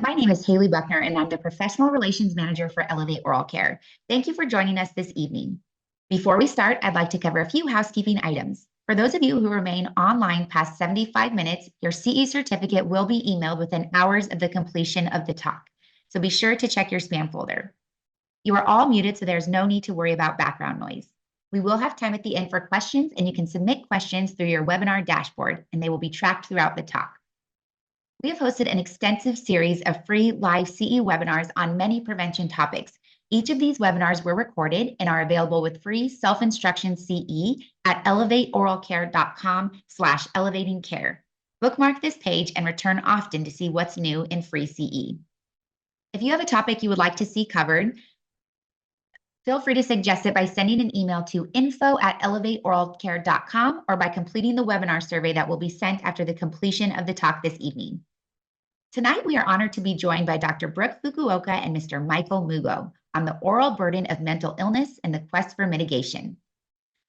My name is Haley Buckner, and I'm the Professional Relations Manager for Elevate Oral Care. Thank you for joining us this evening. Before we start, I'd like to cover a few housekeeping items. For those of you who remain online past 75 minutes, your CE certificate will be emailed within hours of the completion of the talk. So be sure to check your spam folder. You are all muted, so there's no need to worry about background noise. We will have time at the end for questions, and you can submit questions through your webinar dashboard, and they will be tracked throughout the talk. We have hosted an extensive series of free live CE webinars on many prevention topics. Each of these webinars were recorded and are available with free self-instruction CE at elevateoralcare.com/elevatingcare. Bookmark this page and return often to see what's new in free CE. If you have a topic you would like to see covered, feel free to suggest it by sending an email to info@elevateoralcare.com or by completing the webinar survey that will be sent after the completion of the talk this evening. Tonight, we are honored to be joined by Dr. Brooke Fukuoka and Mr. Michael Mugo on the oral burden of mental illness and the quest for mitigation.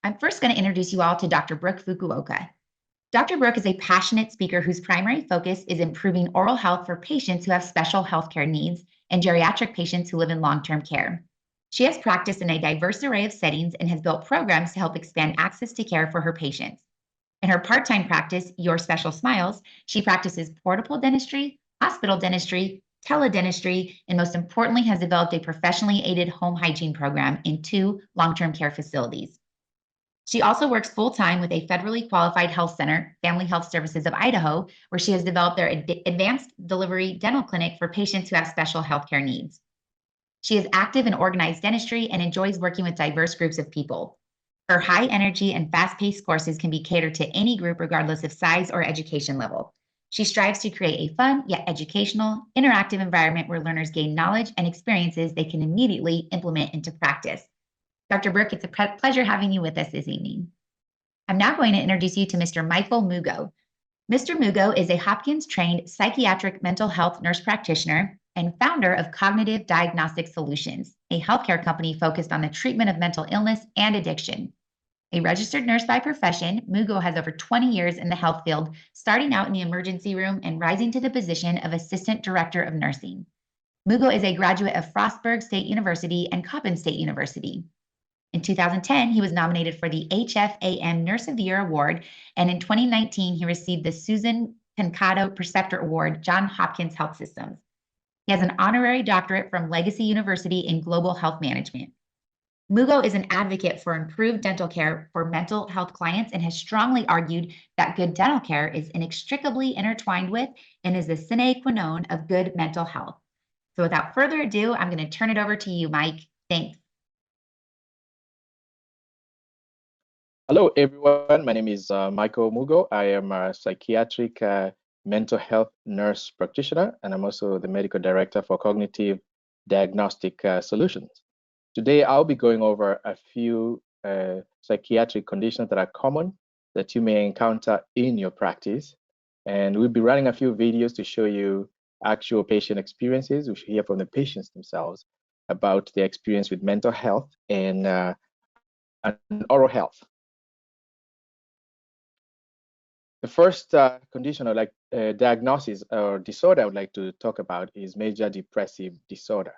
I'm first going to introduce you all to Dr. Brooke Fukuoka. Dr. Brooke is a passionate speaker whose primary focus is improving oral health for patients who have special healthcare needs and geriatric patients who live in long-term care. She has practiced in a diverse array of settings and has built programs to help expand access to care for her patients. In her part-time practice, Your Special Smiles, she practices portable dentistry, hospital dentistry, teledentistry, and most importantly, has developed a professionally aided home hygiene program in 2 long-term care facilities. She also works full-time with a federally qualified health center, Family Health Services of Idaho, where she has developed their advanced delivery dental clinic for patients who have special healthcare needs. She is active in organized dentistry and enjoys working with diverse groups of people. Her high energy and fast-paced courses can be catered to any group regardless of size or education level. She strives to create a fun yet educational, interactive environment where learners gain knowledge and experiences they can immediately implement into practice. Dr. Brooke, it's a pleasure having you with us this evening. I'm now going to introduce you to Mr. Michael Mugo. Mr. Mugo is a Hopkins-trained psychiatric mental health nurse practitioner and founder of Cognitive Diagnostic Solutions, a healthcare company focused on the treatment of mental illness and addiction. A registered nurse by profession, Mugo has over 20 years in the health field, starting out in the emergency room and rising to the position of Assistant Director of Nursing. Mugo is a graduate of Frostburg State University and Coppin State University. In 2010, he was nominated for the HFAM Nurse of the Year Award, and in 2019, he received the Susan Concado Preceptor Award, Johns Hopkins Health Systems. He has an honorary doctorate from Legacy University in Global Health Management. Mugo is an advocate for improved dental care for mental health clients and has strongly argued that good dental care is inextricably intertwined with and is the sine qua non of good mental health. So without further ado, I'm going to turn it over to you, Mike. Thanks. Hello, everyone. My name is Michael Mugo. I am a psychiatric mental health nurse practitioner, and I'm also the medical director for Cognitive Diagnostic Solutions. Today, I'll be going over a few psychiatric conditions that are common that you may encounter in your practice. And we'll be running a few videos to show you actual patient experiences. We should hear from the patients themselves about their experience with mental health and oral health. The first condition or diagnosis or disorder I would like to talk about is major depressive disorder.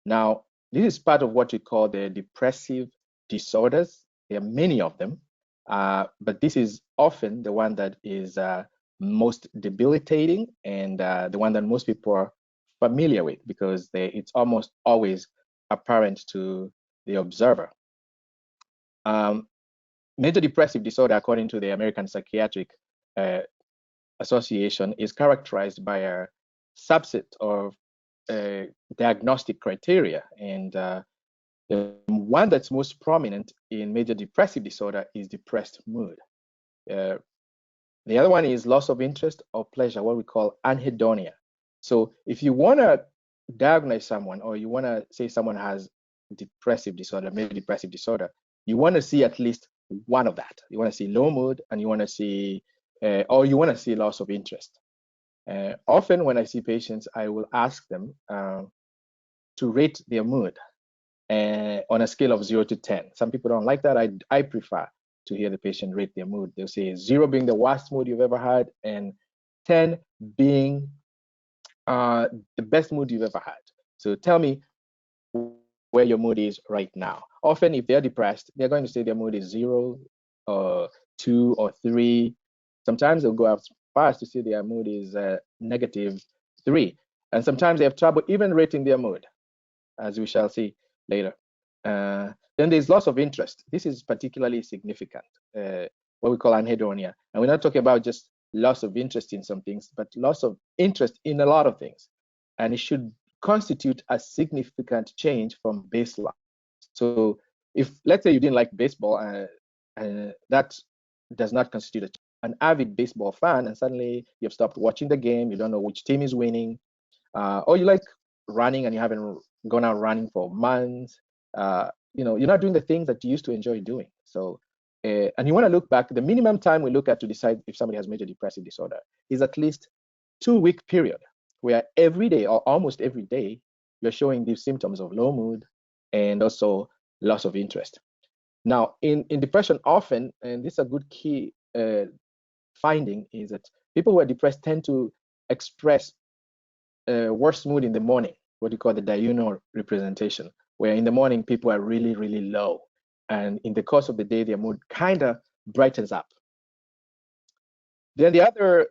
Now, this is part of what we call the depressive disorders. There are many of them, but this is often the one that is most debilitating and the one that most people are familiar with because it's almost always apparent to the observer. Major depressive disorder, according to the American Psychiatric Association, is characterized by a subset of diagnostic criteria, and the one that's most prominent in major depressive disorder is depressed mood. The other one is loss of interest or pleasure, what we call anhedonia. So if you want to diagnose someone or you want to say someone has depressive disorder, major depressive disorder, you want to see at least one of that. You want to see low mood and you want to see, or you want to see loss of interest. Often when I see patients, I will ask them to rate their mood on a scale of 0 to 10. Some people don't like that. I prefer to hear the patient rate their mood. They'll say 0 being the worst mood you've ever had and 10 being the best mood you've ever had. So tell me where your mood is right now. Often, if they're depressed, they're going to say their mood is 0, or 2, or 3. Sometimes they'll go as far as to say their mood is -3. And sometimes they have trouble even rating their mood, as we shall see later. Then there's loss of interest. This is particularly significant, what we call anhedonia. And we're not talking about just loss of interest in some things, but loss of interest in a lot of things. And it should constitute a significant change from baseline. So if, let's say, you didn't like baseball, and that does not constitute an avid baseball fan, and suddenly you've stopped watching the game, you don't know which team is winning, or you like running and you haven't gone out running for months, you're not doing the things that you used to enjoy doing. So, and you want to look back, the minimum time we look at to decide if somebody has major depressive disorder is at least 2-week period, where every day or almost every day, you're showing these symptoms of low mood and also loss of interest. Now, in depression, often, and this is a good key finding, is that people who are depressed tend to express worse mood in the morning, what you call the diurnal representation, where in the morning people are really, really low. And in the course of the day, their mood kind of brightens up. Then the other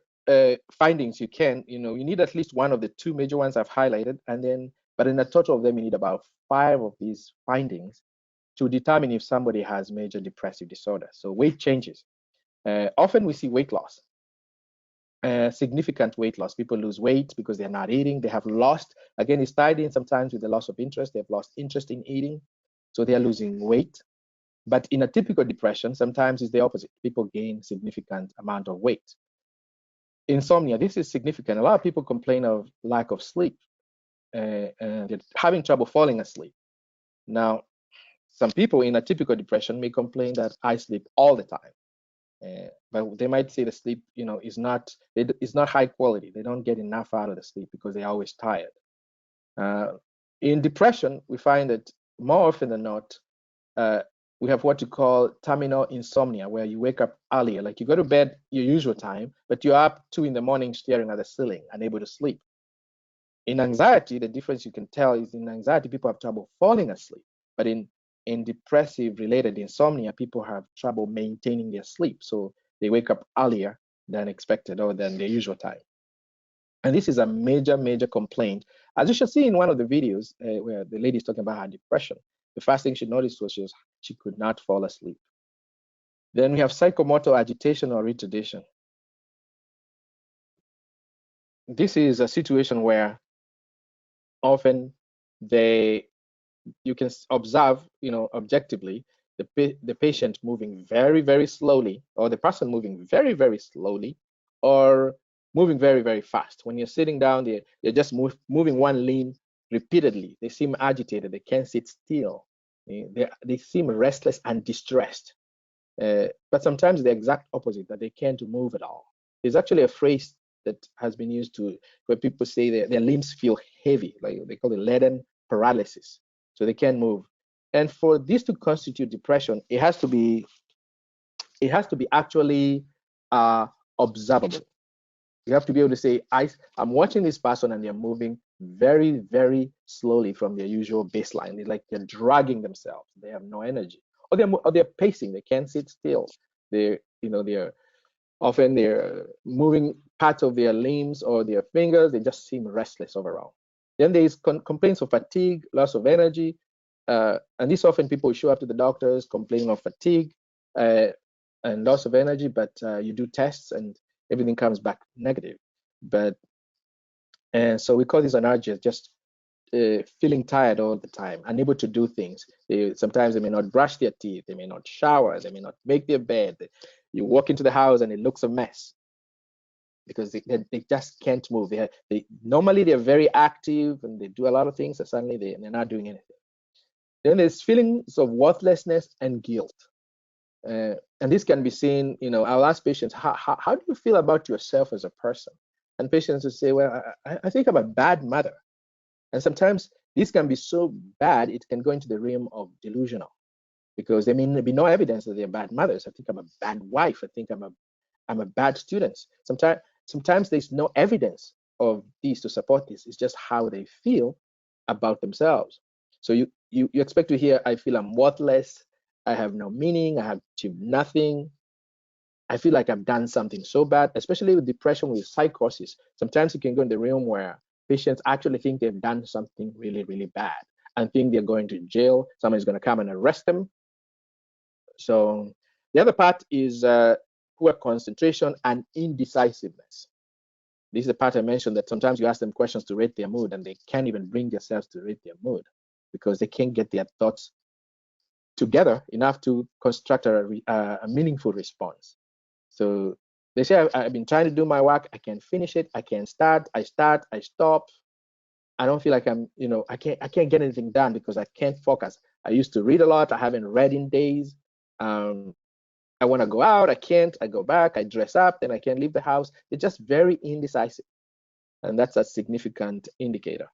findings you need at least one of the 2 major ones I've highlighted, but in a total of them, you need about 5 of these findings to determine if somebody has major depressive disorder. So weight changes. Often we see weight loss, significant weight loss. People lose weight because they're not eating. They have lost, again, it's tied in sometimes with the loss of interest. They've lost interest in eating, so they're losing weight. But in a typical depression, sometimes it's the opposite. People gain significant amount of weight. Insomnia, this is significant. A lot of people complain of lack of sleep, and they're having trouble falling asleep. Now, some people in a typical depression may complain that I sleep all the time, but they might say the sleep, is not high quality. They don't get enough out of the sleep because they're always tired. In depression, we find that more often than not, we have what you call terminal insomnia, where you wake up earlier, like you go to bed your usual time, but you're up 2 in the morning staring at the ceiling, unable to sleep. In anxiety, the difference you can tell is in anxiety, people have trouble falling asleep, but in depressive-related insomnia, people have trouble maintaining their sleep, so they wake up earlier than expected or than their usual time. And this is a major, major complaint. As you shall see in one of the videos where the lady is talking about her depression, the first thing she noticed was she could not fall asleep. Then we have psychomotor agitation or retardation. This is a situation where often you can observe, objectively, the patient moving very, very slowly, or the person moving very, very slowly, or moving very, very fast. When you're sitting down, they're just moving one limb repeatedly. They seem agitated. They can't sit still. They seem restless and distressed. But sometimes the exact opposite, that they can't move at all. There's actually a phrase that has been used where people say their limbs feel heavy, like they call it leaden paralysis. So they can't move. And for this to constitute depression, it has to be actually observable. You have to be able to say, I'm watching this person and they're moving very, very slowly from their usual baseline. It's like they're dragging themselves. They have no energy, or they're pacing. They can't sit still. They're moving parts of their limbs or their fingers. They just seem restless overall. Then there's complaints of fatigue, loss of energy, and this often people show up to the doctors complaining of fatigue and loss of energy, but you do tests and everything comes back negative. And so we call this anarchia, just feeling tired all the time, unable to do things. Sometimes they may not brush their teeth, they may not shower, they may not make their bed. You walk into the house and it looks a mess because they just can't move. Normally they're very active and they do a lot of things, and suddenly they're not doing anything. Then there's feelings of worthlessness and guilt. And this can be seen, I'll ask patients, how do you feel about yourself as a person? And patients will say, well, I think I'm a bad mother. And sometimes this can be so bad, it can go into the realm of delusional, because there may be no evidence that they're bad mothers. I think I'm a bad wife. I think I'm a bad student. Sometimes there's no evidence of these to support this is just how they feel about themselves. So you expect to hear, I feel I'm worthless, I have no meaning, I have achieved nothing, I feel like I've done something so bad, especially with depression, with psychosis. Sometimes you can go in the realm where patients actually think they've done something really, really bad and think they're going to jail. Someone's going to come and arrest them. So the other part is poor concentration and indecisiveness. This is the part I mentioned, that sometimes you ask them questions to rate their mood and they can't even bring themselves to rate their mood because they can't get their thoughts together enough to construct a meaningful response. So they say, I've been trying to do my work, I can't finish it, I can't start, I stop. I don't feel like I can't get anything done because I can't focus. I used to read a lot, I haven't read in days. I want to go out, I can't, I go back, I dress up, then I can't leave the house. They're just very indecisive. And that's a significant indicator.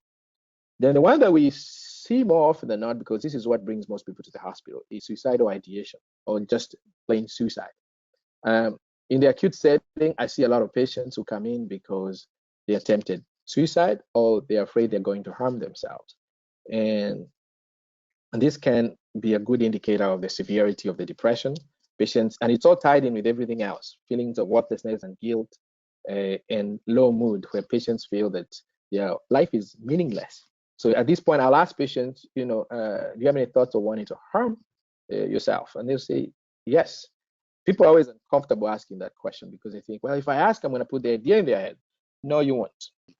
Then the one that we see more often than not, because this is what brings most people to the hospital, is suicidal ideation or just plain suicide. In the acute setting, I see a lot of patients who come in because they attempted suicide or they're afraid they're going to harm themselves. And this can be a good indicator of the severity of the depression. Patients, and it's all tied in with everything else, feelings of worthlessness and guilt, and low mood, where patients feel that their life is meaningless. So at this point, I'll ask patients, do you have any thoughts of wanting to harm yourself? And they'll say, yes. People are always uncomfortable asking that question because they think, well, if I ask, I'm going to put the idea in their head. No, you won't.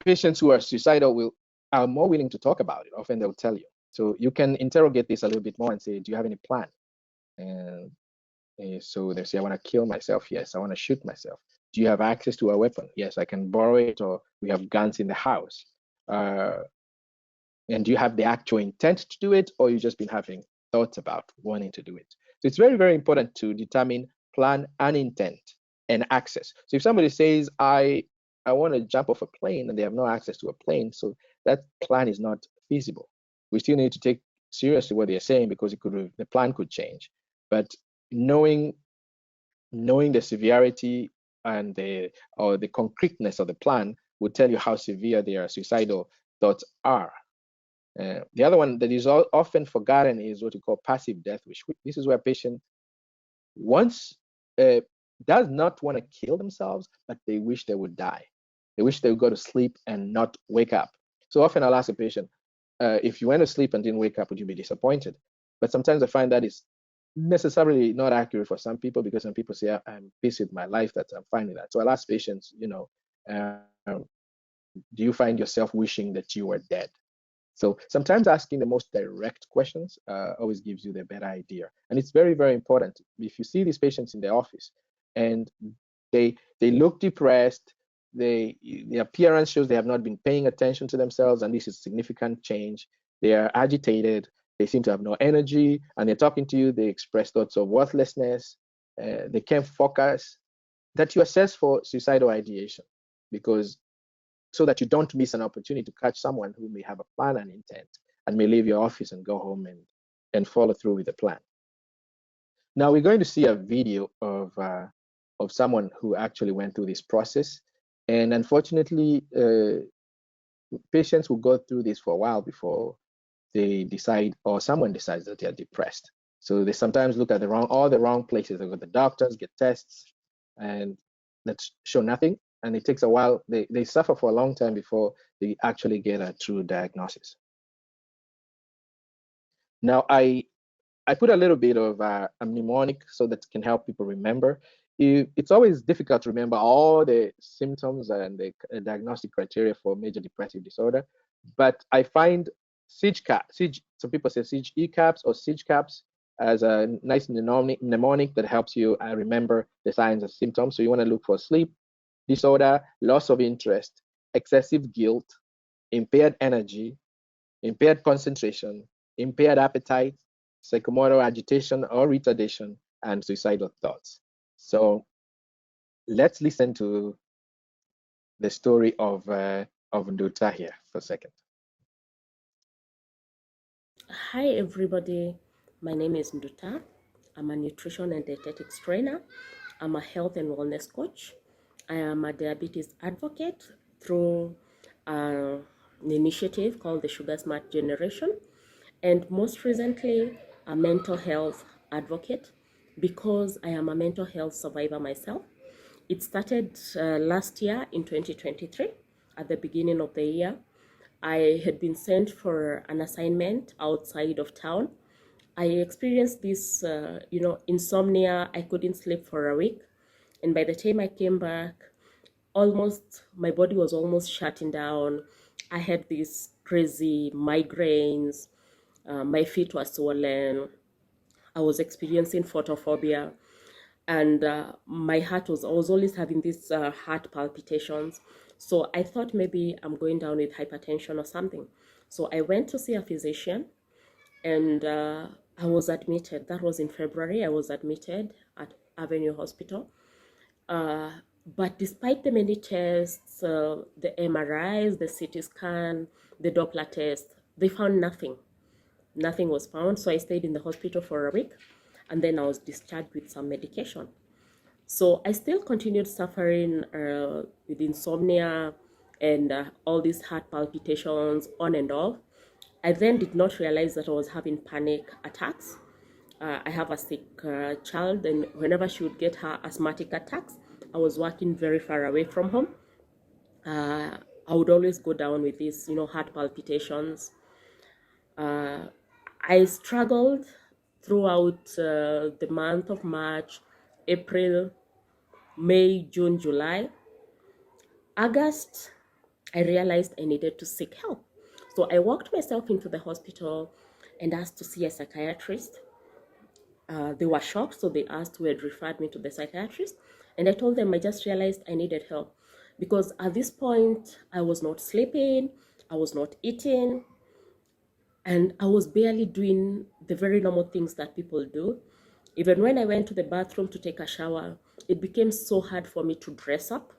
Patients who are suicidal are more willing to talk about it. Often they'll tell you. So you can interrogate this a little bit more and say, do you have any plan? And so they say, I want to kill myself. Yes, I want to shoot myself. Do you have access to a weapon? Yes, I can borrow it, or we have guns in the house. And do you have the actual intent to do it, or you just been having thoughts about wanting to do it? So it's very, very important to determine plan and intent and access. So if somebody says, I want to jump off a plane and they have no access to a plane, so that plan is not feasible. We still need to take seriously what they're saying because the plan could change. But knowing the severity and the concreteness of the plan would tell you how severe their suicidal thoughts are. The other one that is often forgotten is what we call passive death wish. This is where a patient does not want to kill themselves, but they wish they would die. They wish they would go to sleep and not wake up. So often I'll ask a patient, if you went to sleep and didn't wake up, would you be disappointed? But sometimes I find that is necessarily not accurate for some people, because some people say, I'm busy with my life, I'm fine with that. So I'll ask patients, do you find yourself wishing that you were dead? So sometimes asking the most direct questions always gives you the better idea. And it's very, very important. If you see these patients in the office and they look depressed, the appearance shows they have not been paying attention to themselves, and this is significant change. They are agitated, they seem to have no energy, and they're talking to you, they express thoughts of worthlessness, they can't focus, that you assess for suicidal ideation, because so that you don't miss an opportunity to catch someone who may have a plan and intent and may leave your office and go home and follow through with the plan. Now we're going to see a video of someone who actually went through this process. And unfortunately, patients will go through this for a while before they decide, or someone decides that they are depressed. So they sometimes look at all the wrong places. They go to the doctors, get tests, and that show nothing. And it takes a while. They suffer for a long time before they actually get a true diagnosis. Now, I put a little bit of a mnemonic so that can help people remember. It's always difficult to remember all the symptoms and the diagnostic criteria for major depressive disorder, but I find some people say SIG ECAPS or SIG CAPS as a nice mnemonic that helps you remember the signs and symptoms. So you want to look for sleep disorder, loss of interest, excessive guilt, impaired energy, impaired concentration, impaired appetite, psychomotor agitation or retardation, and suicidal thoughts. So let's listen to the story of Nduta here for a second. Hi everybody, my name is Nduta. I'm a nutrition and dietetics trainer. I'm a health and wellness coach. I am a diabetes advocate through an initiative called the Sugar Smart Generation, and most recently, a mental health advocate because I am a mental health survivor myself. It started last year in 2023, at the beginning of the year. I had been sent for an assignment outside of town. I experienced this, insomnia. I couldn't sleep for a week. And by the time I came back, my body was almost shutting down. I had these crazy migraines. My feet were swollen. I was experiencing photophobia, and I was always having these heart palpitations. So I thought maybe I'm going down with hypertension or something. So I went to see a physician, and I was admitted. That was in February. I was admitted at Avenue Hospital. But despite the many tests, the MRIs, the CT scan, the Doppler test, they found nothing. Nothing was found. So I stayed in the hospital for a week, and then I was discharged with some medication. So I still continued suffering with insomnia and all these heart palpitations on and off. I then did not realize that I was having panic attacks. I have a sick child, and whenever she would get her asthmatic attacks, I was working very far away from home. I would always go down with these, heart palpitations. I struggled throughout the month of March, April, May, June, July. August, I realized I needed to seek help. So I walked myself into the hospital and asked to see a psychiatrist. They were shocked, so they asked who had referred me to the psychiatrist. And I told them I just realized I needed help because at this point, I was not sleeping, I was not eating, and I was barely doing the very normal things that people do. Even when I went to the bathroom to take a shower, it became so hard for me to dress up,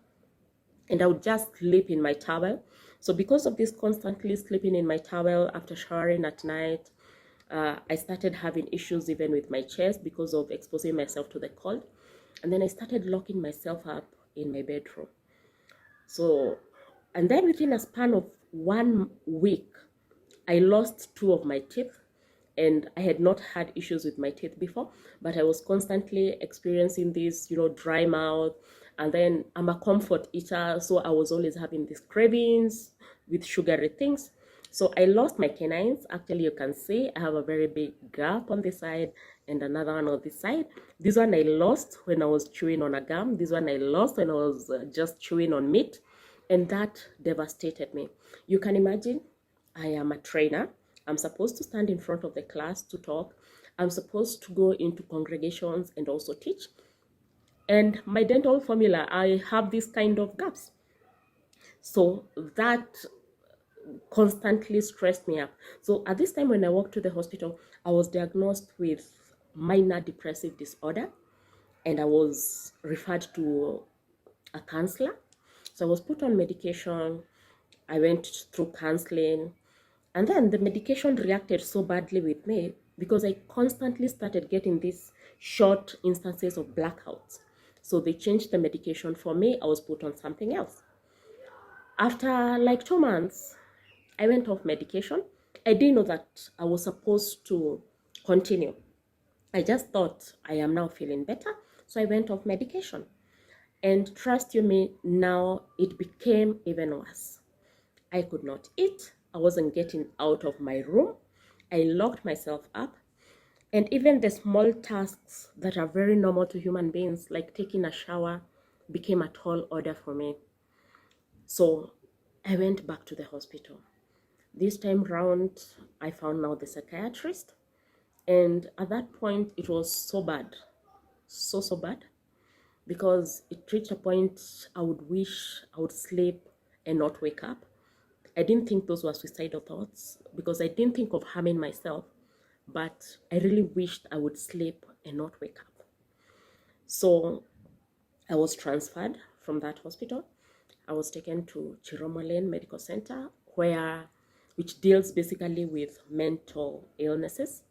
and I would just sleep in my towel. So because of this constantly sleeping in my towel after showering at night, I started having issues even with my chest because of exposing myself to the cold. And then I started locking myself up in my bedroom. So, and then within a span of 1 week, I lost 2 of my teeth. And I had not had issues with my teeth before, but I was constantly experiencing this, dry mouth. And then I'm a comfort eater, so I was always having these cravings with sugary things. So I lost my canines. Actually, you can see I have a very big gap on this side and another one on this side. This one I lost when I was chewing on a gum. This one I lost when I was just chewing on meat. And that devastated me. You can imagine, I am a trainer. I'm supposed to stand in front of the class to talk. I'm supposed to go into congregations and also teach. And my dental formula, I have this kind of gaps. So that constantly stressed me up. So at this time when I walked to the hospital, I was diagnosed with minor depressive disorder, and I was referred to a counselor. So I was put on medication. I went through counseling, and then the medication reacted so badly with me because I constantly started getting these short instances of blackouts. So they changed the medication for me. I was put on something else. After like 2 months, I went off medication. I didn't know that I was supposed to continue. I just thought I am now feeling better. So I went off medication. And trust you me, now it became even worse. I could not eat. I wasn't getting out of my room. I locked myself up. And even the small tasks that are very normal to human beings, like taking a shower, became a tall order for me. So I went back to the hospital. This time round, I found now the psychiatrist. And at that point, it was so bad, so bad, because it reached a point I would wish I would sleep and not wake up. I didn't think those were suicidal thoughts because I didn't think of harming myself, but I really wished I would sleep and not wake up. So I was transferred from that hospital. I was taken to Chiromalene Medical Center, which deals basically with mental illnesses.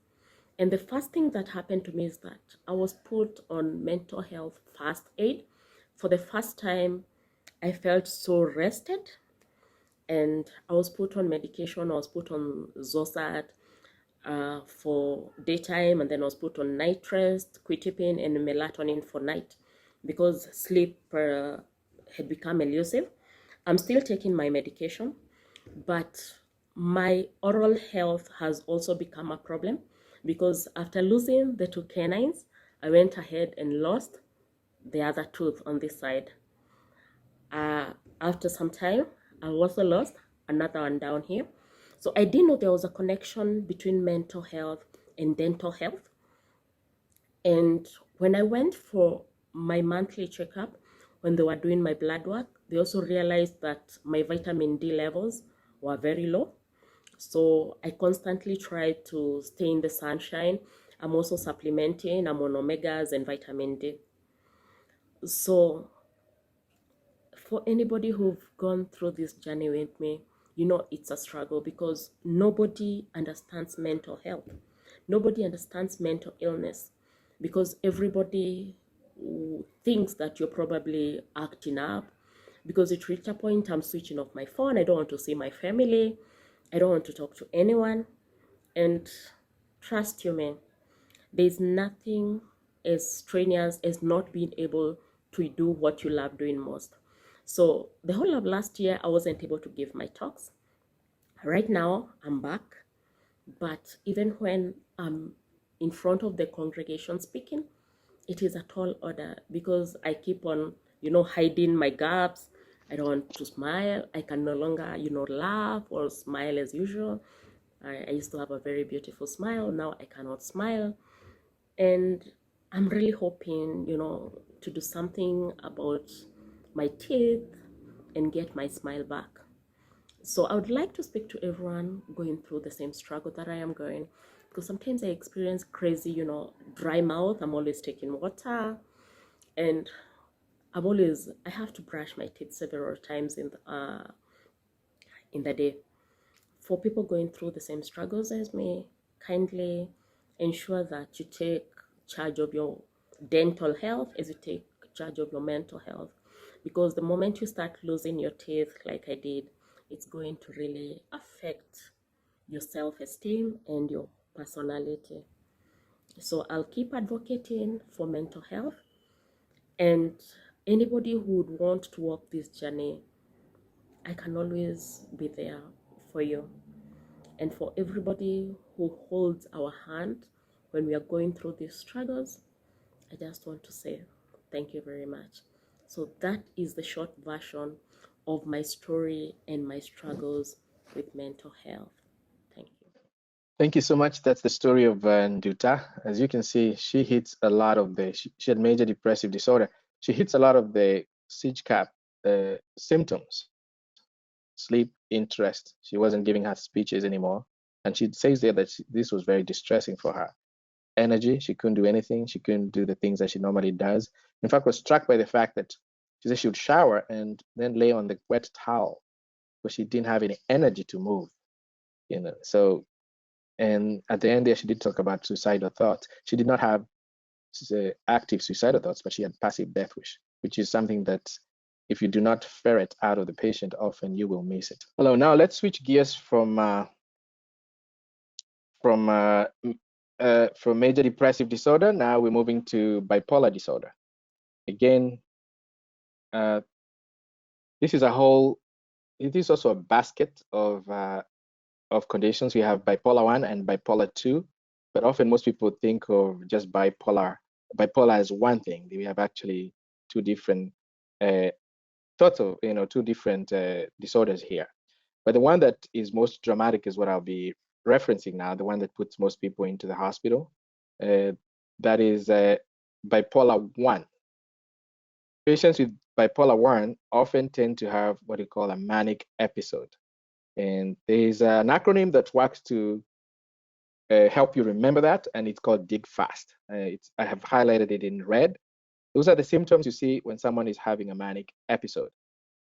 And the first thing that happened to me is that I was put on mental health first aid. For the first time, I felt so rested. and I was put on medication. I was put on Zosat for daytime, and then I was put on night rest, quetiapine, and melatonin for night because sleep had become elusive. I'm still taking my medication, but my oral health has also become a problem because after losing the two canines, I went ahead and lost the other tooth on this side. After some time, I also lost another one down here. So I didn't know there was a connection between mental health and dental health. And when I went for my monthly checkup, when they were doing my blood work, they also realized that my vitamin D levels were very low. So I constantly try to stay in the sunshine. I'm also supplementing. I'm on omegas and vitamin D. So for anybody who've gone through this journey with me, you know it's a struggle because nobody understands mental health. Nobody understands mental illness because everybody thinks that you're probably acting up. Because it reached a point I'm switching off my phone. I don't want to see my family. I don't want to talk to anyone. And trust you, man, there's nothing as strenuous as not being able to do what you love doing most. So the whole of last year, I wasn't able to give my talks. Right now, I'm back. But even when I'm in front of the congregation speaking, it is a tall order because I keep on, hiding my gaps. I don't want to smile. I can no longer, laugh or smile as usual. I used to have a very beautiful smile. Now I cannot smile. And I'm really hoping, to do something about my teeth and get my smile back. So I would like to speak to everyone going through the same struggle that I am going, because sometimes I experience crazy, dry mouth. I'm always taking water, and I have to brush my teeth several times in the day. For people going through the same struggles as me, kindly ensure that you take charge of your dental health as you take charge of your mental health. Because the moment you start losing your teeth, like I did, it's going to really affect your self-esteem and your personality. So I'll keep advocating for mental health, and anybody who would want to walk this journey, I can always be there for you. And for everybody who holds our hand when we are going through these struggles, I just want to say thank you very much. So that is the short version of my story and my struggles with mental health. Thank you. Thank you so much. That's the story of Nduta. As you can see, she hits a lot of she had major depressive disorder. She hits a lot of the SIGCAP symptoms: sleep, interest. She wasn't giving her speeches anymore. And she says there that this was very distressing for her. Energy, she couldn't do anything. She couldn't do the things that she normally does. In fact, was struck by the fact that she said she would shower and then lay on the wet towel because she didn't have any energy to move. So, and at the end there, she did talk about suicidal thoughts. She did not have active suicidal thoughts, but she had passive death wish, which is something that if you do not ferret out of the patient, often you will miss it. Hello, now let's switch gears from major depressive disorder. Now we're moving to bipolar disorder. Again, this is it is also a basket of conditions. We have bipolar 1 and bipolar 2, but often most people think of just bipolar as one thing. We have actually two different two different disorders here. But the one that is most dramatic is what I'll be referencing now, the one that puts most people into the hospital. That is bipolar 1. Patients with bipolar 1 often tend to have what we call a manic episode. And there's an acronym that works to help you remember that, and it's called dig fast. I have highlighted it in red. Those are the symptoms you see when someone is having a manic episode.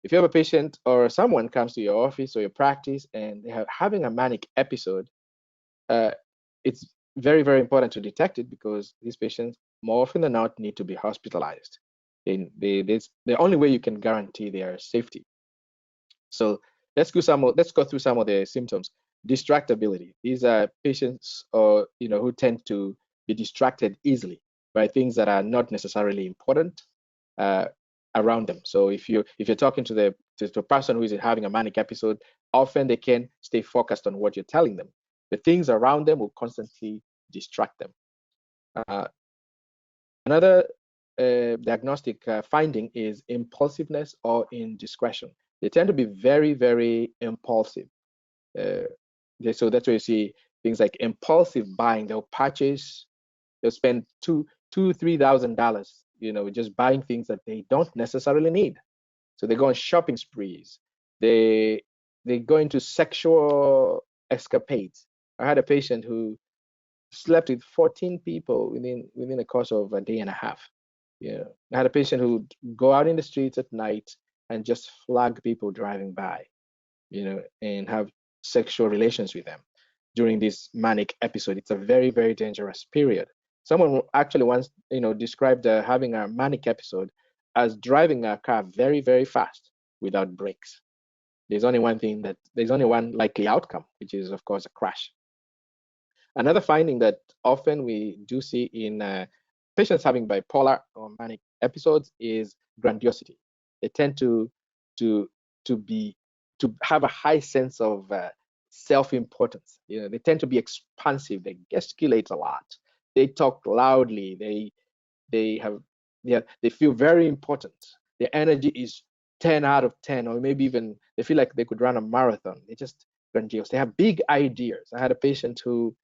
If you have a patient or someone comes to your office or your practice and they are having a manic episode, it's very, very important to detect it because these patients more often than not need to be hospitalized. The only way you can guarantee their safety. So let's go through some of the symptoms. Distractibility. These are patients who tend to be distracted easily by things that are not necessarily important around them. So if you're talking to the person who is having a manic episode, often they can't stay focused on what you're telling them. The things around them will constantly distract them. Another diagnostic finding is impulsiveness or indiscretion. They tend to be very, very impulsive. So that's where you see things like impulsive buying. They'll spend $2,000-$3,000, just buying things that they don't necessarily need. So they go on shopping sprees. They go into sexual escapades. I had a patient who slept with 14 people within a course of a day and a half. I had a patient who would go out in the streets at night and just flag people driving by, and have sexual relations with them during this manic episode. It's a very, very dangerous period. Someone actually once, described having a manic episode as driving a car very, very fast without brakes. There's only one likely outcome, which is, of course, a crash. Another finding that often we do see in patients having bipolar or manic episodes is grandiosity. They tend to have a high sense of self-importance. They tend to be expansive. They gesticulate a lot. They talk loudly. They feel very important. Their energy is 10 out of 10, or maybe even they feel like they could run a marathon. They're just grandiose. They have big ideas. I had a patient who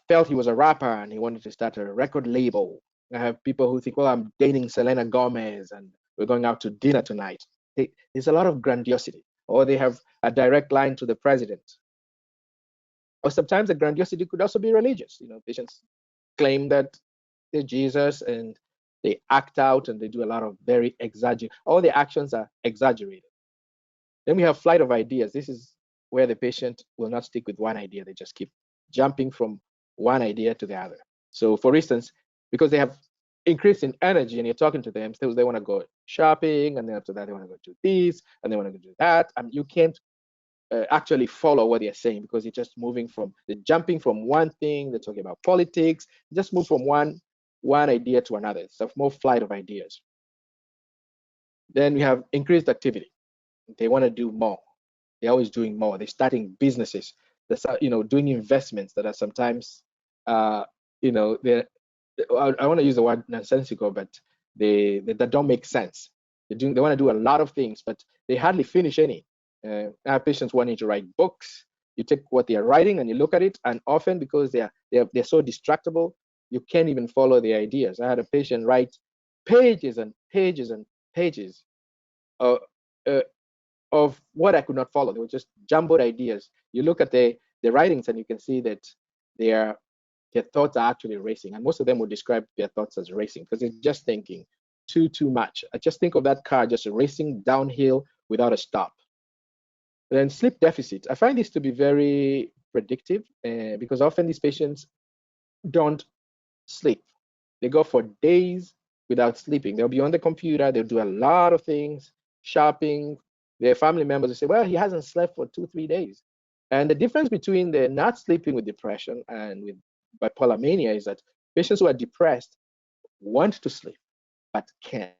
felt he was a rapper and he wanted to start a record label. I have people who think, well, I'm dating Selena Gomez and we're going out to dinner tonight. There's a lot of grandiosity. Or they have a direct line to the president. Or sometimes the grandiosity could also be religious. Patients claim that they're Jesus and they act out and they do a lot of very exaggerated. All the actions are exaggerated. Then we have flight of ideas. This is where the patient will not stick with one idea. They just keep jumping from one idea to the other. So for instance, because they have increase in energy and you're talking to them, so they want to go shopping, and then after that they want to go do this and they want to go do that, and you can't actually follow what they're saying because they're jumping from one thing. They're talking about politics, just move from one idea to another. So more flight of ideas. Then we have increased activity. They want to do more. They're always doing more. They're starting businesses. They're doing investments that are sometimes I want to use the word nonsensical, but they don't make sense. They want to do a lot of things, but they hardly finish any. I have patients wanting to write books. You take what they are writing and you look at it, and often because they're so distractible, you can't even follow the ideas. I had a patient write pages and pages and pages of what I could not follow. They were just jumbled ideas. You look at the writings and you can see that their thoughts are actually racing, and most of them would describe their thoughts as racing because they're just thinking too much. I just think of that car just racing downhill without a stop. Then sleep deficit. I find this to be very predictive because often these patients don't sleep. They go for days without sleeping. They'll be on the computer. They'll do a lot of things, shopping. Their family members will say, well, he hasn't slept for 2-3 days. And the difference between the not sleeping with depression and with bipolar mania is that patients who are depressed want to sleep but can't.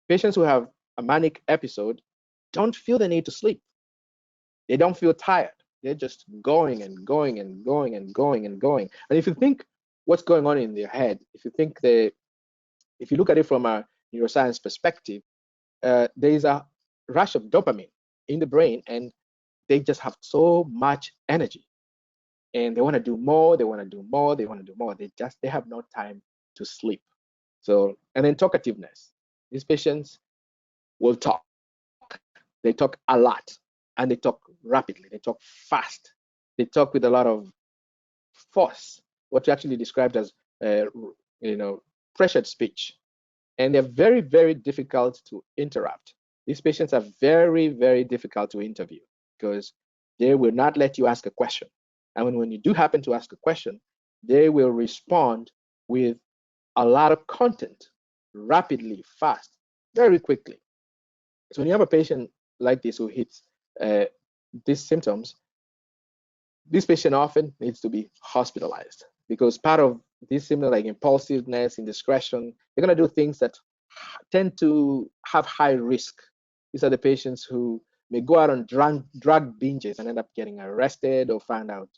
Patients who have a manic episode don't feel the need to sleep. They don't feel tired. They're just going and going and going and going and going. And if you think what's going on in their head, if you look at it from a neuroscience perspective, there is a rush of dopamine in the brain, and they just have so much energy. And they want to do more, they want to do more, they want to do more. They have no time to sleep. So, and then talkativeness. These patients will talk. They talk a lot, and they talk rapidly. They talk fast. They talk with a lot of force, what we actually described as, pressured speech. And they're very, very difficult to interrupt. These patients are very, very difficult to interview because they will not let you ask a question. And when you do happen to ask a question, they will respond with a lot of content, rapidly, fast, very quickly. So when you have a patient like this who hits these symptoms, this patient often needs to be hospitalized because part of this symptom, like impulsiveness, indiscretion, they're going to do things that tend to have high risk. These are the patients who may go out on drug binges and end up getting arrested or found out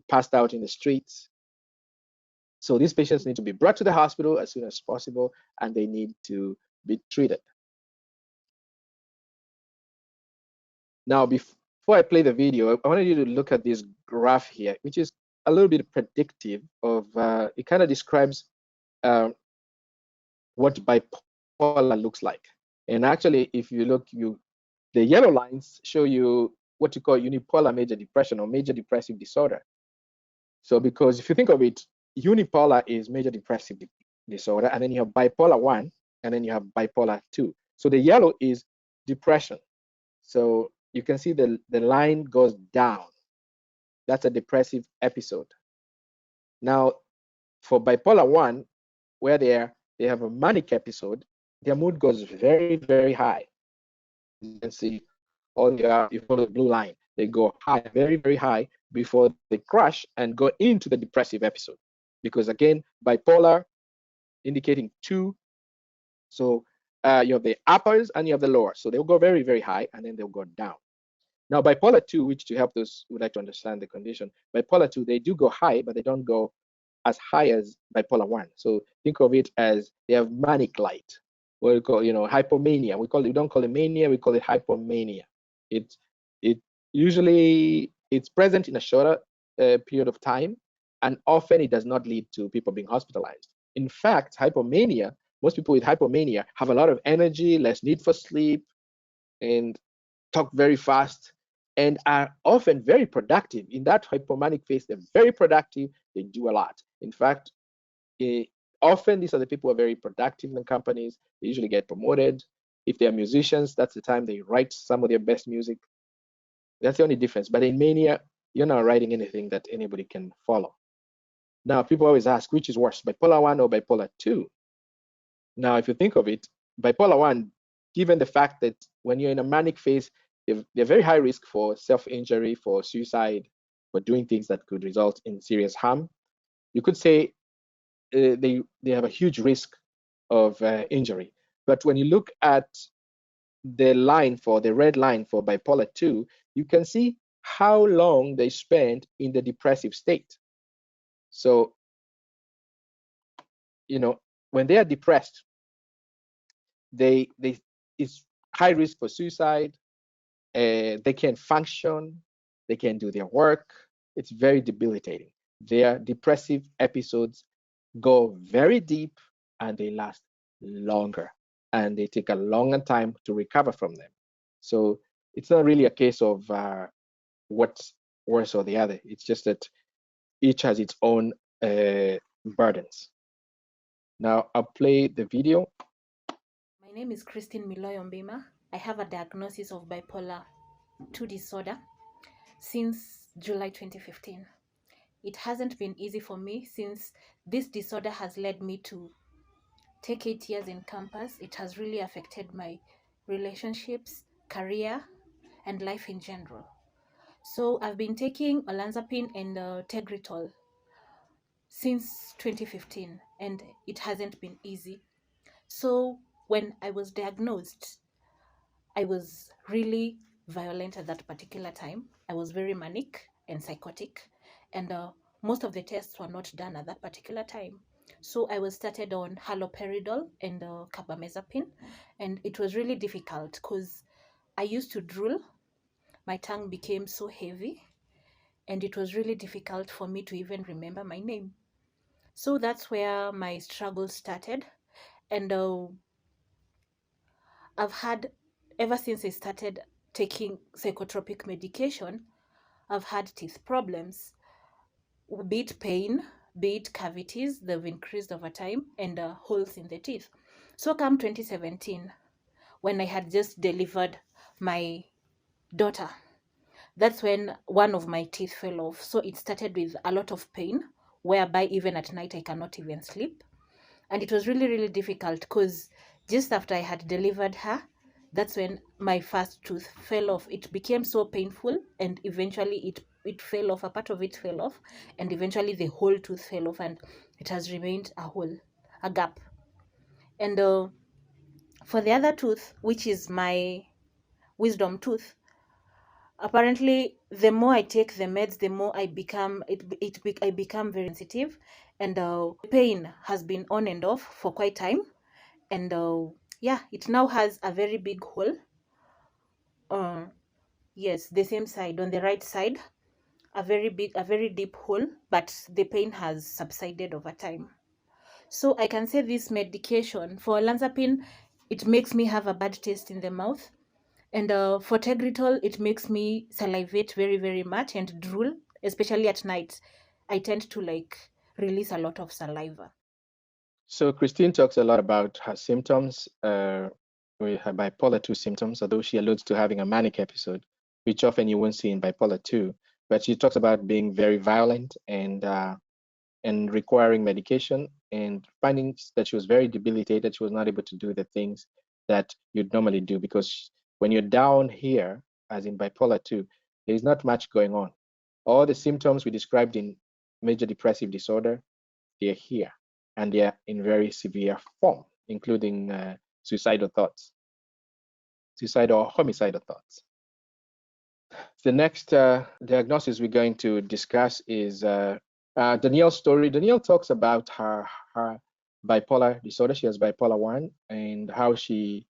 passed out in the streets. So these patients need to be brought to the hospital as soon as possible, and they need to be treated. Now, before I play the video, I wanted you to look at this graph here, which is a little bit predictive of, it kind of describes what bipolar looks like. And actually, if you look, the yellow lines show you what you call unipolar major depression or major depressive disorder. So because if you think of it, unipolar is major depressive disorder, and then you have bipolar 1, and then you have bipolar 2. So the yellow is depression. So you can see the line goes down. That's a depressive episode. Now, for bipolar 1, where they have a manic episode, their mood goes very, very high. You can see you follow the blue line. They go high, very, very high before they crash and go into the depressive episode. Because again, bipolar indicating 2. So you have the uppers and you have the lower. So they'll go very, very high and then they'll go down. Now, bipolar 2, which to help those who would like to understand the condition, bipolar 2, they do go high, but they don't go as high as bipolar 1. So think of it as they have manic light, what we call, hypomania. We don't call it mania, we call it hypomania. It usually it's present in a shorter period of time, and often it does not lead to people being hospitalized. In fact, hypomania, most people with hypomania have a lot of energy, less need for sleep, and talk very fast, and are often very productive. In that hypomanic phase, they're very productive, they do a lot. In fact, often these are the people who are very productive in companies. They usually get promoted. If they are musicians, that's the time they write some of their best music. That's the only difference. But in mania, you're not writing anything that anybody can follow. Now, people always ask, which is worse, bipolar 1 or bipolar 2? Now, if you think of it, bipolar 1, given the fact that when you're in a manic phase, they're very high risk for self-injury, for suicide, for doing things that could result in serious harm. You could say they have a huge risk of injury. But when you look at the red line for bipolar 2, you can see how long they spend in the depressive state. So, when they are depressed, it's high risk for suicide. They can't function, they can't do their work. It's very debilitating. Their depressive episodes go very deep and they last longer, and they take a longer time to recover from them. So it's not really a case of what's worse or the other. It's just that each has its own burdens. Now I'll play the video. My name is Christine Miloyombima. I have a diagnosis of bipolar 2 disorder since July 2015. It hasn't been easy for me since this disorder has led me to take 8 years in campus. It has really affected my relationships, career, and life in general. So I've been taking olanzapine and Tegretol since 2015, and it hasn't been easy. So when I was diagnosed, I was really violent at that particular time. I was very manic and psychotic, and most of the tests were not done at that particular time. So I was started on haloperidol and carbamazepine, and it was really difficult because I used to drool. My tongue became so heavy, and it was really difficult for me to even remember my name. So that's where my struggle started, and I've had, ever since I started taking psychotropic medication, I've had teeth problems, be it pain, be it cavities, they've increased over time, and holes in the teeth. So come 2017, when I had just delivered my daughter, that's when one of my teeth fell off. So it started with a lot of pain, whereby even at night I cannot even sleep. And it was really, really difficult because just after I had delivered her, that's when my first tooth fell off. It became so painful, and eventually it fell off. A part of it fell off, and eventually the whole tooth fell off, and it has remained a gap. And for the other tooth, which is my wisdom tooth, apparently the more I take the meds, the more I become I become very sensitive, and pain has been on and off for quite time, and yeah, it now has a very big hole. Yes, the same side, on the right side, a very deep hole, but the pain has subsided over time. So I can say this medication for olanzapine, it makes me have a bad taste in the mouth. And for Tegretol, it makes me salivate very, very much and drool, especially at night. I tend to release a lot of saliva. So Christine talks a lot about her symptoms, with her bipolar 2 symptoms, although she alludes to having a manic episode, which often you won't see in bipolar 2. But she talks about being very violent and requiring medication, and finding that she was very debilitated. She was not able to do the things that you'd normally do, because when you're down here, as in bipolar 2, there's not much going on. All the symptoms we described in major depressive disorder, they're here, and they're in very severe form, including suicidal or homicidal thoughts. The next diagnosis we're going to discuss is Danielle's story. Danielle talks about her bipolar disorder. She has bipolar 1, and how she's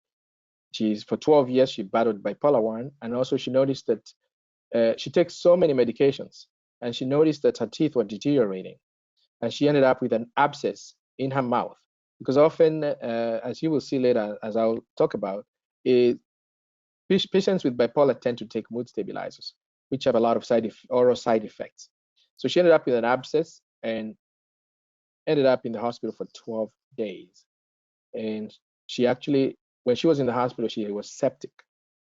for 12 years she battled bipolar 1, and also she noticed that she takes so many medications, and she noticed that her teeth were deteriorating, and she ended up with an abscess in her mouth, because often, as you will see later, as I'll talk about, patients with bipolar tend to take mood stabilizers, which have a lot of oral side effects. So she ended up with an abscess and ended up in the hospital for 12 days. And she actually, when she was in the hospital, she was septic,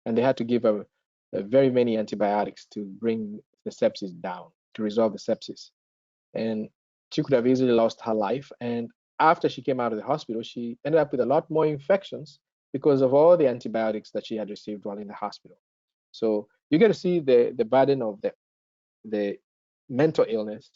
and they had to give her very many antibiotics to bring the sepsis down, to resolve the sepsis. And she could have easily lost her life. And after she came out of the hospital, she ended up with a lot more infections because of all the antibiotics that she had received while in the hospital. So you get to see the burden of the mental illness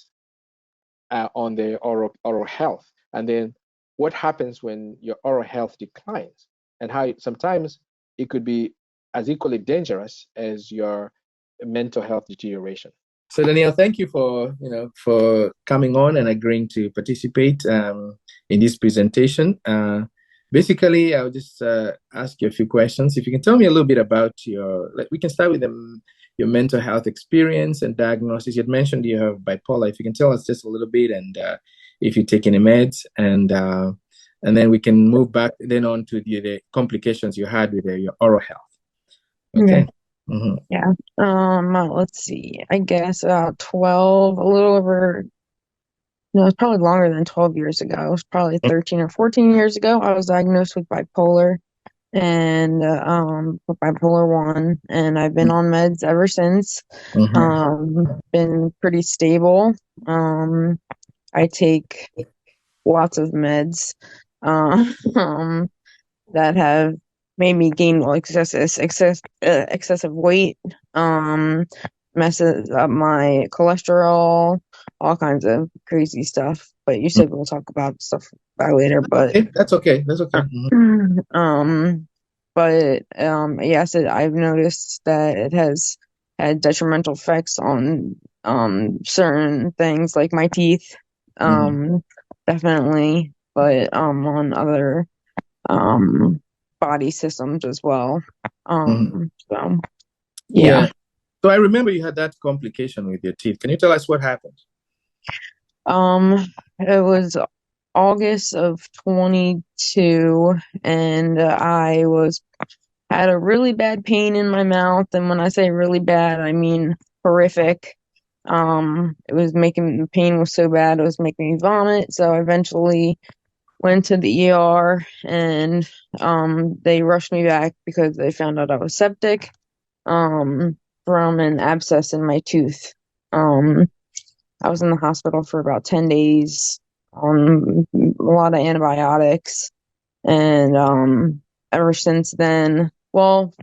on the oral health, and then what happens when your oral health declines, and how sometimes it could be as equally dangerous as your mental health deterioration. So Danielle, thank you for coming on and agreeing to participate in this presentation. Basically, I'll just ask you a few questions. If you can tell me a little bit about we can start with your mental health experience and diagnosis. You had mentioned you have bipolar. If you can tell us just a little bit, and if you take any meds, and then we can move back then on to the complications you had with your oral health. Okay. Mm-hmm. Yeah. Let's see. I guess about 12, a little over, no, it's probably longer than 12 years ago. It was probably 13 or 14 years ago. I was diagnosed with bipolar and with bipolar 1, and I've been on meds ever since. Been pretty stable. I take lots of meds that have made me gain excessive weight, messes up my cholesterol, all kinds of crazy stuff. But you said we'll talk about stuff about later. But that's okay. That's okay. Yes, I've noticed that it has had detrimental effects on certain things like my teeth, definitely, but on other body systems as well. So yeah. So I remember you had that complication with your teeth. Can you tell us what happened? It was August of 22, and I had a really bad pain in my mouth, and when I say really bad, I mean horrific. The pain was so bad it was making me vomit. So I eventually went to the ER, and they rushed me back because they found out I was septic from an abscess in my tooth. I was in the hospital for about 10 days on a lot of antibiotics, and ever since then well,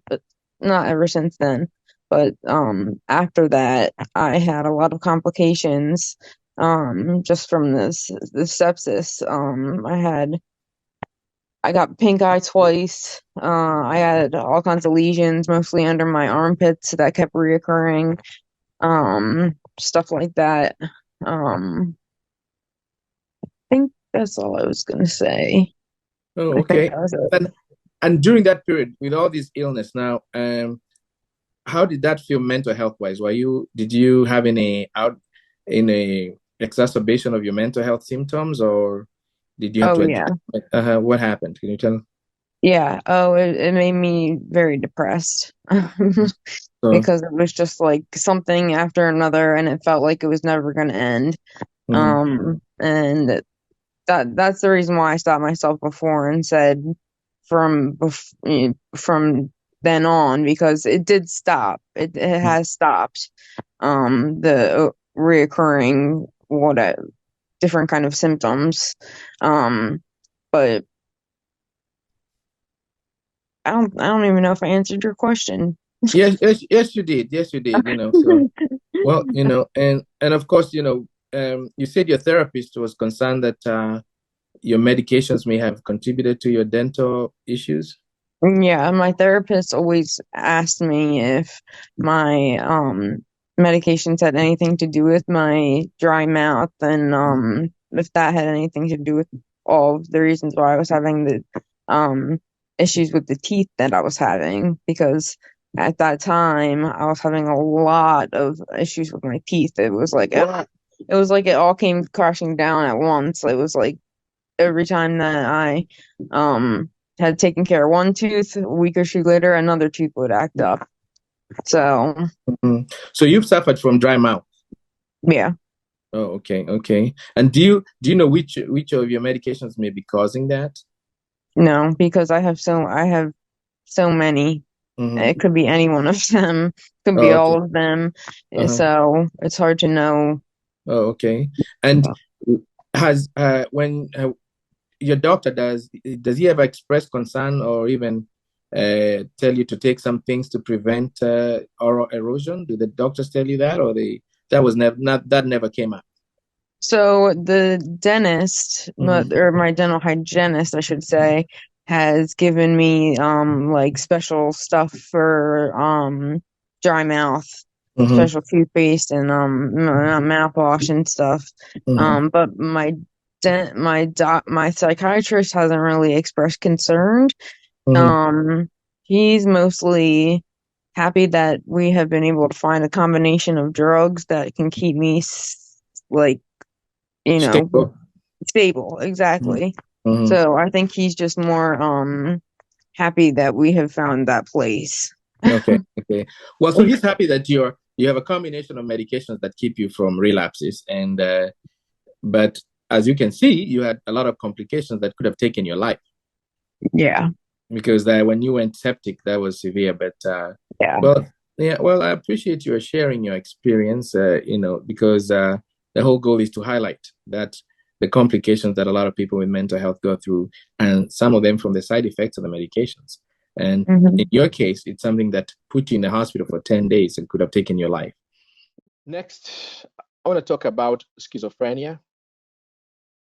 not ever since then, but after that, I had a lot of complications just from this sepsis. I got pink eye twice. I had all kinds of lesions, mostly under my armpits, that kept reoccurring. Stuff like that. I think that's all I was gonna say. Oh, I think okay. that was it. And during that period, with all this illness now, how did that feel mental health wise? Did you have any exacerbation of your mental health symptoms, or did you have Oh to yeah. address? What happened? Can you tell? Yeah. Oh, it made me very depressed So, because it was just like something after another, and it felt like it was never going to end. mhm. And that's the reason why I stopped myself before and said from then on, because it did stop. It has stopped. The reoccurring different kind of symptoms. But I don't even know if I answered your question. Yes, you did. Yes, you did. So well, and of course, you said your therapist was concerned that your medications may have contributed to your dental issues. Yeah, my therapist always asked me if my medications had anything to do with my dry mouth, and if that had anything to do with all of the reasons why I was having the issues with the teeth that I was having, because at that time I was having a lot of issues with my teeth. It was like it all came crashing down at once. It was like every time that I had taken care of one tooth, a week or two later, another tooth would act up. So, So you've suffered from dry mouth. yeah, Oh, okay, okay. And do you know which of your medications may be causing that? no, because I have so many. It could be any one of them. Could be Oh, okay. all of them. Uh-huh. So it's hard to know. Oh, okay. And has when your doctor does he ever express concern or even tell you to take some things to prevent oral erosion? Do the doctors tell you that, or that never came up? So the dentist, Mm-hmm. or my dental hygienist, I should say, has given me like special stuff for dry mouth, Mm-hmm. special toothpaste and mouthwash and stuff. Mm-hmm. But my psychiatrist hasn't really expressed concern. Mm-hmm. He's mostly happy that we have been able to find a combination of drugs that can keep me like Stable. stable, exactly. Mm-hmm. So I think he's just more happy that we have found that place. Okay. Okay. Well, so he's happy that you have a combination of medications that keep you from relapses, and but as you can see, you had a lot of complications that could have taken your life. Yeah. Because when you went septic, that was severe. But Yeah. well, yeah, well, I appreciate you sharing your experience. Because the whole goal is to highlight that the complications that a lot of people with mental health go through, and some of them from the side effects of the medications. And in your case, it's something that put you in the hospital for 10 days and could have taken your life. Next, I want to talk about schizophrenia.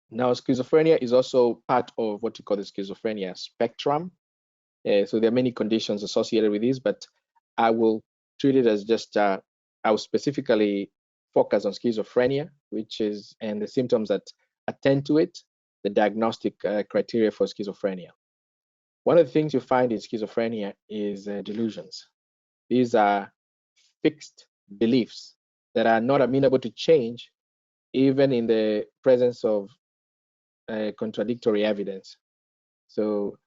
Now, schizophrenia is also part of what you call the schizophrenia spectrum. So there are many conditions associated with this, but I will treat it as just, I will specifically focus on schizophrenia, and the symptoms that attend to it, the diagnostic criteria for schizophrenia. One of the things you find in schizophrenia is delusions. These are fixed beliefs that are not amenable to change, even in the presence of contradictory evidence. So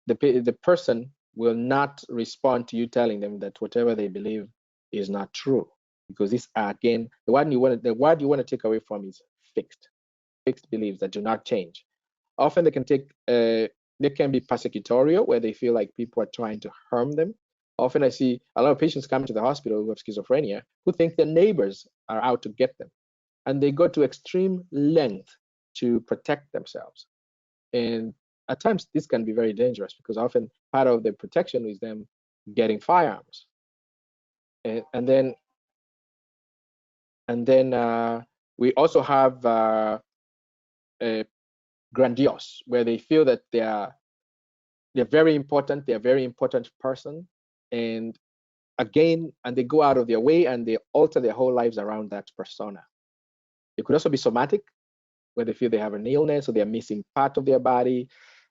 the person will not respond to you telling them that whatever they believe is not true, because these are, again, the word you want to take away from is fixed beliefs that do not change. Often they can be persecutorial, where they feel like people are trying to harm them. Often I see a lot of patients come to the hospital who have schizophrenia who think their neighbors are out to get them, and they go to extreme length to protect themselves. And at times this can be very dangerous, because often part of the protection is them getting firearms. And then we also have grandiose, where they feel that they're very important, they're a very important person, and they go out of their way and they alter their whole lives around that persona. It could also be somatic, where they feel they have an illness or they're missing part of their body,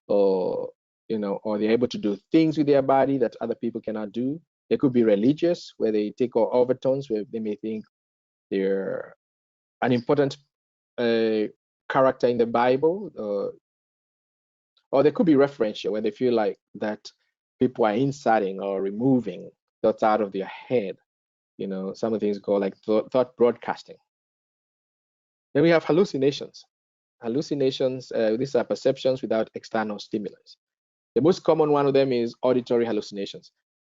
or or they're able to do things with their body that other people cannot do. They could be religious, where they take overtones, where they may think they're an important character in the Bible, or they could be referential, where they feel like that people are inserting or removing thoughts out of their head. Some of the things called like thought broadcasting. Then we have hallucinations. Hallucinations, these are perceptions without external stimulus. The most common one of them is auditory hallucinations.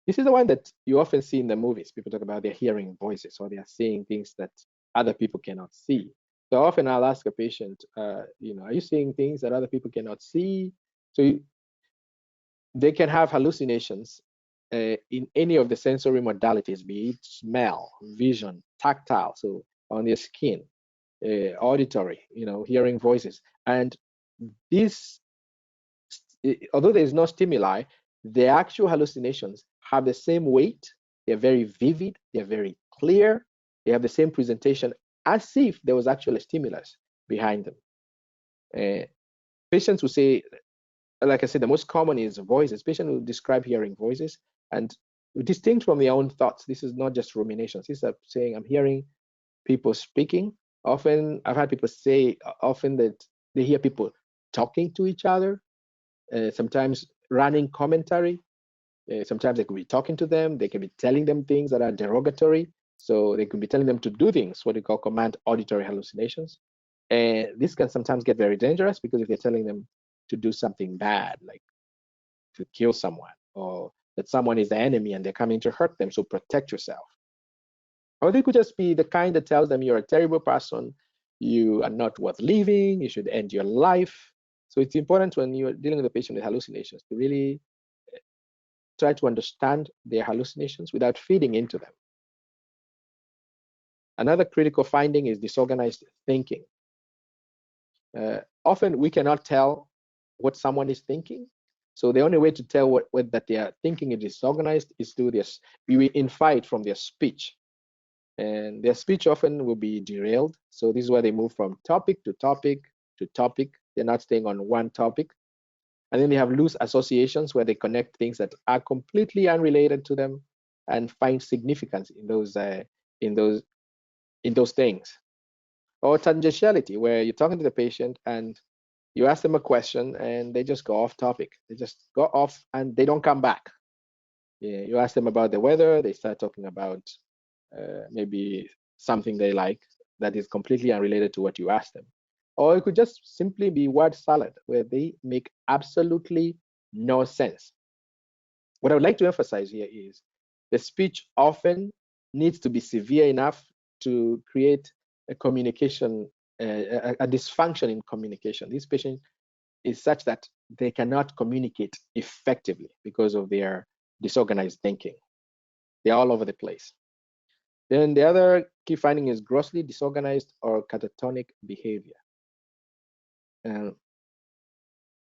This is the one that you often see in the movies. People talk about they're hearing voices or they're seeing things that other people cannot see. So often I'll ask a patient, are you seeing things that other people cannot see? So they can have hallucinations in any of the sensory modalities, be it smell, vision, tactile, so on their skin, auditory, hearing voices. And this, although there is no stimuli, the actual hallucinations have the same weight. They're very vivid, they're very clear, they have the same presentation as if there was actually a stimulus behind them. Patients will say, like I said, the most common is voices. Patients will describe hearing voices and distinct from their own thoughts. This is not just ruminations. This is saying, I'm hearing people speaking. Often, I've had people say often that they hear people talking to each other, sometimes running commentary. Sometimes they could be talking to them. They can be telling them things that are derogatory. So they could be telling them to do things, what we call command auditory hallucinations. And this can sometimes get very dangerous, because if they're telling them to do something bad, like to kill someone, or that someone is the enemy and they're coming to hurt them, so protect yourself. Or they could just be the kind that tells them you're a terrible person, you are not worth living, you should end your life. So it's important when you're dealing with a patient with hallucinations to really try to understand their hallucinations without feeding into them. Another critical finding is disorganized thinking. Often we cannot tell what someone is thinking. So the only way to tell that they are thinking is disorganized is through this. We infer from their speech. And their speech often will be derailed. So this is where they move from topic to topic to topic. They're not staying on one topic. And then they have loose associations, where they connect things that are completely unrelated to them and find significance in those things. Or tangentiality, where you're talking to the patient and you ask them a question and they just go off topic. They just go off and they don't come back. Yeah, you ask them about the weather, they start talking about maybe something they like that is completely unrelated to what you asked them. Or it could just simply be word salad, where they make absolutely no sense. What I would like to emphasize here is the speech often needs to be severe enough to create a communication, a dysfunction in communication. This patient is such that they cannot communicate effectively because of their disorganized thinking. They're all over the place. Then the other key finding is grossly disorganized or catatonic behavior. And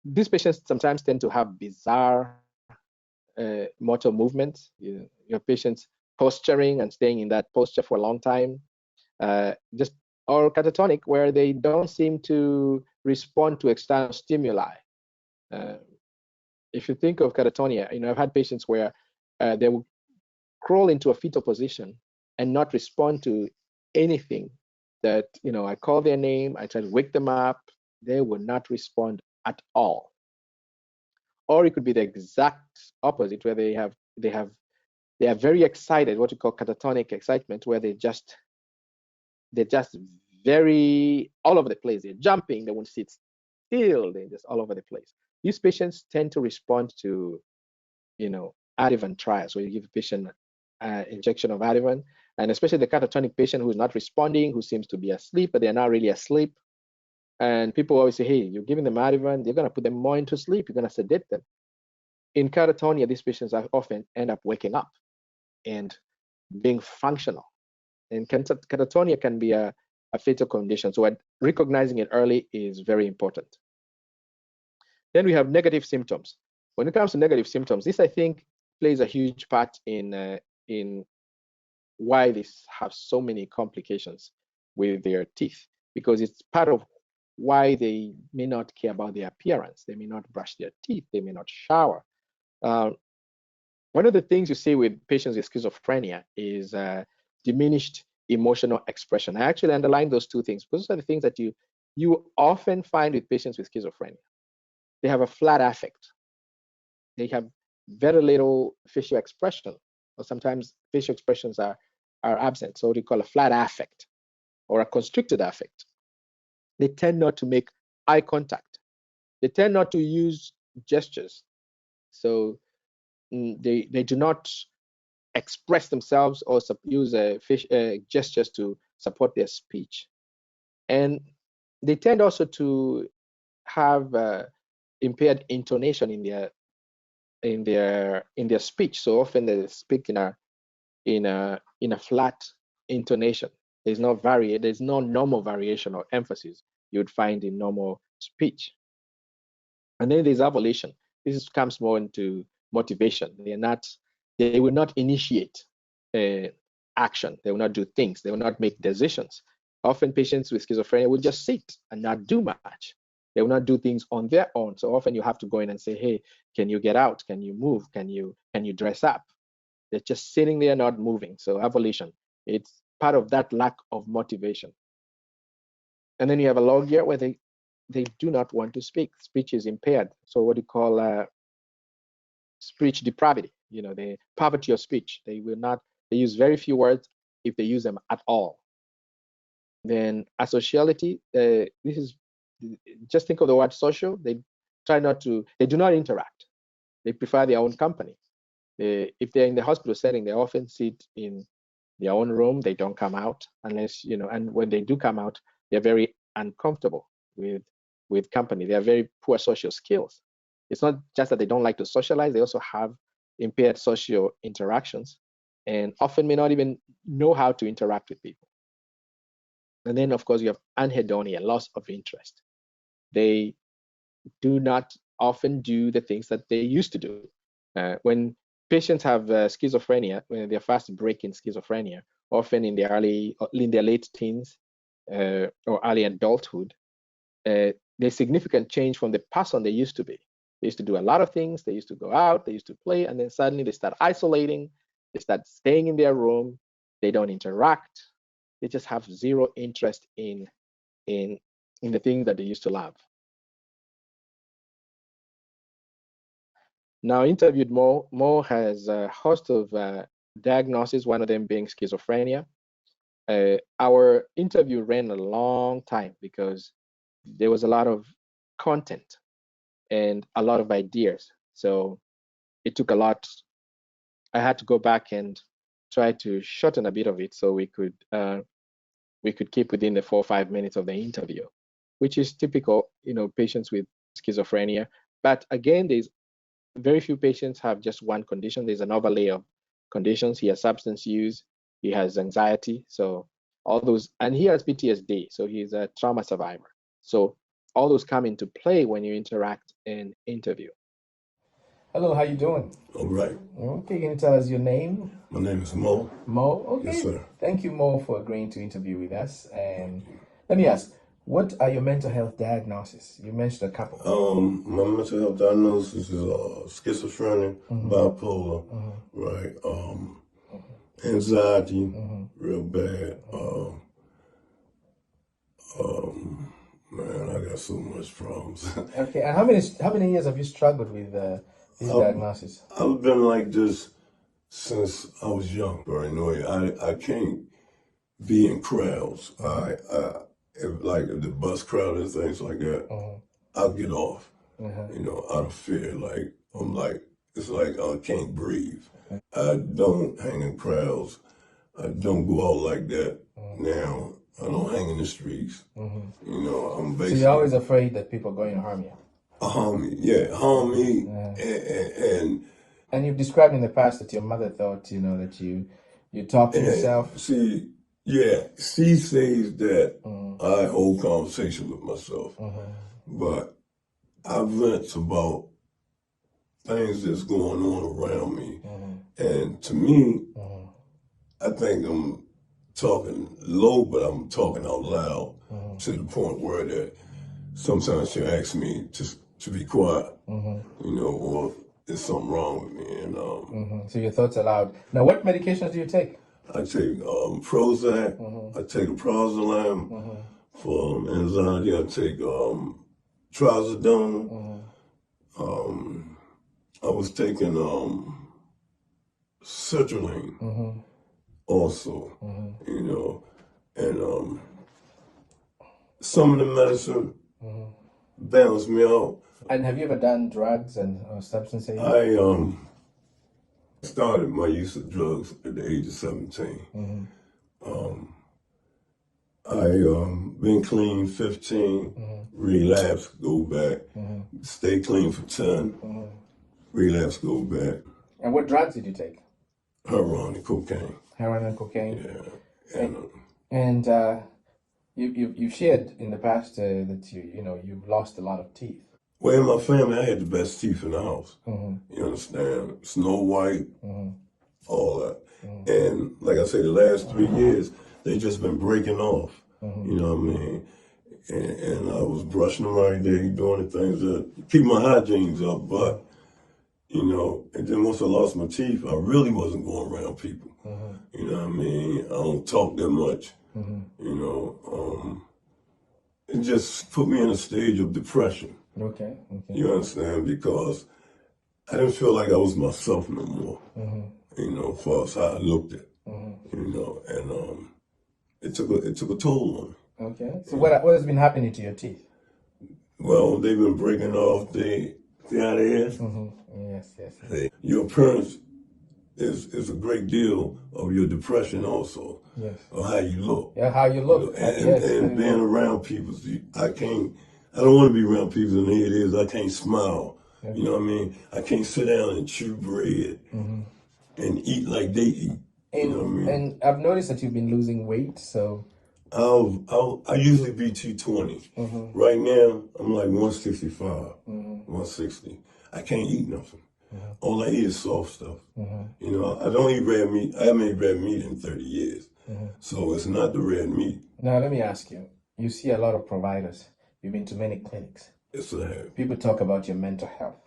these patients sometimes tend to have bizarre motor movements. Your patients posturing and staying in that posture for a long time, or catatonic, where they don't seem to respond to external stimuli. If you think of catatonia, I've had patients where they will crawl into a fetal position and not respond to anything that, I call their name, I try to wake them up, they will not respond at all. Or it could be the exact opposite, where they are very excited, what you call catatonic excitement, where they're just very all over the place. They're jumping, they won't sit still, they're just all over the place. These patients tend to respond to, Ativan trials, where you give a patient injection of Ativan, and especially the catatonic patient who's not responding, who seems to be asleep, but they're not really asleep. And people always say, hey, you're giving them Ativan, you're going to put them more into sleep, you're going to sedate them. in catatonia, these patients often end up waking up and being functional. And catatonia can be a fatal condition. So recognizing it early is very important. Then we have negative symptoms. When it comes to negative symptoms, this, I think, plays a huge part in why they have so many complications with their teeth, because it's part of why they may not care about their appearance. They may not brush their teeth. They may not shower. One of the things you see with patients with schizophrenia is diminished emotional expression. I actually underline those two things because those are the things that you often find with patients with schizophrenia. They have a flat affect. They have very little facial expression, or sometimes facial expressions are absent. So what we call a flat affect or a constricted affect. They tend not to make eye contact. They tend not to use gestures. So they do not express themselves or use gestures to support their speech. And they tend also to have impaired intonation in their speech. So often they speak in a flat intonation. There's no normal variation or emphasis you would find in normal speech. And then there's avolition. This comes more into motivation. They will not initiate action. They will not do things. They will not make decisions. Often patients with schizophrenia will just sit and not do much. They will not do things on their own. So often you have to go in and say, hey, can you get out? Can you move? Can you dress up? They're just sitting there, not moving. So avolition, it's part of that lack of motivation. And then you have a logia where they do not want to speak. Speech is impaired. So what you call speech depravity, the poverty of speech. They use very few words if they use them at all. Then asociality, just think of the word social. They do not interact. They prefer their own company. If they're in the hospital setting, they often sit in their own room. They don't come out unless, and when they do come out, they're very uncomfortable with company. They have very poor social skills. It's not just that they don't like to socialize, they also have impaired social interactions and often may not even know how to interact with people. And then, of course, you have anhedonia, loss of interest. They do not often do the things that they used to do. When patients have schizophrenia, when they're fast breaking schizophrenia, often in their late teens or early adulthood, there's significant change from the person they used to be. They used to do a lot of things. They used to go out. They used to play, and then suddenly they start isolating. They start staying in their room. They don't interact. They just have zero interest in the things that they used to love. Now, interviewed Mo. Mo has a host of diagnoses, one of them being schizophrenia. Our interview ran a long time because there was a lot of content and a lot of ideas. So it took a lot. I had to go back and try to shorten a bit of it so we could keep within the 4 or 5 minutes of the interview, which is typical, patients with schizophrenia. But again, there's very few patients have just one condition. There's an overlay of conditions. He has substance use, he has anxiety, so all those, and he has PTSD, so he's a trauma survivor. So all those come into play when you interact and interview. Hello, how you doing? All right. Okay, can you tell us your name? My name is Mo. Mo, okay. Yes, sir. Thank you, Mo, for agreeing to interview with us. And let me ask, what are your mental health diagnoses? You mentioned a couple. My mental health diagnosis is schizophrenia, bipolar, right? Anxiety, real bad. Man, I got so much problems. Okay, and how many years have you struggled with these diagnoses? I've been like this since I was young. Right? I can't be in crowds. If the bus crowd and things like that, I'll get off. Out of fear. It's like I can't breathe. I don't hang in crowds. I don't go out like that now. I don't hang in the streets. I'm basically. So you're always afraid that people are going to harm you? Harm me, yeah. Harm me And you've described in the past that your mother thought, that you talk to yourself. See, yeah, she says that I hold conversation with myself, but I vent about things that's going on around me, and to me, I think I'm talking low, but I'm talking out loud to the point where that sometimes she asks me to be quiet, or there's something wrong with me, and So your thoughts aloud. Now, what medications do you take? I take Prozac, I take Prozac for anxiety, I take Trazodone, I was taking sertraline also, and some of the medicine balanced me out. And have you ever done drugs and substances? I started my use of drugs at the age of 17. I been clean 15, relapse, go back, stay clean for 10, relapse, go back. And what drugs did you take? Heroin and cocaine. Heroin and cocaine. Yeah. And you shared in the past that you've lost a lot of teeth. Well, in my family, I had the best teeth in the house. You understand? Snow White, all that. And like I say, the last 3 years, they just been breaking off. You know what I mean? And I was brushing them every day, doing the things that keep my hygienes up. But, and then once I lost my teeth, I really wasn't going around people. You know what I mean? I don't talk that much. It just put me in a stage of depression. Okay. You understand? Because I didn't feel like I was myself no more. As far as how I looked at. And it took a toll on me. Okay. So what has been happening to your teeth? Well, they've been breaking off. They out of here. Yes. Your appearance is a great deal of your depression also. Yes. Or how you look. Yeah, how you look. And being around people, I don't want to be around people, and here it is, I can't smile. Okay. You know what I mean? I can't sit down and chew bread and eat like they eat. You know what I mean? And I've noticed that you've been losing weight, so... I usually be 220. Right now, I'm like 165, 160. I can't eat nothing. All I eat is soft stuff. I don't eat red meat. I haven't eaten red meat in 30 years. So it's not the red meat. Now, let me ask you. You see a lot of providers. You've been to many clinics. Yes, I have. People talk about your mental health.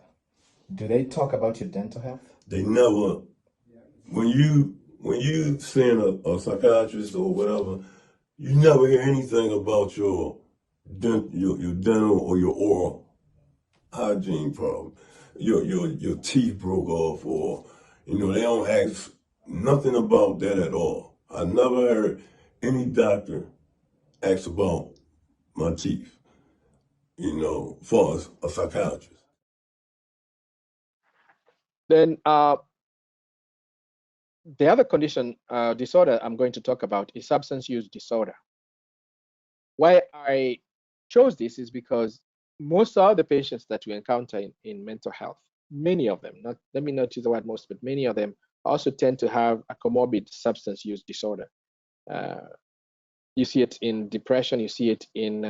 Do they talk about your dental health? They never. When you seeing a psychiatrist or whatever, you never hear anything about your dental or your oral hygiene problem. Your teeth broke off, or they don't ask nothing about that at all. I never heard any doctor ask about my teeth, as far as a psychiatrist. Then the other condition, disorder I'm going to talk about is substance use disorder. Why I chose this is because most of the patients that we encounter in mental health, many of them, let me not use the word most, but many of them also tend to have a comorbid substance use disorder. You see it in depression, you see it in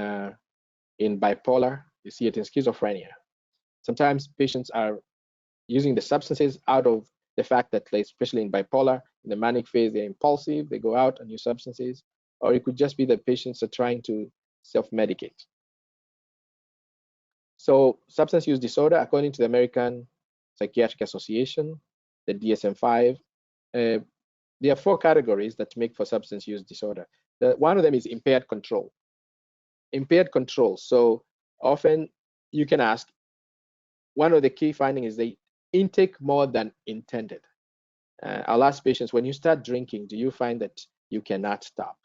bipolar, you see it in schizophrenia. Sometimes patients are using the substances out of the fact that, especially in bipolar, in the manic phase, they're impulsive, they go out and use substances, or it could just be that patients are trying to self-medicate. So substance use disorder, according to the American Psychiatric Association, the DSM-5, there are 4 categories that make for substance use disorder. One of them is impaired control. Impaired control. So often you can ask, one of the key findings is they intake more than intended. I'll ask patients, when you start drinking, do you find that you cannot stop?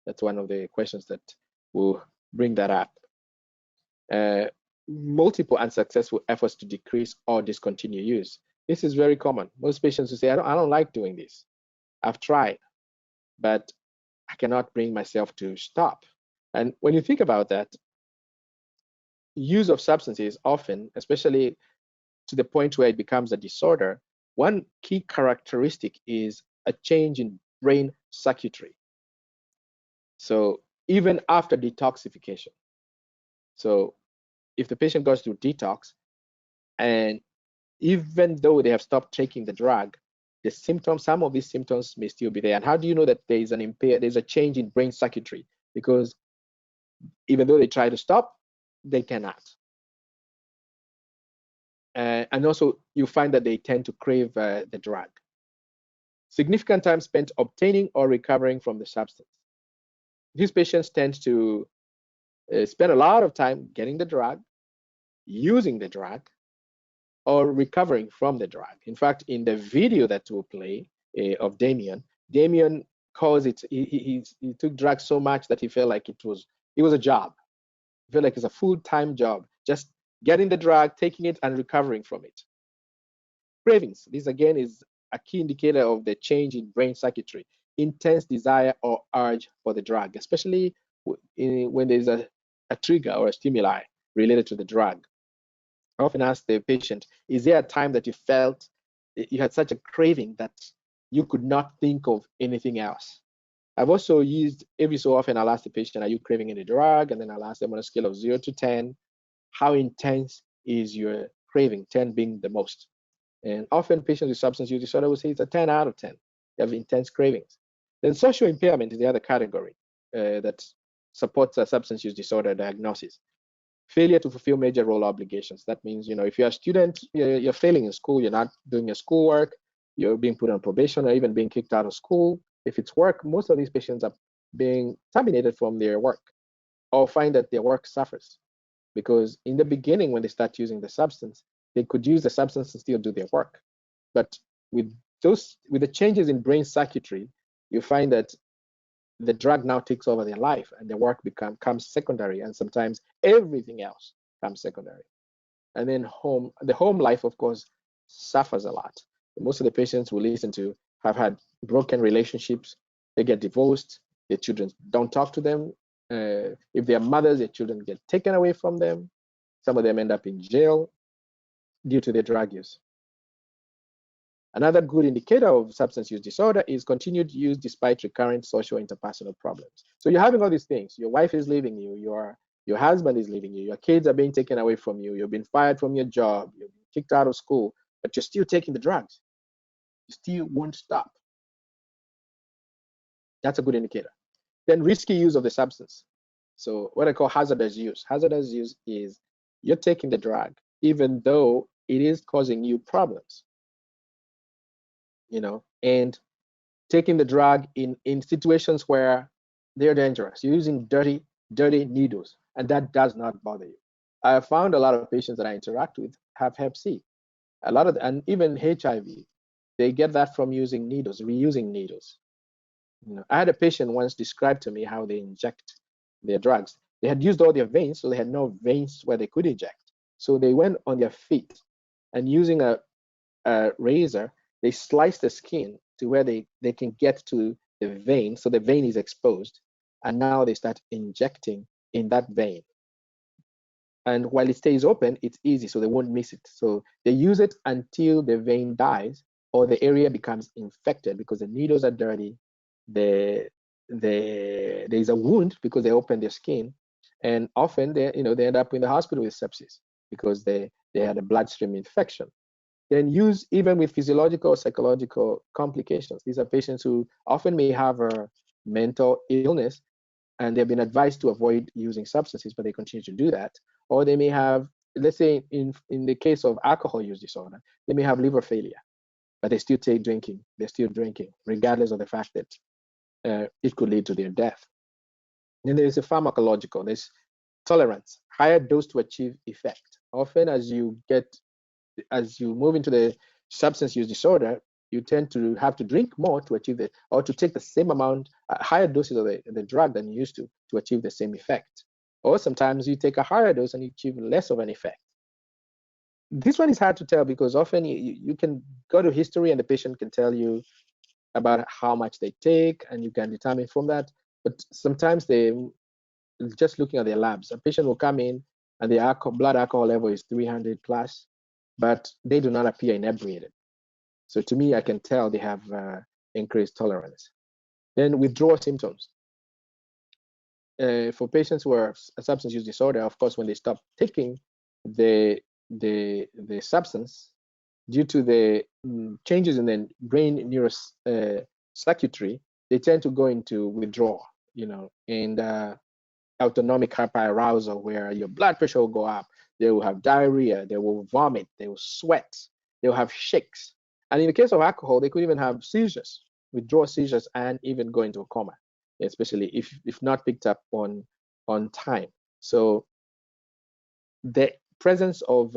That's one of the questions that will bring that up. Multiple unsuccessful efforts to decrease or discontinue use. This is very common. Most patients will say, I don't like doing this. I've tried, but I cannot bring myself to stop. And when you think about that, use of substances often, especially to the point where it becomes a disorder, one key characteristic is a change in brain circuitry. So even after detoxification. So if the patient goes through detox, and even though they have stopped taking the drug, the symptoms, some of these symptoms may still be there. And how do you know that there's a change in brain circuitry? Because even though they try to stop, they cannot. And also you find that they tend to crave the drug. Significant time spent obtaining or recovering from the substance. These patients tend to spend a lot of time getting the drug, using the drug, or recovering from the drug. In fact, in the video that we'll play of Damien calls it, he took drugs so much that he felt like it was a job. He felt like it's a full-time job, just getting the drug, taking it, and recovering from it. Cravings, this again is a key indicator of the change in brain circuitry. Intense desire or urge for the drug, especially when there's a trigger or a stimuli related to the drug. I often ask the patient, is there a time that you felt you had such a craving that you could not think of anything else? I've also used, every so often, I'll ask the patient, are you craving any drug? And then I'll ask them on a scale of 0 to 10, how intense is your craving, 10 being the most. And often patients with substance use disorder will say it's a 10 out of 10. They have intense cravings. Then social impairment is the other category that supports a substance use disorder diagnosis. Failure to fulfill major role obligations. That means, if you're a student, you're failing in school, you're not doing your schoolwork, you're being put on probation or even being kicked out of school. If it's work, most of these patients are being terminated from their work or find that their work suffers. Because in the beginning, when they start using the substance, they could use the substance and still do their work. But with the changes in brain circuitry, you find that the drug now takes over their life and their work comes secondary, and sometimes everything else comes secondary. And then the home life, of course, suffers a lot. Most of the patients we listen to have had broken relationships. They get divorced, their children don't talk to them. If they are mothers, their children get taken away from them. Some of them end up in jail due to their drug use. Another good indicator of substance use disorder is continued use despite recurrent social interpersonal problems. So you're having all these things. Your wife is leaving you, your husband is leaving you, your kids are being taken away from you, you've been fired from your job, you've been kicked out of school, but you're still taking the drugs. You still won't stop. That's a good indicator. Then risky use of the substance. So what I call hazardous use. Hazardous use is you're taking the drug even though it is causing you problems. And taking the drug in situations where they're dangerous. You're using dirty needles, and that does not bother you. I found a lot of patients that I interact with have Hep C. And even HIV, they get that from using needles, reusing needles. I had a patient once describe to me how they inject their drugs. They had used all their veins, so they had no veins where they could inject. So they went on their feet and using a razor, they slice the skin to where they can get to the vein, so the vein is exposed, and now they start injecting in that vein. And while it stays open, it's easy, so they won't miss it. So they use it until the vein dies or the area becomes infected because the needles are dirty. There's a wound because they open their skin, and often they end up in the hospital with sepsis because they had a bloodstream infection. Then use even with physiological or psychological complications. These are patients who often may have a mental illness and they've been advised to avoid using substances, but they continue to do that. Or they may have, let's say in the case of alcohol use disorder, they may have liver failure, but they still take drinking. They're still drinking, regardless of the fact that it could lead to their death. Then there's a pharmacological, there's tolerance, higher dose to achieve effect. Often as you move into the substance use disorder, you tend to have to drink more to achieve it, or to take the same amount, higher doses of the drug than you used to achieve the same effect. Or sometimes you take a higher dose and you achieve less of an effect. This one is hard to tell because often you can go to history and the patient can tell you about how much they take and you can determine from that. But sometimes just looking at their labs, a patient will come in and their blood alcohol level is 300 plus. but they do not appear inebriated. So to me, I can tell they have increased tolerance. Then withdrawal symptoms. For patients who are a substance use disorder, of course, when they stop taking the substance, due to the changes in the brain neurocircuitry, they tend to go into withdrawal, and autonomic hyperarousal, where your blood pressure will go up, they will have diarrhea, they will vomit, they will sweat, they will have shakes. And in the case of alcohol, they could even have seizures, withdrawal seizures, and even go into a coma, especially if not picked up on time. So the presence of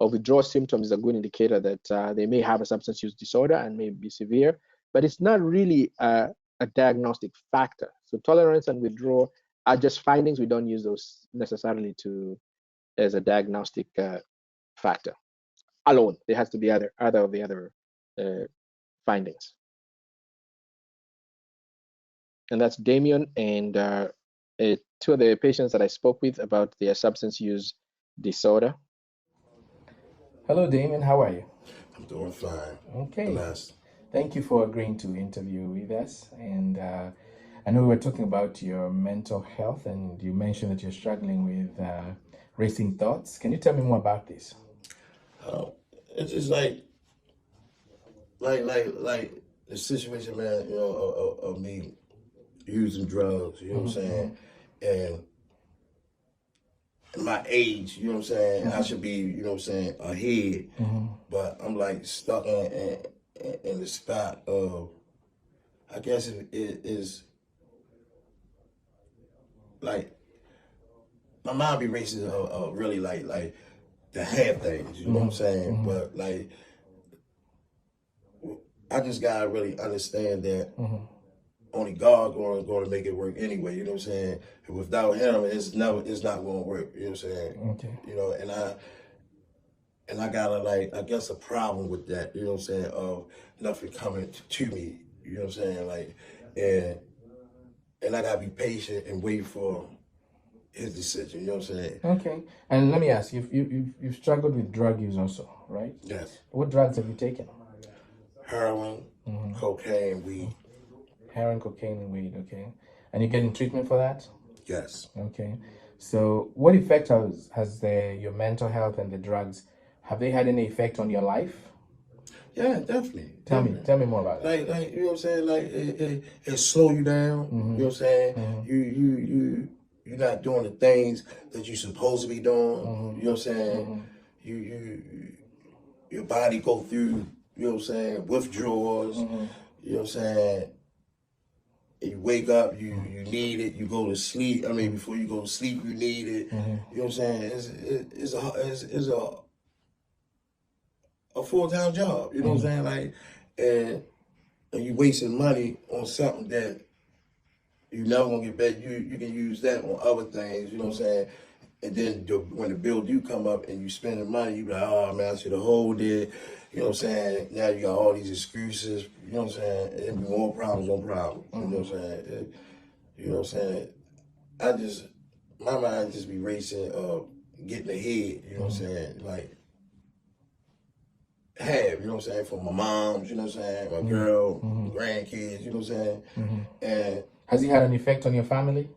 withdrawal symptoms is a good indicator that they may have a substance use disorder and may be severe, but it's not really a diagnostic factor. So tolerance and withdrawal are just findings. We don't use those necessarily as a diagnostic factor alone. There has to be other of the other findings. And that's Damien and two of the patients that I spoke with about their substance use disorder. Hello, Damien. How are you? I'm doing fine. Okay. Blessed. Thank you for agreeing to interview with us. And I know we were talking about your mental health, and you mentioned that you're struggling with racing thoughts. Can you tell me more about this? It's just like the situation, man. Of me using drugs. You know what I'm saying? And my age, you know what I'm saying? I should be, you know what I'm saying, ahead. But I'm like stuck in the spot of, I guess it is like, my mind be racing really like to have things, you know what I'm saying? But like, I just gotta really understand that only God going to make it work anyway, you know what I'm saying? And without him, it's not going to work, you know what I'm saying? Okay. You know, and I got I guess a problem with that, you know what I'm saying, of nothing coming to me, you know what I'm saying? Like, and I got to be patient and wait for his decision, you know what I'm saying? Okay. And let me ask you, you've struggled with drug use also, right? Yes. What drugs have you taken? Heroin, cocaine, weed. Heroin, cocaine, and weed, okay. And you're getting treatment for that? Yes. Okay. So what effect has your mental health and the drugs, have they had any effect on your life? Yeah, definitely. Tell me more about it. Like you know what I'm saying? Like it slow you down. You know what I'm saying? You're not doing the things that you're supposed to be doing. You know what I'm saying? Your body go through, you know what I'm saying, withdrawals. You know what I'm saying? You wake up, you need it. You go to sleep. I mean, before you go to sleep, you need it. You know what I'm saying? It's a full-time job. You know what I'm saying? Like, and you wasting money on something that you never gonna get back. You can use that on other things. You know what I'm saying? And then when the bill do come up and you spend the money, you be like, oh man, I should have hold it. You know what I'm saying? Now you got all these excuses. You know what I'm saying? And more problems on problems. You know what I'm saying? You know what I'm saying? My mind just be racing, getting ahead. You know what I'm saying? Like, you know what I'm saying? For my moms, you know what I'm saying? My girl, grandkids, you know what I'm saying? And has it had an effect on your family?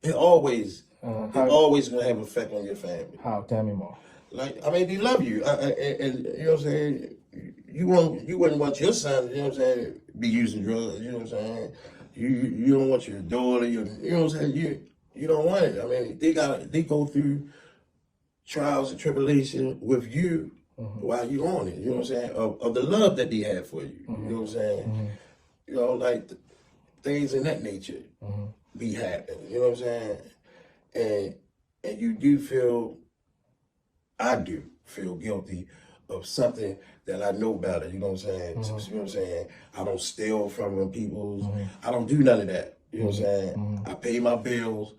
It always gonna have an effect on your family. How? Tell me more. Like, I mean, they love you, and you know what I'm saying. You wouldn't want your son, you know what I'm saying, be using drugs. You know what I'm saying. You don't want your daughter, you know what I'm saying. You don't want it. I mean, they go through trials and tribulation with you while you on it. You know what I'm saying. Of the love that they have for you. You know what I'm saying. You know, like things in that nature be happening. You know what I'm saying. And you do feel. I do feel guilty of something that I know better, you know what I'm saying? You know what I'm saying? I don't steal from people. I don't do none of that, you know what I'm saying? I pay my bills,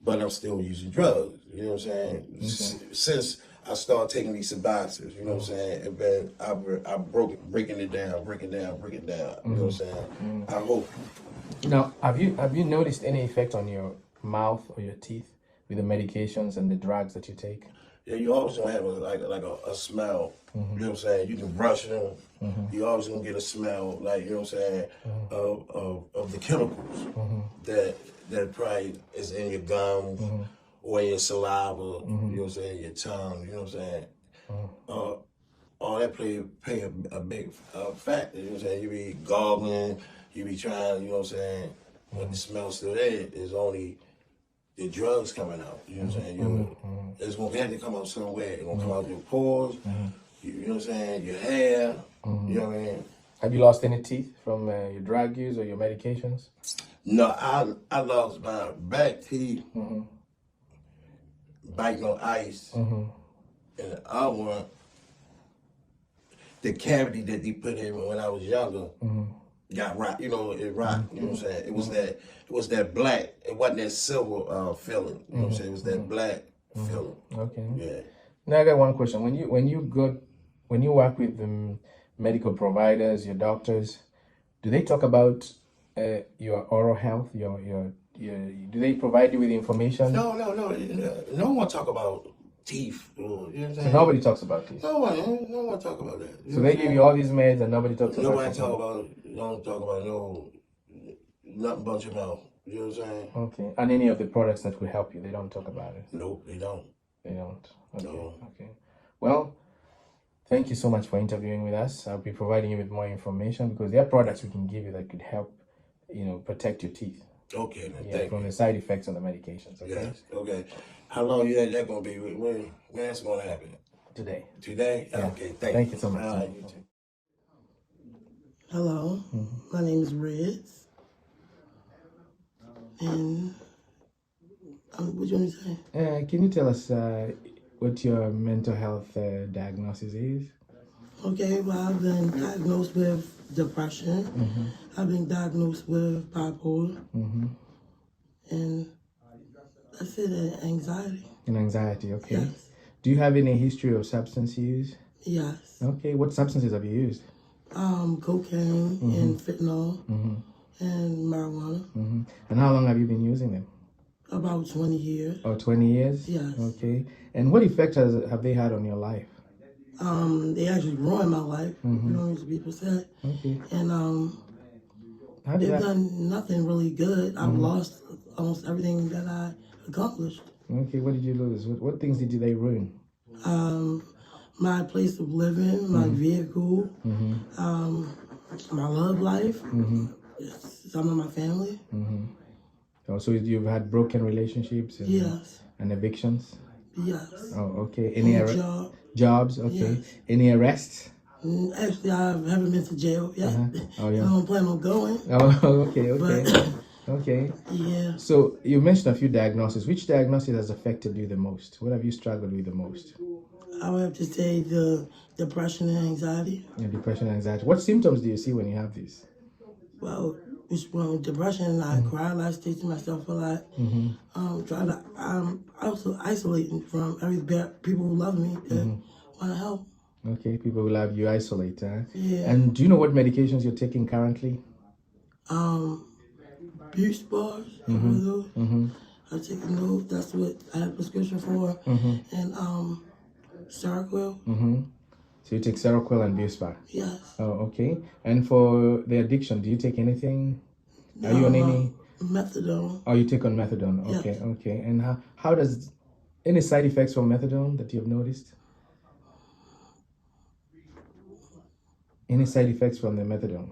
but I'm still using drugs, you know what I'm saying? Since I started taking these sabbatics, you know what I'm saying? And then I'm breaking it down, you know what I'm saying? I hope. Now, have you noticed any effect on your mouth or your teeth with the medications and the drugs that you take? Yeah, you always gonna have a smell. You know what I'm saying? You can brush them. You always gonna get a smell, like, you know what I'm saying, of the chemicals that probably is in your gums or in your saliva. You know what I'm saying? Your tongue. You know what I'm saying? All that play a big factor. You know what I'm saying? You be goggling. You be trying. You know what I'm saying? When the smell's still there, it's only the drugs coming out. You know what I'm saying? It's gonna have to come out somewhere. It's gonna come out your pores. You know what I'm saying? Your hair. You know what I mean? Have you lost any teeth from your drug use or your medications? No, I lost my back teeth biting on ice, and the other one, the cavity that they put in when I was younger. Got rot, you know, it rot, you know what I'm saying? It was that black, it wasn't that silver feeling, you know what I'm saying? It was that black feeling. Okay. Yeah. Now I got one question. When you work with the medical providers, your doctors, do they talk about your oral health? Do they provide you with information? No one talk about teeth. You know what I'm saying? So nobody talks about teeth. No one talk about that. So they give you all these meds and nobody talks about it. Don't talk about nothing but your mouth. You know what I'm saying? Okay. And any of the products that could help you, they don't talk about it. Nope, they don't. They don't. Okay. No. Okay. Well, thank you so much for interviewing with us. I'll be providing you with more information because there are products we can give you that could help, protect your teeth. Okay, man. Yeah, from the side effects on the medications. Okay. Yes. Okay. How long you think that gonna be? When that's gonna happen? Today. Today? Yeah. Okay. Thank you so much. You too. Hello, my name is Reds, and what you want me to say? Can you tell us what your mental health diagnosis is? Okay, well, I've been diagnosed with depression. I've been diagnosed with bipolar, and that's it, and anxiety. And anxiety, okay. Yes. Do you have any history of substance use? Yes. Okay, what substances have you used? Cocaine and fentanyl and marijuana. And how long have you been using them? About 20 years. Oh, 20 years? Yes. Okay. And what effect have they had on your life? They actually ruined my life, you know, as people said. Okay. And they've done nothing really good. I've lost almost everything that I accomplished. Okay, what did you lose? What things did they ruin? My place of living, my vehicle, my love life, some of my family. Oh, so you've had broken relationships and, Yes. and evictions? Yes. Oh, okay. Any job. Jobs? Okay. Yes. Any arrests? Actually, I haven't been to jail yet. Oh, yeah. I don't plan on going. Oh, okay. But, okay. Yeah. So you mentioned a few diagnoses. Which diagnosis has affected you the most? What have you struggled with the most? I would have to say the depression and anxiety. Yeah, depression and anxiety. What symptoms do you see when you have these? Well, with depression, I cry a lot, stay to myself a lot. I'm also isolating from people who love me that want to help. Okay, people who love you isolate, huh? Yeah. And do you know what medications you're taking currently? Abuse bars, I take those. That's what I have a prescription for. And Seroquel. So you take Seroquel and Buspar? Yes. Oh, okay. And for the addiction, do you take anything? No, Are you on any? Methadone. Oh, you take on methadone. Okay, Yes. okay. And how does any side effects from methadone that you've noticed? Any side effects from the methadone?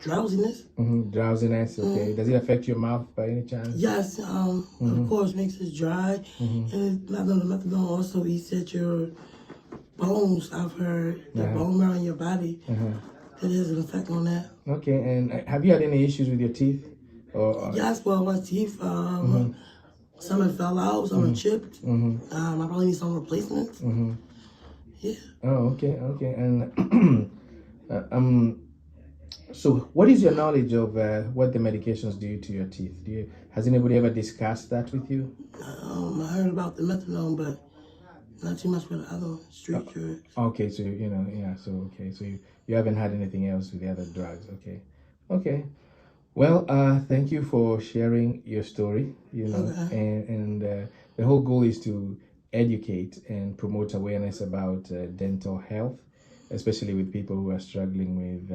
Drowsiness. Drowsiness. Okay. Does it affect your mouth by any chance? Yes. Of course, makes it dry. And methadone also eats at your bones. I've heard the bone marrow in your body. It has an effect on that. Okay. And have you had any issues with your teeth? Yes. Well, my teeth. Some have fell out. Some are chipped. I probably need some replacements. Yeah. Oh, okay, okay. And so what is your knowledge of what the medications do to your teeth? Has anybody ever discussed that with you? I heard about the methadone, but not too much for the other street drugs. Okay, so so you haven't had anything else with the other drugs. Okay. Well, thank you for sharing your story, and the whole goal is to educate and promote awareness about dental health, especially with people who are struggling with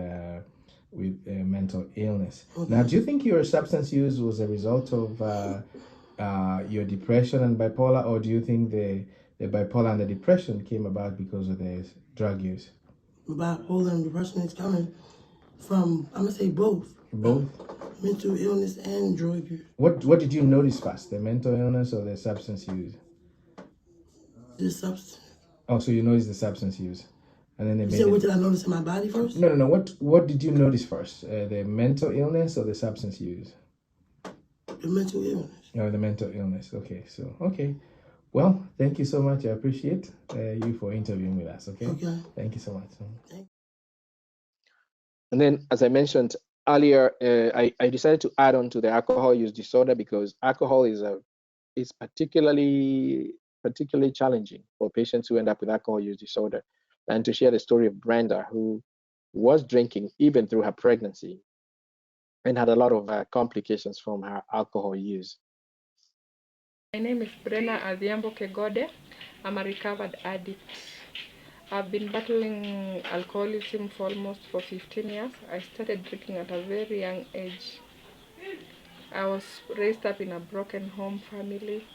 mental illness. Okay. Now, do you think your substance use was a result of your depression and bipolar, or do you think the bipolar and the depression came about because of the drug use? Bipolar and depression is coming from, I'm gonna say both. Both? Mental illness and drug use. What did you notice first, the mental illness or the substance use? The substance. Oh, so you noticed the substance use, and then they You made said, it. what did I notice in my body first? No. What did you notice first, the mental illness or the substance use? The mental illness. No, the mental illness. Okay, so okay. Well, thank you so much. I appreciate you for interviewing with us. Okay. Okay. Thank you so much. And then, as I mentioned earlier, I decided to add on to the alcohol use disorder because alcohol is particularly challenging for patients who end up with alcohol use disorder. And to share the story of Brenda, who was drinking even through her pregnancy and had a lot of complications from her alcohol use. My name is Brenda Adhiambo Kegode. I'm a recovered addict. I've been battling alcoholism for almost 15 years. I started drinking at a very young age. I was raised up in a broken home family.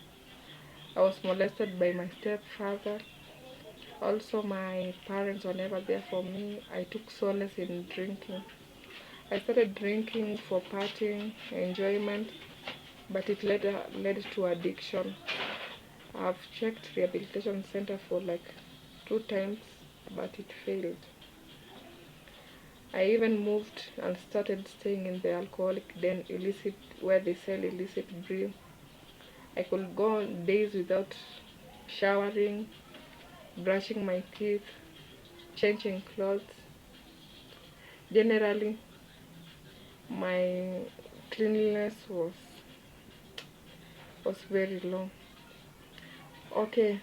I was molested by my stepfather. Also, my parents were never there for me. I took solace in drinking. I started drinking for partying, enjoyment, but it later led to addiction. I've checked rehabilitation center for like 2 times, but it failed. I even moved and started staying in the alcoholic den illicit where they sell illicit brew. I could go on days without showering, brushing my teeth, changing clothes. Generally, my cleanliness was very low. Okay,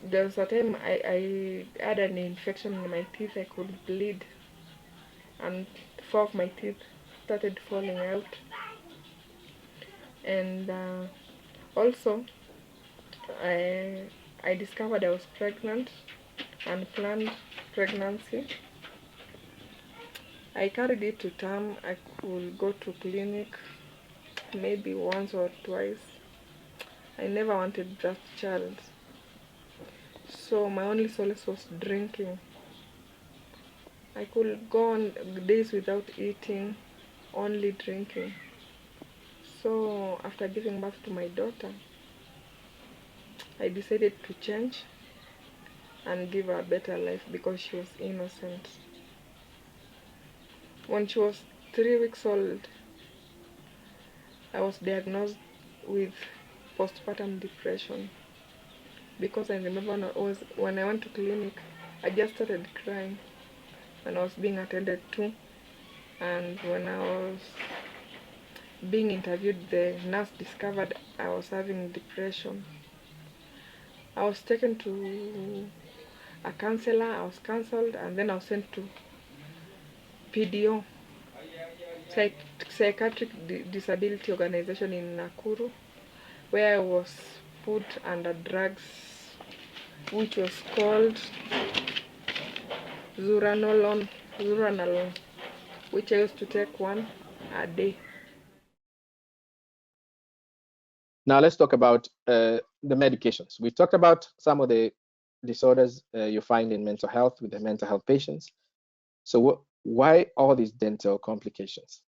there was a time I had an infection in my teeth. I could bleed, and 4 of my teeth started falling out. And also, I discovered I was pregnant, unplanned pregnancy. I carried it to term. I could go to clinic maybe once or twice. I never wanted that child. So my only solace was drinking. I could go on days without eating, only drinking. So after giving birth to my daughter, I decided to change and give her a better life because she was innocent. When she was 3 weeks old, I was diagnosed with postpartum depression. Because I remember when I went to clinic, I just started crying when I was being attended to. And when I was being interviewed, the nurse discovered I was having depression. I was taken to a counselor, I was counseled, and then I was sent to PDO, psychiatric disability organization in Nakuru, where I was put under drugs, which was called zuranolone, which I used to take 1 a day. Now let's talk about the medications. We talked about some of the disorders you find in mental health with the mental health patients. So why all these dental complications?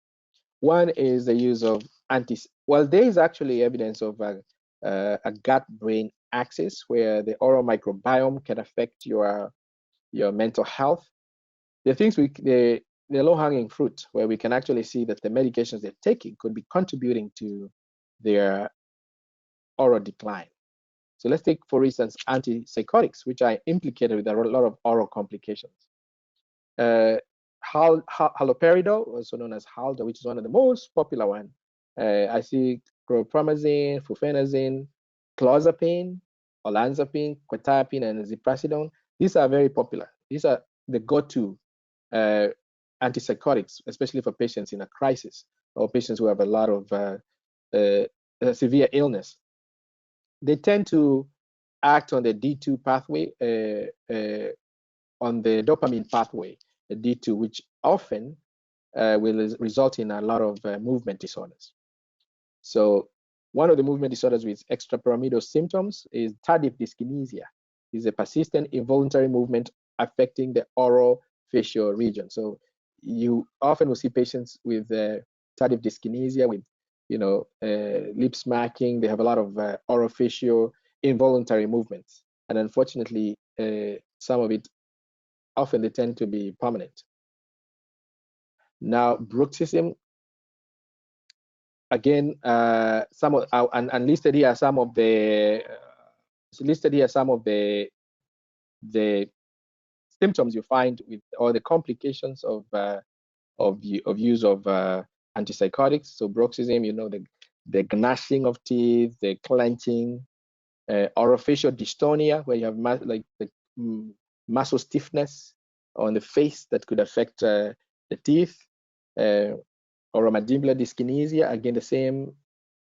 One is the use of there is actually evidence of a gut-brain axis where the oral microbiome can affect your mental health. The things the low-hanging fruit where we can actually see that the medications they're taking could be contributing to their oral decline. So let's take, for instance, antipsychotics, which are implicated with a lot of oral complications. Haloperidol, also known as Halda, which is one of the most popular ones. I see chlorpromazine, fluphenazine, clozapine, olanzapine, quetiapine, and ziprasidone. These are very popular. These are the go-to antipsychotics, especially for patients in a crisis or patients who have a lot of severe illness. they tend to act on the D2 pathway, on the dopamine pathway, the D2, which often will result in a lot of movement disorders. So one of the movement disorders with extrapyramidal symptoms is tardive dyskinesia. It's a persistent involuntary movement affecting the oral facial region. So you often will see patients with tardive dyskinesia with, lip smacking. They have a lot of oral facial involuntary movements. And unfortunately, some of it, often they tend to be permanent. Now, bruxism, again, some of and listed here some of the the symptoms you find with, or the complications of use of antipsychotics. So bruxism, the gnashing of teeth, the clenching, orofacial dystonia, where you have muscle stiffness on the face that could affect the teeth. Oromandibular dyskinesia, again, the same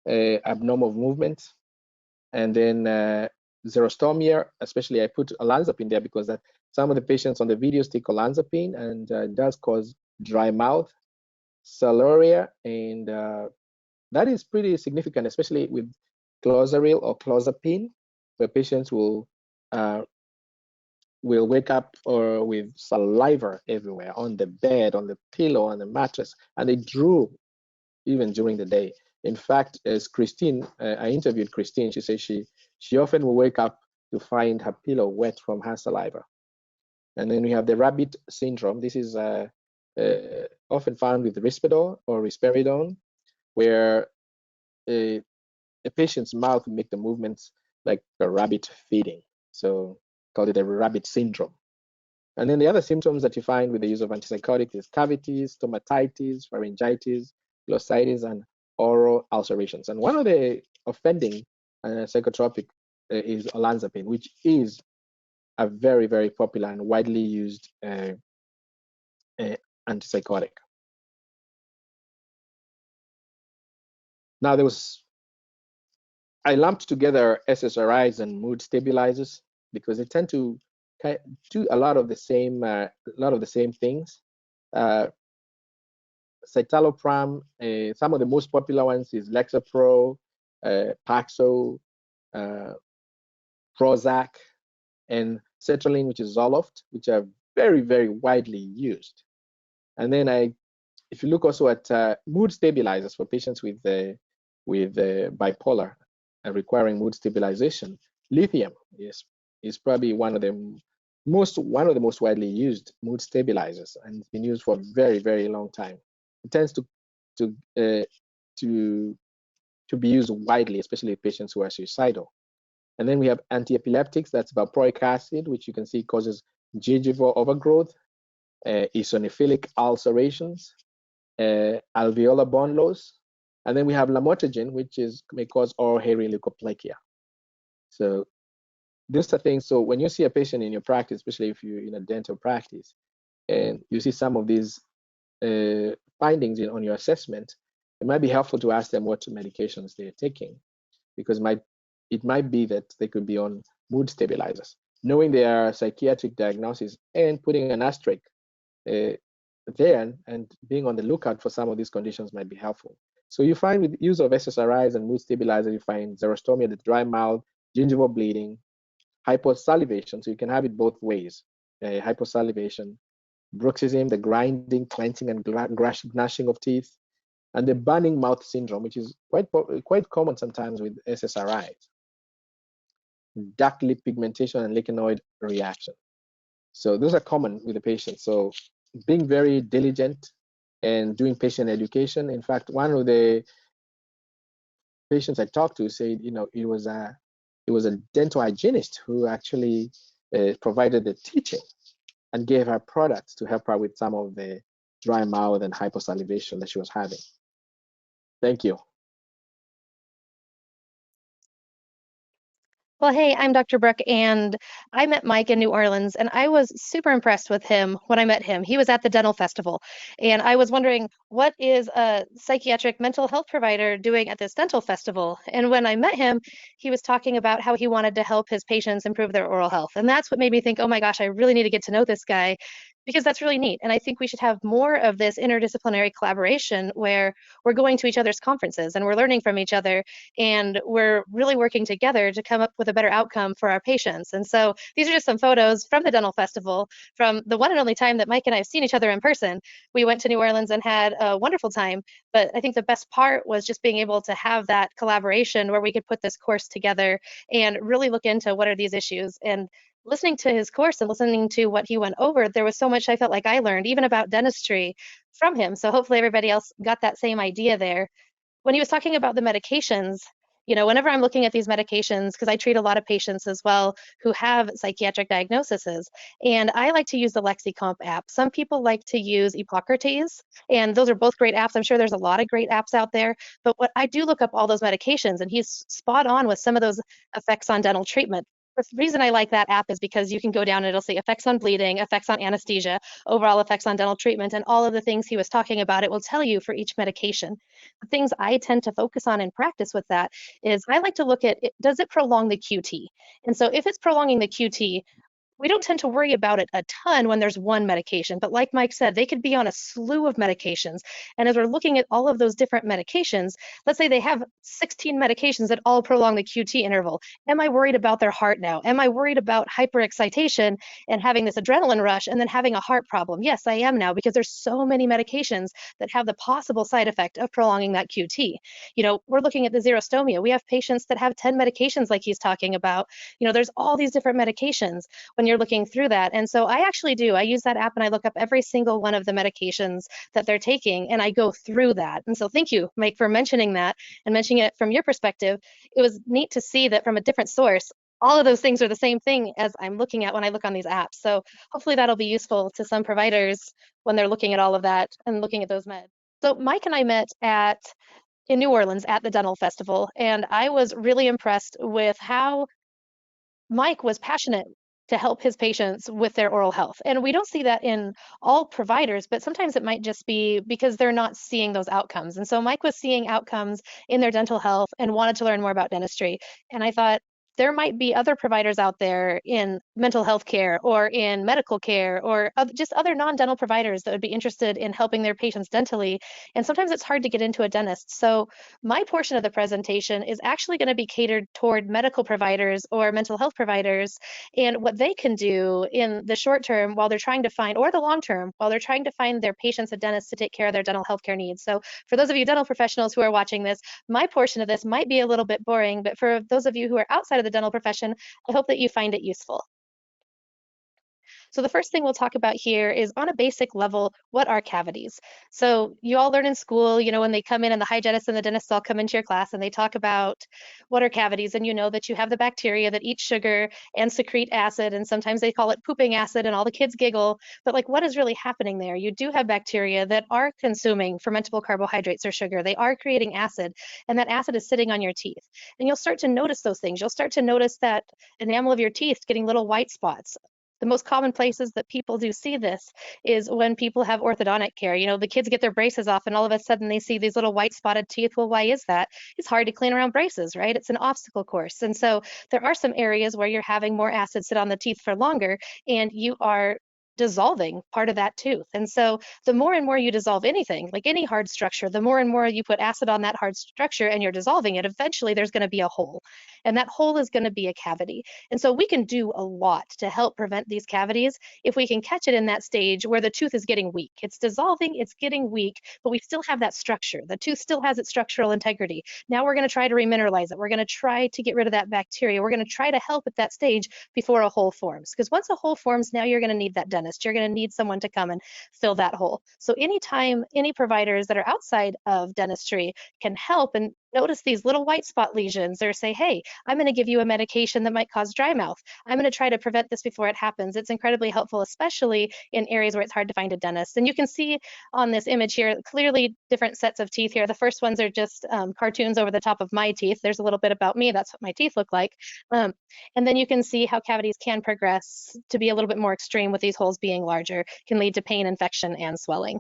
abnormal movements. And then xerostomia, especially I put olanzapine there because that some of the patients on the videos take olanzapine, and it does cause dry mouth, siluria, and that is pretty significant, especially with clozaril or clozapine, where patients will wake up or with saliva everywhere, on the bed, on the pillow, on the mattress, and they drool even during the day. In fact, as Christine, I interviewed Christine, she says she often will wake up to find her pillow wet from her saliva. And then we have the rabbit syndrome. This is often found with Risperdal or risperidone, where a patient's mouth will make the movements like a rabbit feeding. So called it a rabbit syndrome. And then the other symptoms that you find with the use of antipsychotics is cavities, stomatitis, pharyngitis, glossitis, and oral ulcerations. And one of the offending psychotropic is olanzapine, which is a very, very popular and widely used antipsychotic. Now, I lumped together SSRIs and mood stabilizers because they tend to do a lot of the same things. Citalopram, some of the most popular ones is Lexapro, Paxil, Prozac, and sertraline, which is Zoloft, which are very, very widely used. And then if you look also at mood stabilizers for patients with bipolar and requiring mood stabilization, lithium is probably one of the most widely used mood stabilizers, and it's been used for a very, very long time. It tends to be used widely, especially in patients who are suicidal. And then we have anti-epileptics, that's valproic acid, which you can see causes gingival overgrowth, eosinophilic ulcerations, alveolar bone loss. And then we have lamotrigine, which may cause oral hairy leukoplakia. So these are things. So when you see a patient in your practice, especially if you're in a dental practice, and you see some of these findings on your assessment, it might be helpful to ask them what medications they're taking, because it might be that they could be on mood stabilizers. Knowing their psychiatric diagnosis and putting an asterisk there and being on the lookout for some of these conditions might be helpful. So you find with use of SSRIs and mood stabilizers, you find xerostomia, the dry mouth, gingival bleeding, hyposalivation. So you can have it both ways, hyposalivation, bruxism, the grinding, clenching, and gnashing of teeth, and the burning mouth syndrome, which is quite common sometimes with SSRIs. Dark lip pigmentation and lichenoid reaction. So those are common with the patient. So being very diligent and doing patient education. In fact, one of the patients I talked to said, it was a dental hygienist who actually provided the teaching and gave her products to help her with some of the dry mouth and hyposalivation that she was having. Thank you. Well, hey, I'm Dr. Brooke, and I met Mike in New Orleans, and I was super impressed with him when I met him. He was at the dental festival, and I was wondering, what is a psychiatric mental health provider doing at this dental festival? And when I met him, he was talking about how he wanted to help his patients improve their oral health. And that's what made me think, oh my gosh, I really need to get to know this guy because that's really neat. And I think we should have more of this interdisciplinary collaboration where we're going to each other's conferences and we're learning from each other and we're really working together to come up with a better outcome for our patients. And so these are just some photos from the dental festival from the one and only time that Mike and I have seen each other in person. We went to New Orleans and had a wonderful time, but I think the best part was just being able to have that collaboration where we could put this course together and really look into what are these issues. And listening to his course and listening to what he went over, there was so much I felt like I learned, even about dentistry from him. So hopefully everybody else got that same idea there. When he was talking about the medications, you know, whenever I'm looking at these medications, because I treat a lot of patients as well who have psychiatric diagnoses, and I like to use the LexiComp app. Some people like to use Hippocrates, and those are both great apps. I'm sure there's a lot of great apps out there, but what I do look up all those medications, and he's spot on with some of those effects on dental treatment. The reason I like that app is because you can go down and it'll say effects on bleeding, effects on anesthesia, overall effects on dental treatment, and all of the things he was talking about, it will tell you for each medication. The things I tend to focus on in practice with that is I like to look at, does it prolong the QT? And so if it's prolonging the QT, we don't tend to worry about it a ton when there's one medication, but like Mike said, they could be on a slew of medications. And as we're looking at all of those different medications, let's say they have 16 medications that all prolong the QT interval. Am I worried about their heart now? Am I worried about hyperexcitation and having this adrenaline rush and then having a heart problem? Yes, I am now, because there's so many medications that have the possible side effect of prolonging that QT. You know, we're looking at the xerostomia. We have patients that have 10 medications like he's talking about. You know, there's all these different medications when you're looking through that. And so I actually do. I use that app and I look up every single one of the medications that they're taking and I go through that. And so thank you, Mike, for mentioning that and mentioning it from your perspective. It was neat to see that from a different source, all of those things are the same thing as I'm looking at when I look on these apps. So hopefully that'll be useful to some providers when they're looking at all of that and looking at those meds. So Mike and I met in New Orleans at the dental festival, and I was really impressed with how Mike was passionate to help his patients with their oral health. And we don't see that in all providers, but sometimes it might just be because they're not seeing those outcomes. And so Mike was seeing outcomes in their dental health and wanted to learn more about dentistry. And I thought, there might be other providers out there in mental health care or in medical care or just other non-dental providers that would be interested in helping their patients dentally. And sometimes it's hard to get into a dentist. So my portion of the presentation is actually going to be catered toward medical providers or mental health providers and what they can do in the short term while they're trying to find, or the long term, while they're trying to find their patients a dentist to take care of their dental health care needs. So for those of you dental professionals who are watching this, my portion of this might be a little bit boring, but for those of you who are outside of the dental profession, I hope that you find it useful. So the first thing we'll talk about here is, on a basic level, what are cavities? So you all learn in school, you know, when they come in and the hygienists and the dentists all come into your class and they talk about what are cavities, and you know that you have the bacteria that eat sugar and secrete acid, and sometimes they call it pooping acid and all the kids giggle, but like, what is really happening there? You do have bacteria that are consuming fermentable carbohydrates or sugar. They are creating acid, and that acid is sitting on your teeth. And you'll start to notice those things. You'll start to notice that enamel of your teeth getting little white spots. The most common places that people do see this is when people have orthodontic care. You know, the kids get their braces off and all of a sudden they see these little white spotted teeth. Well, why is that? It's hard to clean around braces, right? It's an obstacle course. And so there are some areas where you're having more acid sit on the teeth for longer and you are dissolving part of that tooth. And so the more and more you dissolve anything, like any hard structure, the more and more you put acid on that hard structure and you're dissolving it, eventually there's going to be a hole. And that hole is going to be a cavity. And so we can do a lot to help prevent these cavities if we can catch it in that stage where the tooth is getting weak. It's dissolving, it's getting weak, but we still have that structure. The tooth still has its structural integrity. Now we're going to try to remineralize it. We're going to try to get rid of that bacteria. We're going to try to help at that stage before a hole forms. Because once a hole forms, now you're going to need that dentist. You're going to need someone to come and fill that hole. So anytime any providers that are outside of dentistry can help, and notice these little white spot lesions or say, hey, I'm going to give you a medication that might cause dry mouth. I'm going to try to prevent this before it happens. It's incredibly helpful, especially in areas where it's hard to find a dentist. And you can see on this image here, clearly different sets of teeth here. The first ones are just cartoons over the top of my teeth. There's a little bit about me. That's what my teeth look like. And then you can see how cavities can progress to be a little bit more extreme with these holes being larger, can lead to pain, infection, and swelling.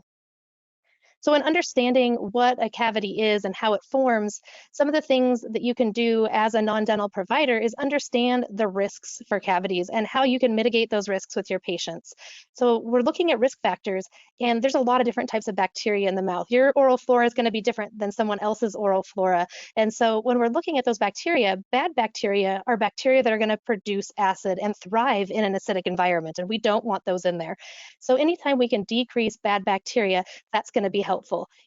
So in understanding what a cavity is and how it forms, some of the things that you can do as a non-dental provider is understand the risks for cavities and how you can mitigate those risks with your patients. So we're looking at risk factors, and there's a lot of different types of bacteria in the mouth. Your oral flora is going to be different than someone else's oral flora. And so when we're looking at those bacteria, bad bacteria are bacteria that are going to produce acid and thrive in an acidic environment, and we don't want those in there. So anytime we can decrease bad bacteria, that's going to be helpful.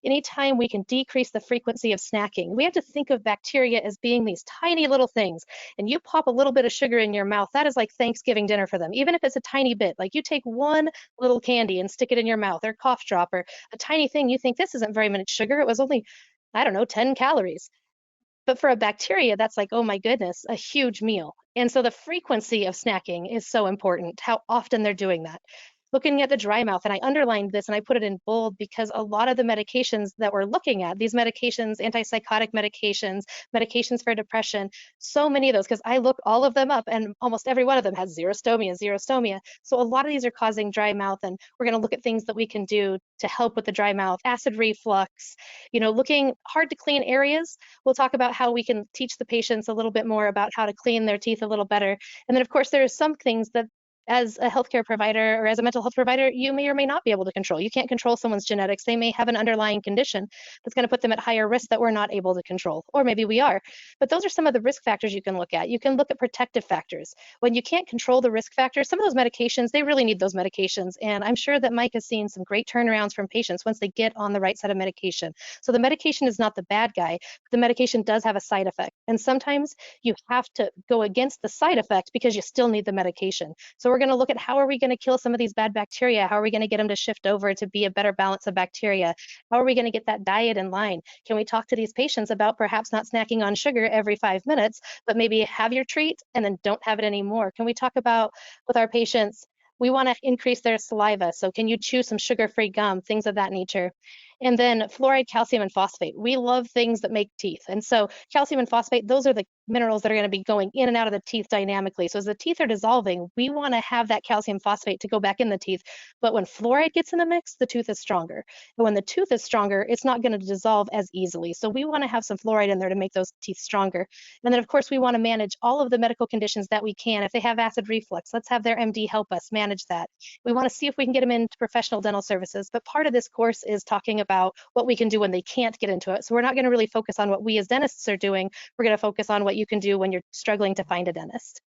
Anytime we can decrease the frequency of snacking, we have to think of bacteria as being these tiny little things. And you pop a little bit of sugar in your mouth, that is like Thanksgiving dinner for them. Even if it's a tiny bit, like you take one little candy and stick it in your mouth, or cough drop, or a tiny thing, you think this isn't very much sugar. It was only, I don't know, 10 calories. But for a bacteria, that's like, oh my goodness, a huge meal. And so the frequency of snacking is so important, how often they're doing that. Looking at the dry mouth, and I underlined this and I put it in bold because a lot of the medications that we're looking at, these medications, antipsychotic medications, medications for depression, so many of those, because I look all of them up and almost every one of them has xerostomia. So a lot of these are causing dry mouth, and we're going to look at things that we can do to help with the dry mouth, acid reflux, looking hard to clean areas. We'll talk about how we can teach the patients a little bit more about how to clean their teeth a little better. And then of course, there are some things that as a healthcare provider or as a mental health provider, you may or may not be able to control. You can't control someone's genetics. They may have an underlying condition that's going to put them at higher risk that we're not able to control, or maybe we are. But those are some of the risk factors you can look at. You can look at protective factors. When you can't control the risk factors, some of those medications, they really need those medications. And I'm sure that Mike has seen some great turnarounds from patients once they get on the right set of medication. So the medication is not the bad guy, but the medication does have a side effect. And sometimes you have to go against the side effect because you still need the medication. So we're going to look at how are we going to kill some of these bad bacteria? How are we going to get them to shift over to be a better balance of bacteria? How are we going to get that diet in line? Can we talk to these patients about perhaps not snacking on sugar every 5 minutes, but maybe have your treat and then don't have it anymore? Can we talk about with our patients, we want to increase their saliva. So can you chew some sugar-free gum, things of that nature? And then fluoride, calcium, and phosphate. We love things that make teeth. And so calcium and phosphate, those are the minerals that are going to be going in and out of the teeth dynamically. So as the teeth are dissolving, we want to have that calcium phosphate to go back in the teeth. But when fluoride gets in the mix, the tooth is stronger. And when the tooth is stronger, it's not going to dissolve as easily. So we want to have some fluoride in there to make those teeth stronger. And then of course, we want to manage all of the medical conditions that we can. If they have acid reflux, let's have their MD help us manage that. We want to see if we can get them into professional dental services. But part of this course is talking about what we can do when they can't get into it. So we're not going to really focus on what we as dentists are doing. We're going to focus on what you can do when you're struggling to find a dentist.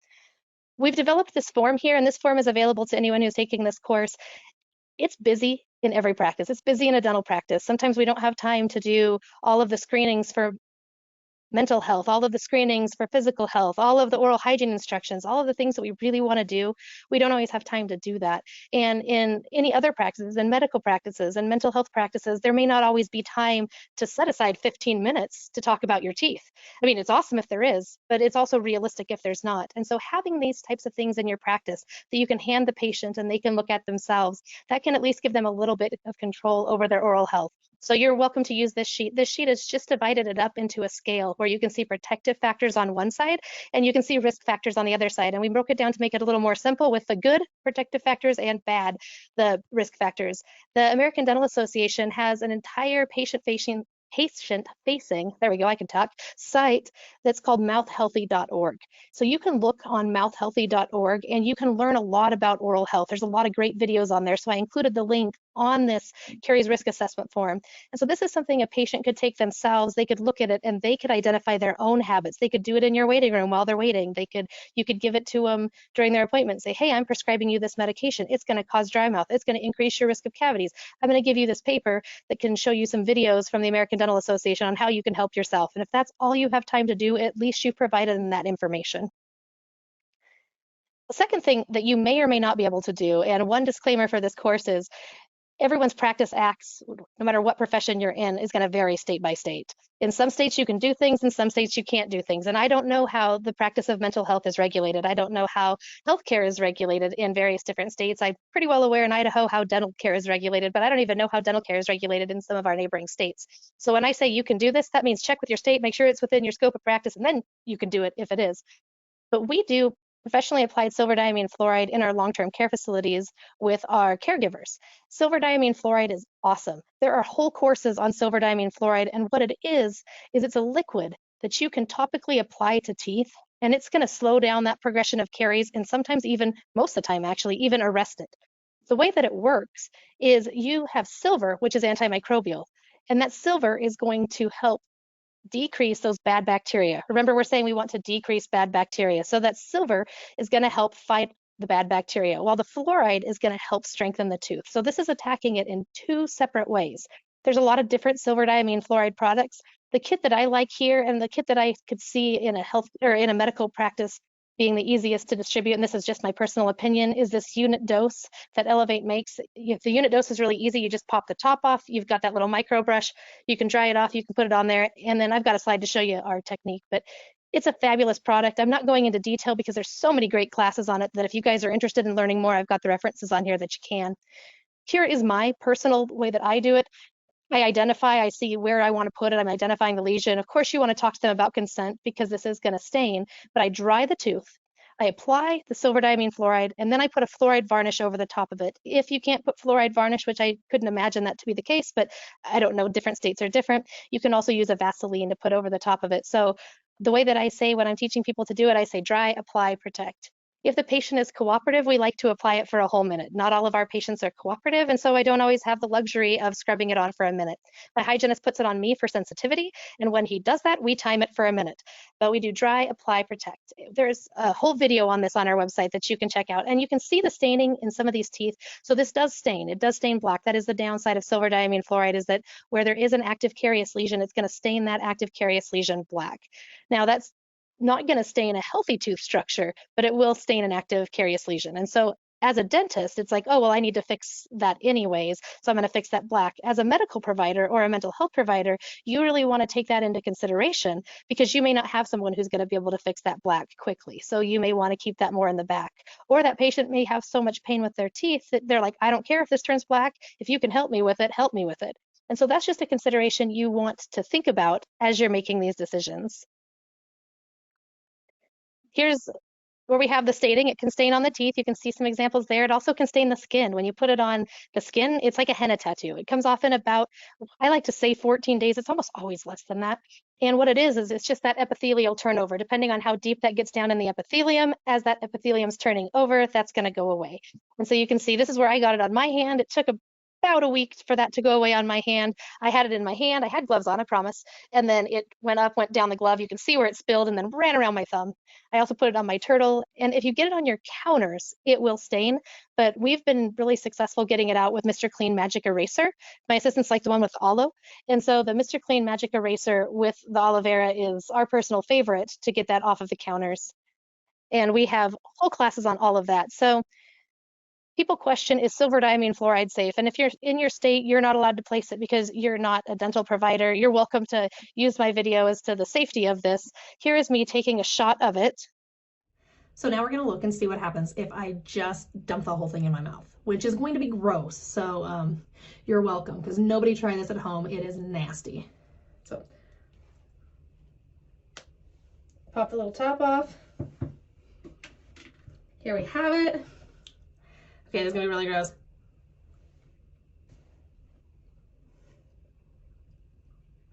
We've developed this form here, and this form is available to anyone who's taking this course. It's busy in every practice. It's busy in a dental practice. Sometimes we don't have time to do all of the screenings for mental health, all of the screenings for physical health, all of the oral hygiene instructions, all of the things that we really want to do. We don't always have time to do that. And in any other practices, in medical practices and mental health practices, there may not always be time to set aside 15 minutes to talk about your teeth. I mean, it's awesome if there is, but it's also realistic if there's not. And so having these types of things in your practice that you can hand the patient and they can look at themselves, that can at least give them a little bit of control over their oral health. So you're welcome to use this sheet. This sheet is just divided it up into a scale where you can see protective factors on one side and you can see risk factors on the other side. And we broke it down to make it a little more simple with the good protective factors and bad, the risk factors. The American Dental Association has an entire patient-facing, there we go, I can talk, site that's called mouthhealthy.org. So you can look on mouthhealthy.org and you can learn a lot about oral health. There's a lot of great videos on there. So I included the link on this caries risk assessment form. And so this is something a patient could take themselves. They could look at it and they could identify their own habits. They could do it in your waiting room while they're waiting. You could give it to them during their appointment. Say, hey, I'm prescribing you this medication. It's going to cause dry mouth. It's going to increase your risk of cavities. I'm going to give you this paper that can show you some videos from the American Dental Association on how you can help yourself. And if that's all you have time to do, at least you've provided them that information. The second thing that you may or may not be able to do, and one disclaimer for this course is, everyone's practice acts, no matter what profession you're in, is going to vary state by state. In some states you can do things, in some states you can't do things. And I don't know how the practice of mental health is regulated. I don't know how healthcare is regulated in various different states. I'm pretty well aware in Idaho how dental care is regulated, but I don't even know how dental care is regulated in some of our neighboring states. So when I say you can do this, that means check with your state, make sure it's within your scope of practice, and then you can do it if it is. But we do professionally applied silver diamine fluoride in our long-term care facilities with our caregivers. Silver diamine fluoride is awesome. There are whole courses on silver diamine fluoride, and what it is it's a liquid that you can topically apply to teeth, and it's going to slow down that progression of caries, and sometimes even, most of the time actually, even arrest it. The way that it works is you have silver, which is antimicrobial, and that silver is going to help decrease those bad bacteria. Remember, we're saying we want to decrease bad bacteria. So that silver is going to help fight the bad bacteria, while the fluoride is going to help strengthen the tooth. So this is attacking it in two separate ways. There's a lot of different silver diamine fluoride products. The kit that I like here, and the kit that I could see in a health or in a medical practice being the easiest to distribute, and this is just my personal opinion, is this unit dose that Elevate makes. The unit dose is really easy. You just pop the top off. You've got that little micro brush. You can dry it off. You can put it on there. And then I've got a slide to show you our technique, but it's a fabulous product. I'm not going into detail because there's so many great classes on it that if you guys are interested in learning more, I've got the references on here that you can. Here is my personal way that I do it. I identify, I see where I want to put it. I'm identifying the lesion. Of course, you want to talk to them about consent because this is going to stain, but I dry the tooth. I apply the silver diamine fluoride, and then I put a fluoride varnish over the top of it. If you can't put fluoride varnish, which I couldn't imagine that to be the case, but I don't know, different states are different, you can also use a Vaseline to put over the top of it. So the way that I say when I'm teaching people to do it, I say dry, apply, protect. If the patient is cooperative, we like to apply it for a whole minute. Not all of our patients are cooperative, and so I don't always have the luxury of scrubbing it on for a minute. My hygienist puts it on me for sensitivity, and when he does that, we time it for a minute. But we do dry, apply, protect. There's a whole video on this on our website that you can check out, and you can see the staining in some of these teeth. So this does stain. It does stain black. That is the downside of silver diamine fluoride, is that where there is an active carious lesion, it's going to stain that active carious lesion black. Now that's not going to stain a healthy tooth structure, but it will stain an active carious lesion. And so as a dentist, it's like, oh, well, I need to fix that anyways, so I'm going to fix that black. As a medical provider or a mental health provider, you really want to take that into consideration because you may not have someone who's going to be able to fix that black quickly. So you may want to keep that more in the back. Or that patient may have so much pain with their teeth that they're like, I don't care if this turns black. If you can help me with it, help me with it. And so that's just a consideration you want to think about as you're making these decisions. Here's where we have the staining. It can stain on the teeth. You can see some examples there. It also can stain the skin. When you put it on the skin, it's like a henna tattoo. It comes off in about, I like to say 14 days. It's almost always less than that. And what it is it's just that epithelial turnover. Depending on how deep that gets down in the epithelium, as that epithelium's turning over, that's going to go away. And so you can see this is where I got it on my hand. It took about a week for that to go away on my hand. I had it in my hand. I had gloves on, I promise. And then it went down the glove. You can see where it spilled and then ran around my thumb. I also put it on my turtle. And if you get it on your counters, it will stain. But we've been really successful getting it out with Mr. Clean Magic Eraser. My assistants like the one with aloe. And so the Mr. Clean Magic Eraser with the aloe vera is our personal favorite to get that off of the counters. And we have whole classes on all of that. So people question, is silver diamine fluoride safe? And if you're in your state, you're not allowed to place it because you're not a dental provider. You're welcome to use my video as to the safety of this. Here is me taking a shot of it. So now we're gonna look and see what happens if I just dump the whole thing in my mouth, which is going to be gross. So you're welcome, because nobody try this at home. It is nasty. So pop the little top off. Here we have it. Okay, this is gonna be really gross.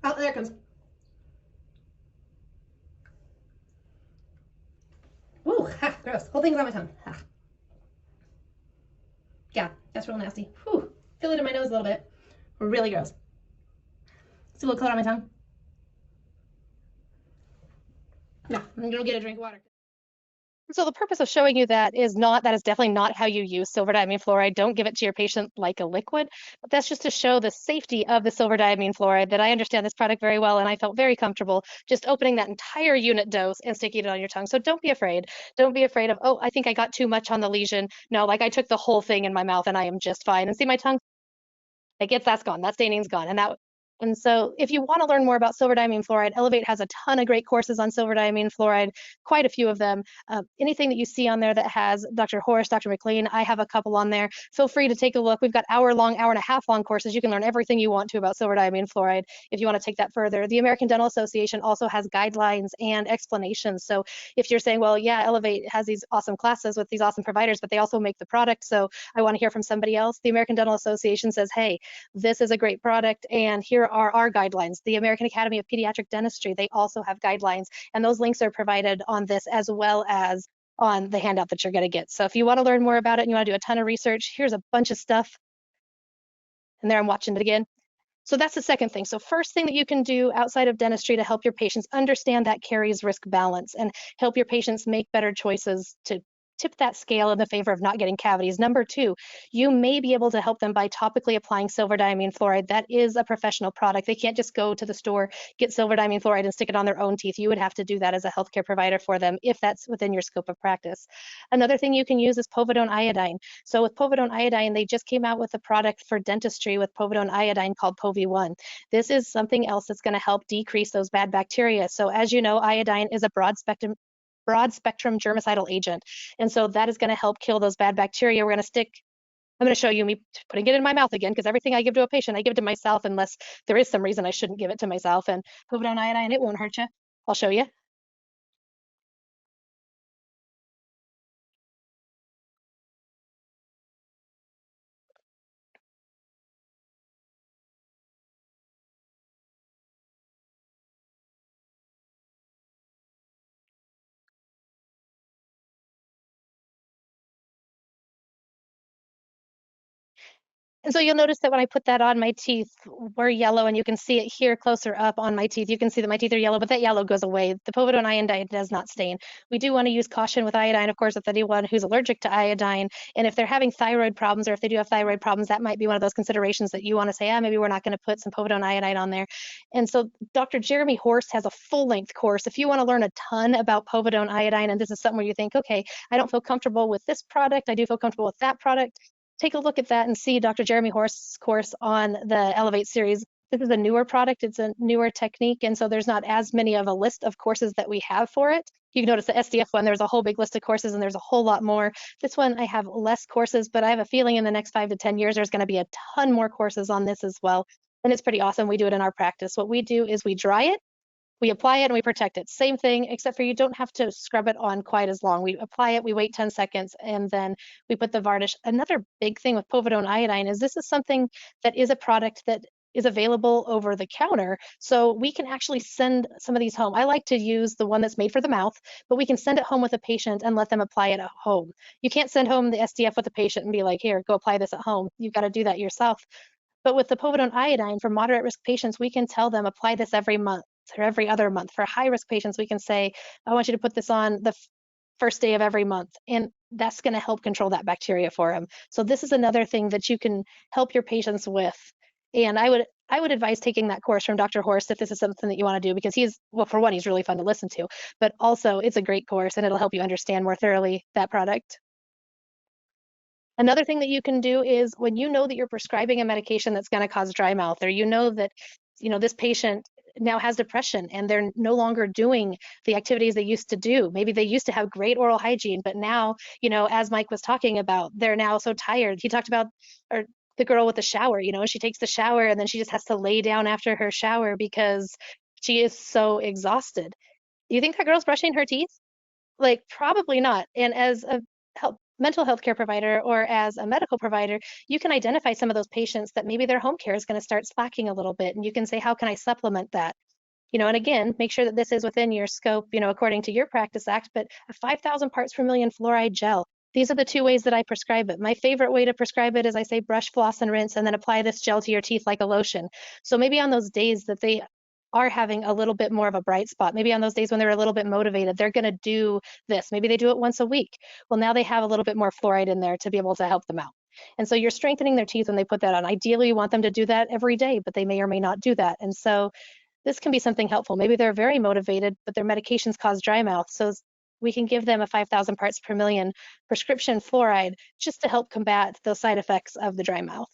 Oh, there it comes. Woo, ha, gross. Whole thing's on my tongue. Ha. Yeah, that's real nasty. Whew, feel it in my nose a little bit. Really gross. See a little coat on my tongue? No, I'm gonna get a drink of water. So the purpose of showing you that is definitely not how you use silver diamine fluoride. Don't give it to your patient like a liquid, but that's just to show the safety of the silver diamine fluoride, that I understand this product very well, and I felt very comfortable just opening that entire unit dose and sticking it on your tongue. So don't be afraid. Don't be afraid of, oh, I think I got too much on the lesion. No, like I took the whole thing in my mouth and I am just fine. And see my tongue? That's gone. That staining's gone. And so if you want to learn more about silver diamine fluoride, Elevate has a ton of great courses on silver diamine fluoride, quite a few of them. Anything that you see on there that has Dr. Horace, Dr. McLean, I have a couple on there. Feel free to take a look. We've got hour and a half long courses. You can learn everything you want to about silver diamine fluoride if you want to take that further. The American Dental Association also has guidelines and explanations. So if you're saying, well, yeah, Elevate has these awesome classes with these awesome providers, but they also make the product, so I want to hear from somebody else, the American Dental Association says, hey, this is a great product, and here are our guidelines. The American Academy of Pediatric Dentistry, they also have guidelines, and those links are provided on this as well as on the handout that you're going to get. So if you want to learn more about it and you want to do a ton of research, here's a bunch of stuff. And there I'm watching it again. So that's the second thing. So first thing that you can do outside of dentistry to help your patients understand that caries risk balance and help your patients make better choices to tip that scale in the favor of not getting cavities. Number two, you may be able to help them by topically applying silver diamine fluoride. That is a professional product. They can't just go to the store, get silver diamine fluoride and stick it on their own teeth. You would have to do that as a healthcare provider for them if that's within your scope of practice. Another thing you can use is povidone iodine. So with povidone iodine, they just came out with a product for dentistry with povidone iodine called Povi-1. This is something else that's going to help decrease those bad bacteria. So as you know, iodine is a broad spectrum germicidal agent. And so that is going to help kill those bad bacteria. I'm going to show you me putting it in my mouth again, because everything I give to a patient, I give to myself unless there is some reason I shouldn't give it to myself. And povidone iodine, it won't hurt you. I'll show you. And so you'll notice that when I put that on, my teeth were yellow, and you can see it here closer up on my teeth. You can see that my teeth are yellow, but that yellow goes away. The povidone iodine does not stain. We do want to use caution with iodine, of course, with anyone who's allergic to iodine. And if they're having thyroid problems, or if they do have thyroid problems, that might be one of those considerations that you want to say, maybe we're not going to put some povidone iodine on there. And so Dr. Jeremy Horst has a full-length course. If you want to learn a ton about povidone iodine, and this is something where you think, okay, I don't feel comfortable with this product, I do feel comfortable with that product, take a look at that and see Dr. Jeremy Horst's course on the Elevate series. This is a newer product, it's a newer technique, and so there's not as many of a list of courses that we have for it. You can notice the SDF one, there's a whole big list of courses and there's a whole lot more. This one, I have less courses, but I have a feeling in the next 5 to 10 years, there's gonna be a ton more courses on this as well. And it's pretty awesome, we do it in our practice. What we do is we dry it, we apply it, and we protect it. Same thing, except for you don't have to scrub it on quite as long. We apply it, we wait 10 seconds, and then we put the varnish. Another big thing with povidone iodine is this is something that is a product that is available over the counter. So we can actually send some of these home. I like to use the one that's made for the mouth, but we can send it home with a patient and let them apply it at home. You can't send home the SDF with a patient and be like, here, go apply this at home. You've got to do that yourself. But with the povidone iodine for moderate risk patients, we can tell them apply this every month or every other month. For high risk patients, we can say, I want you to put this on the first day of every month. And that's going to help control that bacteria for them. So this is another thing that you can help your patients with. And I would advise taking that course from Dr. Horst if this is something that you want to do, because well, for one, he's really fun to listen to, but also it's a great course and it'll help you understand more thoroughly that product. Another thing that you can do is when you know that you're prescribing a medication that's going to cause dry mouth, or you know that this patient now has depression and they're no longer doing the activities they used to do. Maybe they used to have great oral hygiene, but now, as Mike was talking about, they're now so tired. He talked about the girl with the shower, she takes the shower and then she just has to lay down after her shower because she is so exhausted. Do you think that girl's brushing her teeth? Like, probably not. And as a mental health care provider or as a medical provider, you can identify some of those patients that maybe their home care is going to start slacking a little bit. And you can say, how can I supplement that? And again, make sure that this is within your scope, according to your practice act, but a 5,000 parts per million fluoride gel. These are the 2 ways that I prescribe it. My favorite way to prescribe it is I say brush, floss, and rinse, and then apply this gel to your teeth like a lotion. So maybe on those days that they are having a little bit more of a bright spot, maybe on those days when they're a little bit motivated, they're going to do this. Maybe they do it once a week. Well, now they have a little bit more fluoride in there to be able to help them out. And so you're strengthening their teeth when they put that on. Ideally, you want them to do that every day, but they may or may not do that. And so this can be something helpful. Maybe they're very motivated, but their medications cause dry mouth. So we can give them a 5,000 parts per million prescription fluoride just to help combat those side effects of the dry mouth.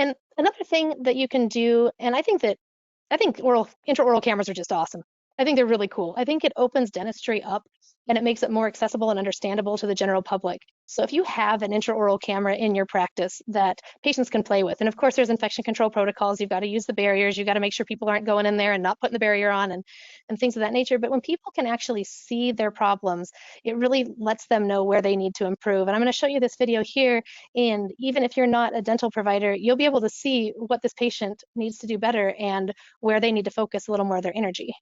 And another thing that you can do, and I think intraoral cameras are just awesome. I think they're really cool. I think it opens dentistry up and it makes it more accessible and understandable to the general public. So if you have an intraoral camera in your practice that patients can play with, and of course there's infection control protocols, you've got to use the barriers, you've got to make sure people aren't going in there and not putting the barrier on and things of that nature. But when people can actually see their problems, it really lets them know where they need to improve. And I'm going to show you this video here. And even if you're not a dental provider, you'll be able to see what this patient needs to do better and where they need to focus a little more of their energy.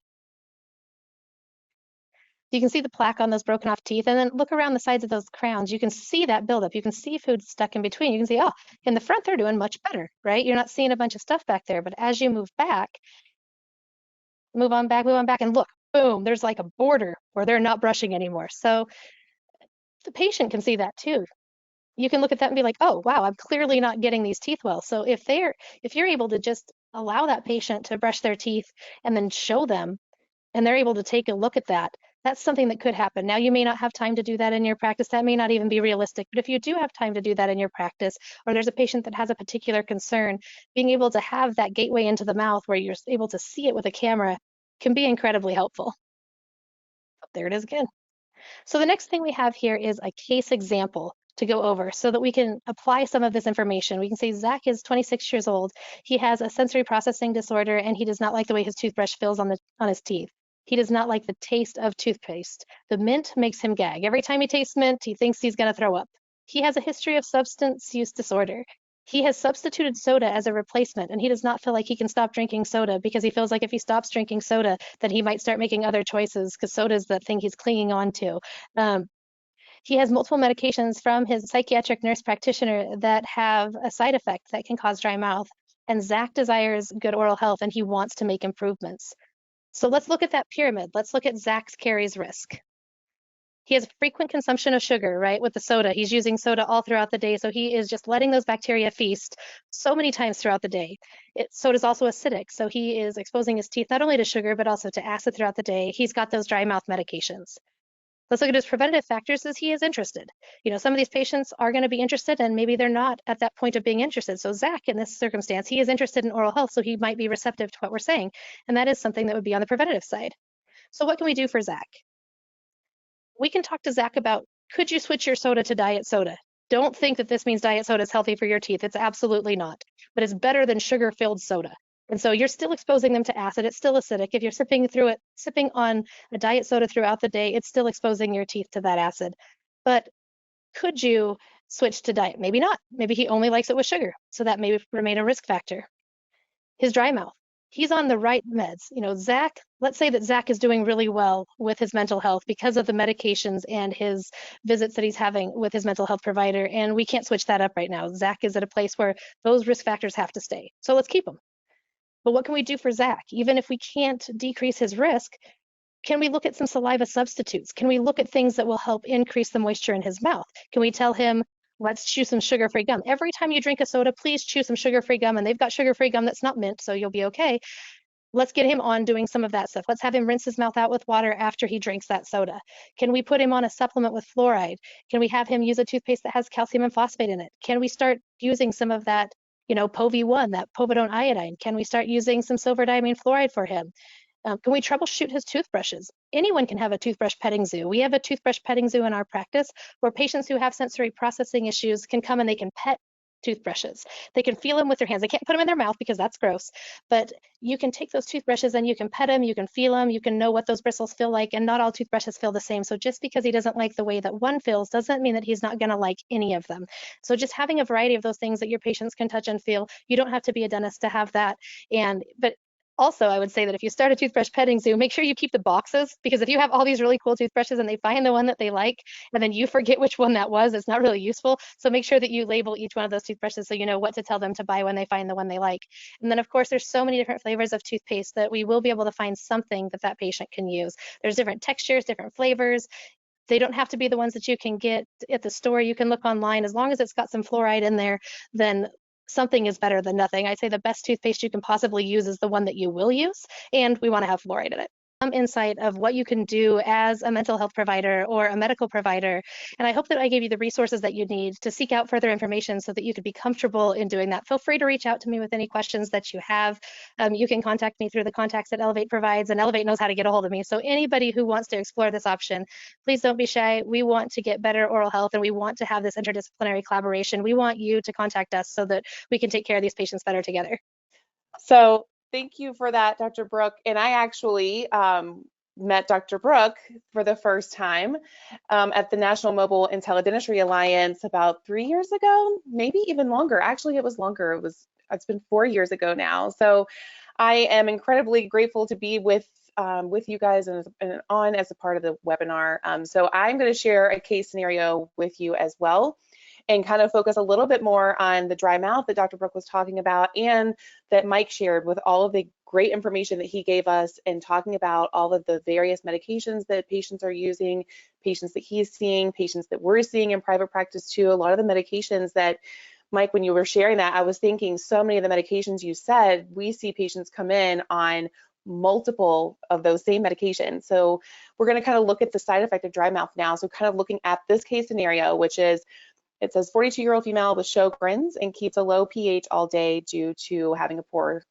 You can see the plaque on those broken off teeth, and then look around the sides of those crowns. You can see that buildup. You can see food stuck in between. You can see, oh, in the front, they're doing much better, right? You're not seeing a bunch of stuff back there, but as you move back, move on back, and look, boom, there's like a border where they're not brushing anymore. So the patient can see that too. You can look at that and be like, oh, wow, I'm clearly not getting these teeth well. So if you're able to just allow that patient to brush their teeth and then show them, and they're able to take a look at that, that's something that could happen. Now, you may not have time to do that in your practice. That may not even be realistic. But if you do have time to do that in your practice, or there's a patient that has a particular concern, being able to have that gateway into the mouth where you're able to see it with a camera can be incredibly helpful. There it is again. So the next thing we have here is a case example to go over so that we can apply some of this information. We can say Zach is 26 years old. He has a sensory processing disorder, and he does not like the way his toothbrush feels on his teeth. He does not like the taste of toothpaste. The mint makes him gag. Every time he tastes mint, he thinks he's going to throw up. He has a history of substance use disorder. He has substituted soda as a replacement, and he does not feel like he can stop drinking soda because he feels like if he stops drinking soda, then he might start making other choices because soda is the thing he's clinging on to. He has multiple medications from his psychiatric nurse practitioner that have a side effect that can cause dry mouth. And Zach desires good oral health, and he wants to make improvements. So let's look at that pyramid. Let's look at Zach's caries risk. He has frequent consumption of sugar, right, with the soda. He's using soda all throughout the day, so he is just letting those bacteria feast so many times throughout the day. Soda is also acidic, so he is exposing his teeth not only to sugar, but also to acid throughout the day. He's got those dry mouth medications. Let's look at his preventative factors as he is interested. You know, some of these patients are going to be interested and maybe they're not at that point of being interested. So Zach, in this circumstance, he is interested in oral health, so he might be receptive to what we're saying. And that is something that would be on the preventative side. So what can we do for Zach? We can talk to Zach about, could you switch your soda to diet soda? Don't think that this means diet soda is healthy for your teeth. It's absolutely not, but it's better than sugar-filled soda. And so you're still exposing them to acid. It's still acidic. If you're sipping on a diet soda throughout the day, it's still exposing your teeth to that acid. But could you switch to diet? Maybe not. Maybe he only likes it with sugar. So that may remain a risk factor. His dry mouth. He's on the right meds. You know, Zach, let's say that Zach is doing really well with his mental health because of the medications and his visits that he's having with his mental health provider. And we can't switch that up right now. Zach is at a place where those risk factors have to stay. So let's keep them. But what can we do for Zach? Even if we can't decrease his risk, can we look at some saliva substitutes? Can we look at things that will help increase the moisture in his mouth? Can we tell him, let's chew some sugar-free gum? Every time you drink a soda, please chew some sugar-free gum. And they've got sugar-free gum that's not mint, so you'll be okay. Let's get him on doing some of that stuff. Let's have him rinse his mouth out with water after he drinks that soda. Can we put him on a supplement with fluoride? Can we have him use a toothpaste that has calcium and phosphate in it? Can we start using some of that, you know, POV1, that povidone iodine? Can we start using some silver diamine fluoride for him? Can we troubleshoot his toothbrushes? Anyone can have a toothbrush petting zoo. We have a toothbrush petting zoo in our practice where patients who have sensory processing issues can come and they can pet toothbrushes. They can feel them with their hands. They can't put them in their mouth because that's gross, but you can take those toothbrushes and you can pet them, you can feel them, you can know what those bristles feel like, and not all toothbrushes feel the same. So just because he doesn't like the way that one feels doesn't mean that he's not going to like any of them. So just having a variety of those things that your patients can touch and feel, you don't have to be a dentist to have that. But also, I would say that if you start a toothbrush petting zoo, make sure you keep the boxes, because if you have all these really cool toothbrushes and they find the one that they like, and then you forget which one that was, it's not really useful. So make sure that you label each one of those toothbrushes so you know what to tell them to buy when they find the one they like. And then, of course, there's so many different flavors of toothpaste that we will be able to find something that that patient can use. There's different textures, different flavors. They don't have to be the ones that you can get at the store. You can look online. As long as it's got some fluoride in there, then something is better than nothing. I'd say the best toothpaste you can possibly use is the one that you will use, and we want to have fluoride in it. some insight of what you can do as a mental health provider or a medical provider. And I hope that I gave you the resources that you need to seek out further information so that you could be comfortable in doing that. Feel free to reach out to me with any questions that you have. You can contact me through the contacts that Elevate provides, and Elevate knows how to get a hold of me. So anybody who wants to explore this option, please don't be shy. We want to get better oral health, and we want to have this interdisciplinary collaboration. We want you to contact us so that we can take care of these patients better together. So thank you for that, Dr. Brooke. And I actually met Dr. Brooke for the first time at the National Mobile Interdisciplinary Alliance about 3 years ago, maybe even longer. Actually, it was longer. It's been 4 years ago now. So I am incredibly grateful to be with you guys and on as a part of the webinar. So I'm going to share a case scenario with you as well, and kind of focus a little bit more on the dry mouth that Dr. Brooke was talking about and that Mike shared with all of the great information that he gave us, and talking about all of the various medications that patients are using, patients that he's seeing, patients that we're seeing in private practice too. A lot of the medications that, Mike, when you were sharing that, I was thinking so many of the medications you said, we see patients come in on multiple of those same medications. So we're going to kind of look at the side effect of dry mouth now. So kind of looking at this case scenario, which is, it says 42-year-old female with Sjogren's and keeps a low pH all day due to having a poor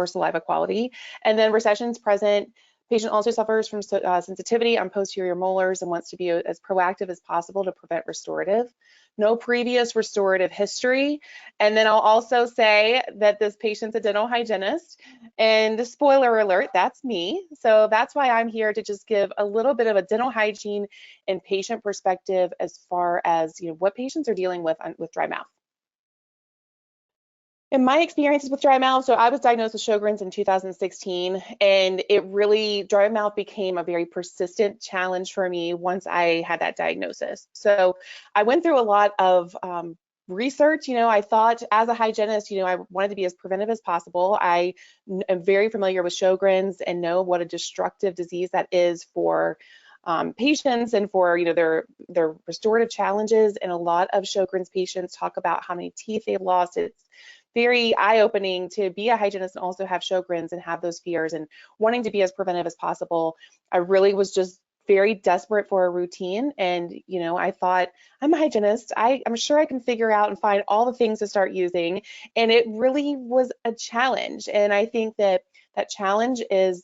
saliva quality. And then recession's present. Patient also suffers from sensitivity on posterior molars and wants to be as proactive as possible to prevent restorative. No previous restorative history. And then I'll also say that this patient's a dental hygienist, and spoiler alert, that's me. So that's why I'm here to just give a little bit of a dental hygiene and patient perspective as far as, you know, what patients are dealing with dry mouth. In my experiences with dry mouth, so I was diagnosed with Sjogren's in 2016, and dry mouth became a very persistent challenge for me once I had that diagnosis. So I went through a lot of research. You know, I thought as a hygienist, you know, I wanted to be as preventive as possible. I am very familiar with Sjogren's and know what a destructive disease that is for patients and for, you know, their restorative challenges. And a lot of Sjogren's patients talk about how many teeth they've lost. It's very eye-opening to be a hygienist and also have Sjogren's and have those fears and wanting to be as preventive as possible. I really was just very desperate for a routine, and you know, I thought, I'm a hygienist, I'm sure I can figure out and find all the things to start using. And it really was a challenge, and I think that challenge is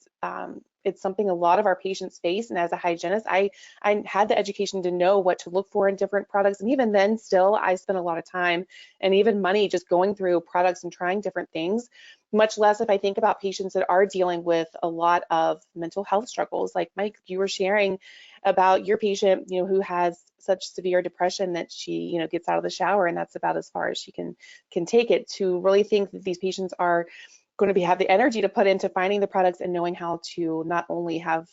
it's something a lot of our patients face. And as a hygienist, I had the education to know what to look for in different products. And even then, still, I spent a lot of time and even money just going through products and trying different things, much less if I think about patients that are dealing with a lot of mental health struggles. Like Mike, you were sharing about your patient, you know, who has such severe depression that she, you know, gets out of the shower and that's about as far as she can take it. To really think that these patients are going to have the energy to put into finding the products and knowing how to not only have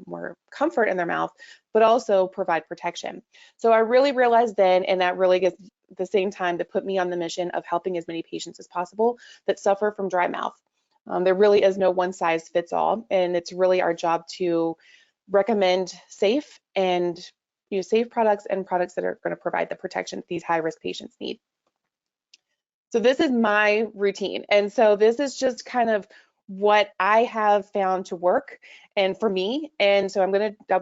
more comfort in their mouth, but also provide protection. So I really realized then, and that really gets the same time that put me on the mission of helping as many patients as possible that suffer from dry mouth. There really is no one size fits all, and it's really our job to recommend safe and safe products and products that are going to provide the protection these high-risk patients need. So this is my routine. And so this is just kind of what I have found to work and for me. And so I'm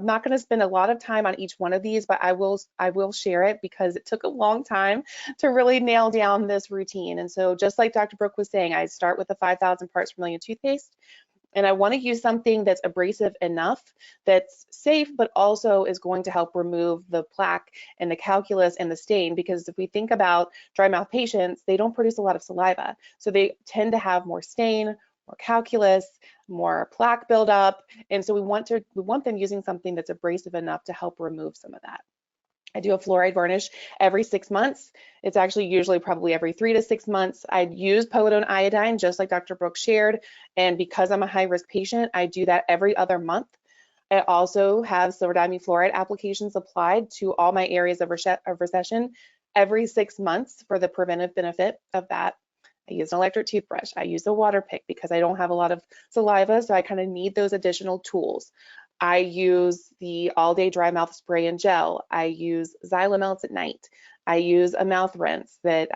not going to spend a lot of time on each one of these, but I will share it because it took a long time to really nail down this routine. And so just like Dr. Brooke was saying, I start with the 5,000 parts per million toothpaste. And I want to use something that's abrasive enough, that's safe, but also is going to help remove the plaque and the calculus and the stain. Because if we think about dry mouth patients, they don't produce a lot of saliva. So they tend to have more stain, more calculus, more plaque buildup. And so we want them using something that's abrasive enough to help remove some of that. I do a fluoride varnish every 6 months. It's actually usually probably every 3 to 6 months. I use povidone iodine, just like Dr. Brooks shared. And because I'm a high-risk patient, I do that every other month. I also have silver diamine fluoride applications applied to all my areas of recession every 6 months for the preventive benefit of that. I use an electric toothbrush. I use a water pick because I don't have a lot of saliva, so I kind of need those additional tools. I use the all-day dry mouth spray and gel. I use Xylamelts at night. I use a mouth rinse that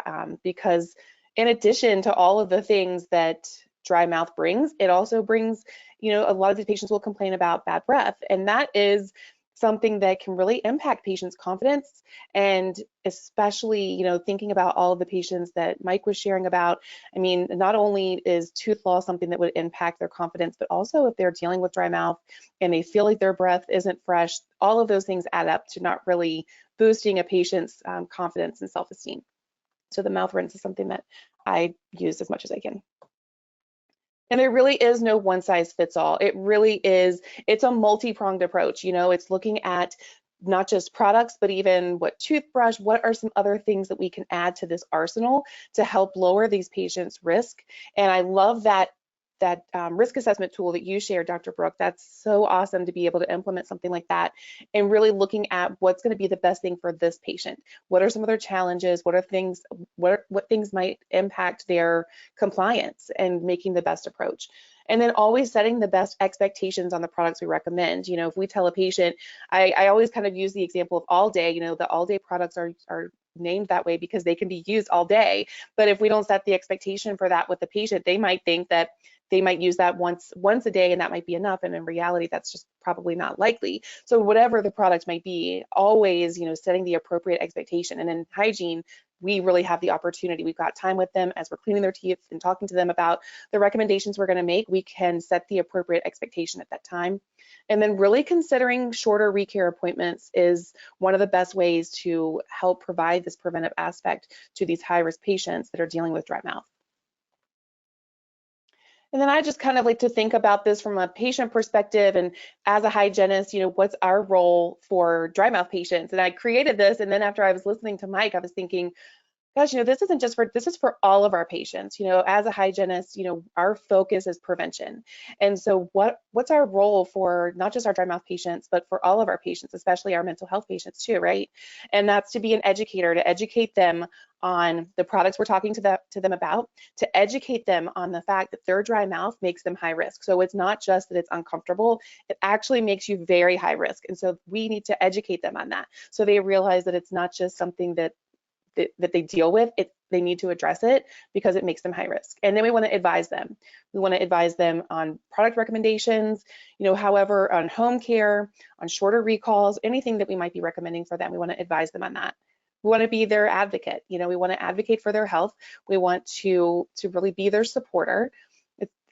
because in addition to all of the things that dry mouth brings. It also brings, you know, a lot of the patients will complain about bad breath, and that is something that can really impact patients' confidence. And especially, you know, thinking about all of the patients that Mike was sharing about, I mean, not only is tooth loss something that would impact their confidence, but also if they're dealing with dry mouth and they feel like their breath isn't fresh, all of those things add up to not really boosting a patient's confidence and self-esteem. So the mouth rinse is something that I use as much as I can. And there really is no one size fits all. It really is, it's a multi-pronged approach. You know, it's looking at not just products, but even what toothbrush, what are some other things that we can add to this arsenal to help lower these patients' risk. And I love that risk assessment tool that you shared, Dr. Brooke. That's so awesome to be able to implement something like that and really looking at what's going to be the best thing for this patient. What are some other challenges? What are things, what things might impact their compliance and making the best approach? And then always setting the best expectations on the products we recommend. You know, if we tell a patient, I always kind of use the example of all day, you know, the all day products are named that way because they can be used all day. But if we don't set the expectation for that with the patient, they might think that they might use that once a day and that might be enough. And in reality, that's just probably not likely. So whatever the product might be, always, you know, setting the appropriate expectation. And in hygiene, we really have the opportunity. We've got time with them as we're cleaning their teeth and talking to them about the recommendations we're going to make. We can set the appropriate expectation at that time. And then really considering shorter recare appointments is one of the best ways to help provide this preventive aspect to these high-risk patients that are dealing with dry mouth. And then I just kind of like to think about this from a patient perspective, and as a hygienist, you know, what's our role for dry mouth patients? And I created this, and then after I was listening to Mike, I was thinking, gosh, you know, this isn't just for, this is for all of our patients. You know, as a hygienist, you know, our focus is prevention. And so what's our role for not just our dry mouth patients, but for all of our patients, especially our mental health patients too, right? And that's to be an educator, to educate them on the products we're talking to them about, to educate them on the fact that their dry mouth makes them high risk. So it's not just that it's uncomfortable, it actually makes you very high risk. And so we need to educate them on that, so they realize that it's not just something that they deal with, they need to address it because it makes them high risk. And then we want to advise them. We want to advise them on product recommendations, you know, however, on home care, on shorter recalls, anything that we might be recommending for them, we want to advise them on that. We want to be their advocate. You know, we want to advocate for their health. We want to really be their supporter.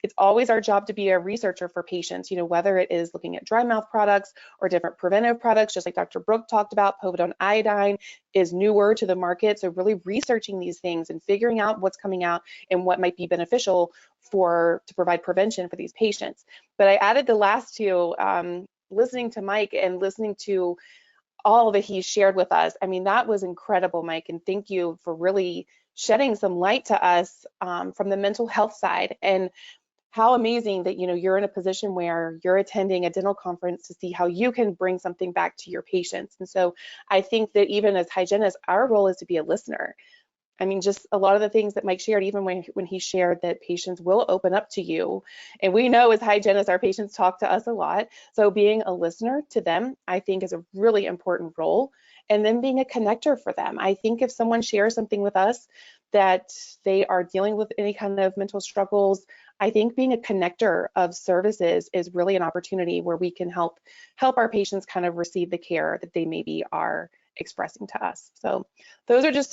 It's always our job to be a researcher for patients, you know, whether it is looking at dry mouth products or different preventive products, just like Dr. Brooke talked about. Povidone iodine is newer to the market, so really researching these things and figuring out what's coming out and what might be beneficial to provide prevention for these patients. But I added the last two, listening to Mike and listening to all that he shared with us. I mean, that was incredible, Mike, and thank you for really shedding some light to us from the mental health side. And how amazing that, you know, you're in a position where you're attending a dental conference to see how you can bring something back to your patients. And so I think that even as hygienists, our role is to be a listener. I mean, just a lot of the things that Mike shared, even when he shared that patients will open up to you. And we know as hygienists, our patients talk to us a lot. So being a listener to them, I think, is a really important role. And then being a connector for them. I think if someone shares something with us that they are dealing with any kind of mental struggles, I think being a connector of services is really an opportunity where we can help our patients kind of receive the care that they maybe are expressing to us. So those are just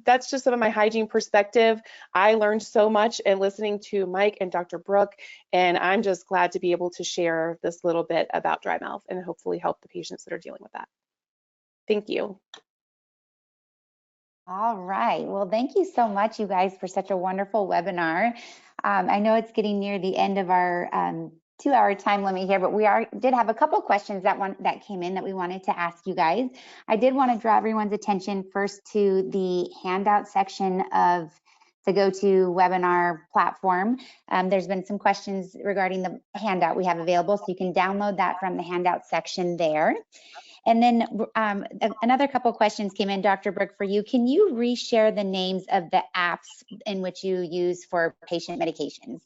that's just some of my hygiene perspective. I learned so much in listening to Mike and Dr. Brooke, and I'm just glad to be able to share this little bit about dry mouth and hopefully help the patients that are dealing with that. Thank you. All right. Well, thank you so much, you guys, for such a wonderful webinar. I know it's getting near the end of our 2-hour time limit here, but we did have a couple questions that came in that we wanted to ask you guys. I did want to draw everyone's attention first to the handout section of the GoToWebinar platform. There's been some questions regarding the handout we have available, so you can download that from the handout section there. And then another couple questions came in, Dr. Brooke, for you. Can you reshare the names of the apps in which you use for patient medications?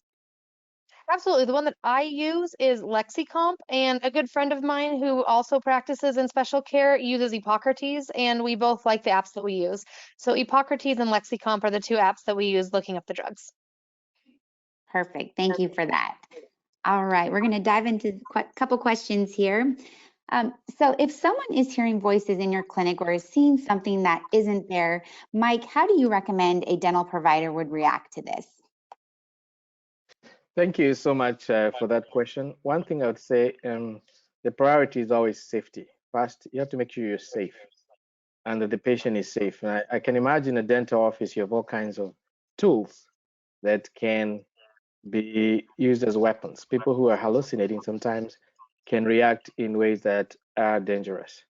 Absolutely. The one that I use is LexiComp, and a good friend of mine who also practices in special care uses Hippocrates, and we both like the apps that we use. So Hippocrates and LexiComp are the two apps that we use looking up the drugs. Perfect. Thank you for that. All right, we're going to dive into a couple questions here. So if someone is hearing voices in your clinic or is seeing something that isn't there, Mike, how do you recommend a dental provider would react to this? Thank you so much for that question. One thing I would say, the priority is always safety. First, you have to make sure you're safe and that the patient is safe. And I can imagine a dental office, you have all kinds of tools that can be used as weapons. People who are hallucinating sometimes can react in ways that are dangerous.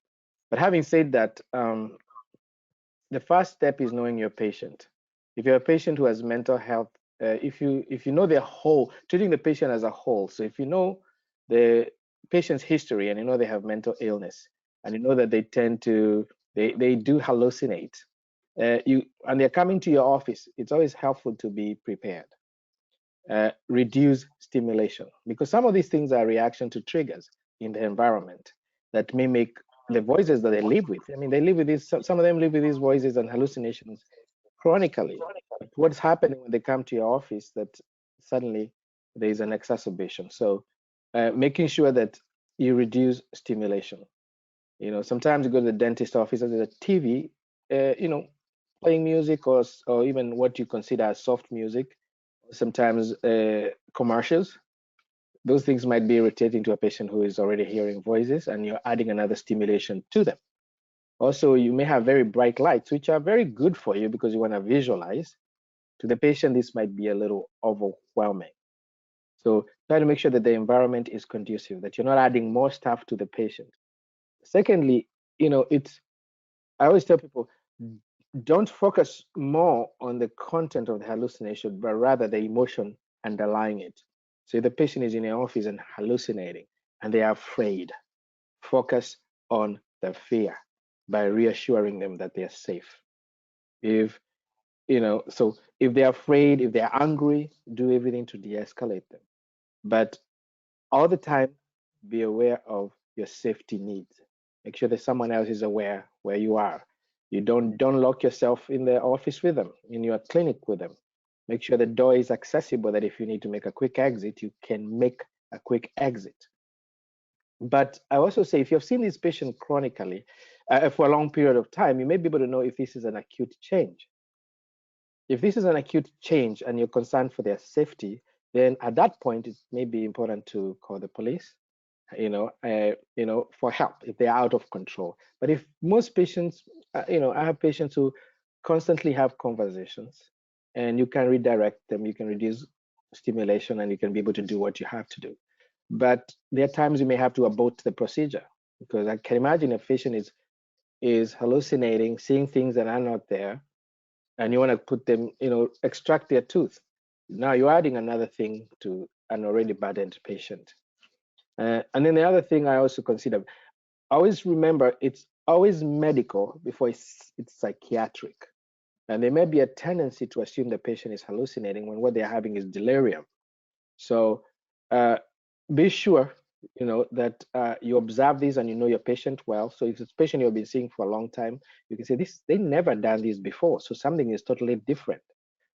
But having said that, the first step is knowing your patient. If you're a patient who has mental health, if you know their whole, treating the patient as a whole. So if you know the patient's history and you know they have mental illness and you know that they tend to, they do hallucinate, and they're coming to your office, it's always helpful to be prepared. Reduce stimulation, because some of these things are reaction to triggers in the environment that may make the voices that they live with. I mean, they live with these, some of them live with these voices and hallucinations chronically. But what's happening when they come to your office that suddenly there's an exacerbation. So making sure that you reduce stimulation. You know, sometimes you go to the dentist office, there's a TV, you know, playing music or even what you consider as soft music, sometimes commercials. Those things might be irritating to a patient who is already hearing voices, and you're adding another stimulation to them. Also, you may have very bright lights, which are very good for you because you want to visualize. To the patient, this might be a little overwhelming. So try to make sure that the environment is conducive, that you're not adding more stuff to the patient. Secondly, you know, I always tell people, don't focus more on the content of the hallucination, but rather the emotion underlying it. So if the patient is in your office and hallucinating and they are afraid, focus on the fear by reassuring them that they are safe. If, you know, so if they're afraid, if they're angry, do everything to de-escalate them. But all the time, be aware of your safety needs. Make sure that someone else is aware where you are. You don't lock yourself in the office with them, in your clinic with them. Make sure the door is accessible, that if you need to make a quick exit, you can make a quick exit. But I also say, if you've seen this patient chronically for a long period of time, you may be able to know if this is an acute change. If this is an acute change and you're concerned for their safety, then at that point, it may be important to call the police, you know, for help if they're out of control. But if most patients, you know, I have patients who constantly have conversations, and you can redirect them, you can reduce stimulation, and you can be able to do what you have to do. But there are times you may have to abort the procedure, because I can imagine a patient is hallucinating, seeing things that are not there, and you want to put them, you know, extract their tooth. Now you're adding another thing to an already burdened patient. And then the other thing I also consider, always remember, it's always medical before it's psychiatric. And there may be a tendency to assume the patient is hallucinating when what they're having is delirium. So be sure, you know, that you observe this and you know your patient well. So if it's a patient you've been seeing for a long time, you can say, they never done this before, so something is totally different.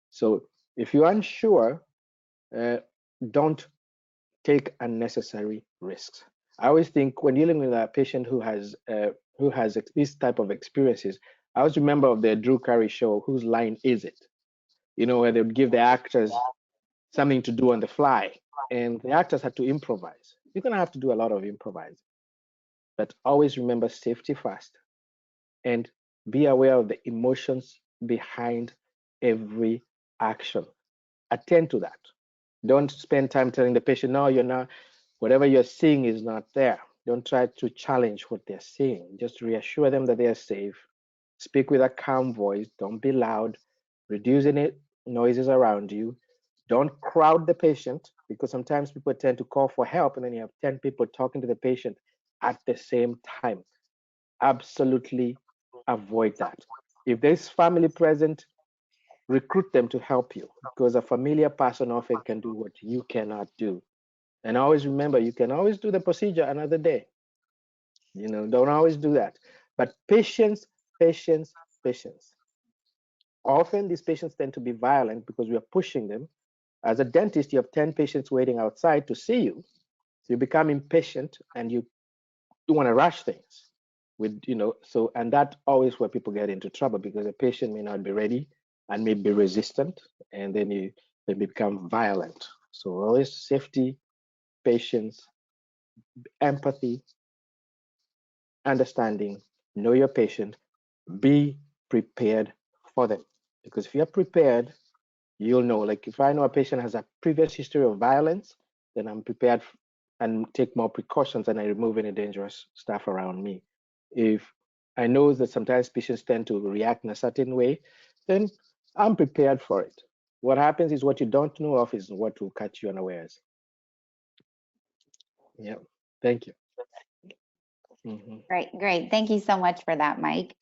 So if you're unsure, don't take unnecessary risks. I always think when dealing with a patient who has this type of experiences, I always remember of the Drew Carey show, Whose Line Is It? You know, where they would give the actors something to do on the fly, and the actors had to improvise. You're gonna have to do a lot of improvising, but always remember safety first, and be aware of the emotions behind every action. Attend to that. Don't spend time telling the patient, no, you're not, whatever you're seeing is not there. Don't try to challenge what they're seeing. Just reassure them that they are safe. Speak with a calm voice. Don't be loud. Reduce any noises around you. Don't crowd the patient, because sometimes people tend to call for help and then you have 10 people talking to the patient at the same time. Absolutely avoid that. If there's family present, recruit them to help you, because a familiar person often can do what you cannot do. And always remember, you can always do the procedure another day. You know, don't always do that. But patience, patience, patience. Often these patients tend to be violent because we are pushing them As a dentist, you have 10 patients waiting outside to see you. So you become impatient and you want to rush things with, so, and that always where people get into trouble because a patient may not be ready and may be resistant, and then they become violent. So always safety, patience, empathy, understanding, know your patient, be prepared for them. Because if you're prepared, you'll know. Like if I know a patient has a previous history of violence, then I'm prepared and take more precautions and I remove any dangerous stuff around me. If I know that sometimes patients tend to react in a certain way, then I'm prepared for it. What happens is what you don't know of is what will catch you unawares. Yeah, thank you. Great. Thank you so much for that, Mike.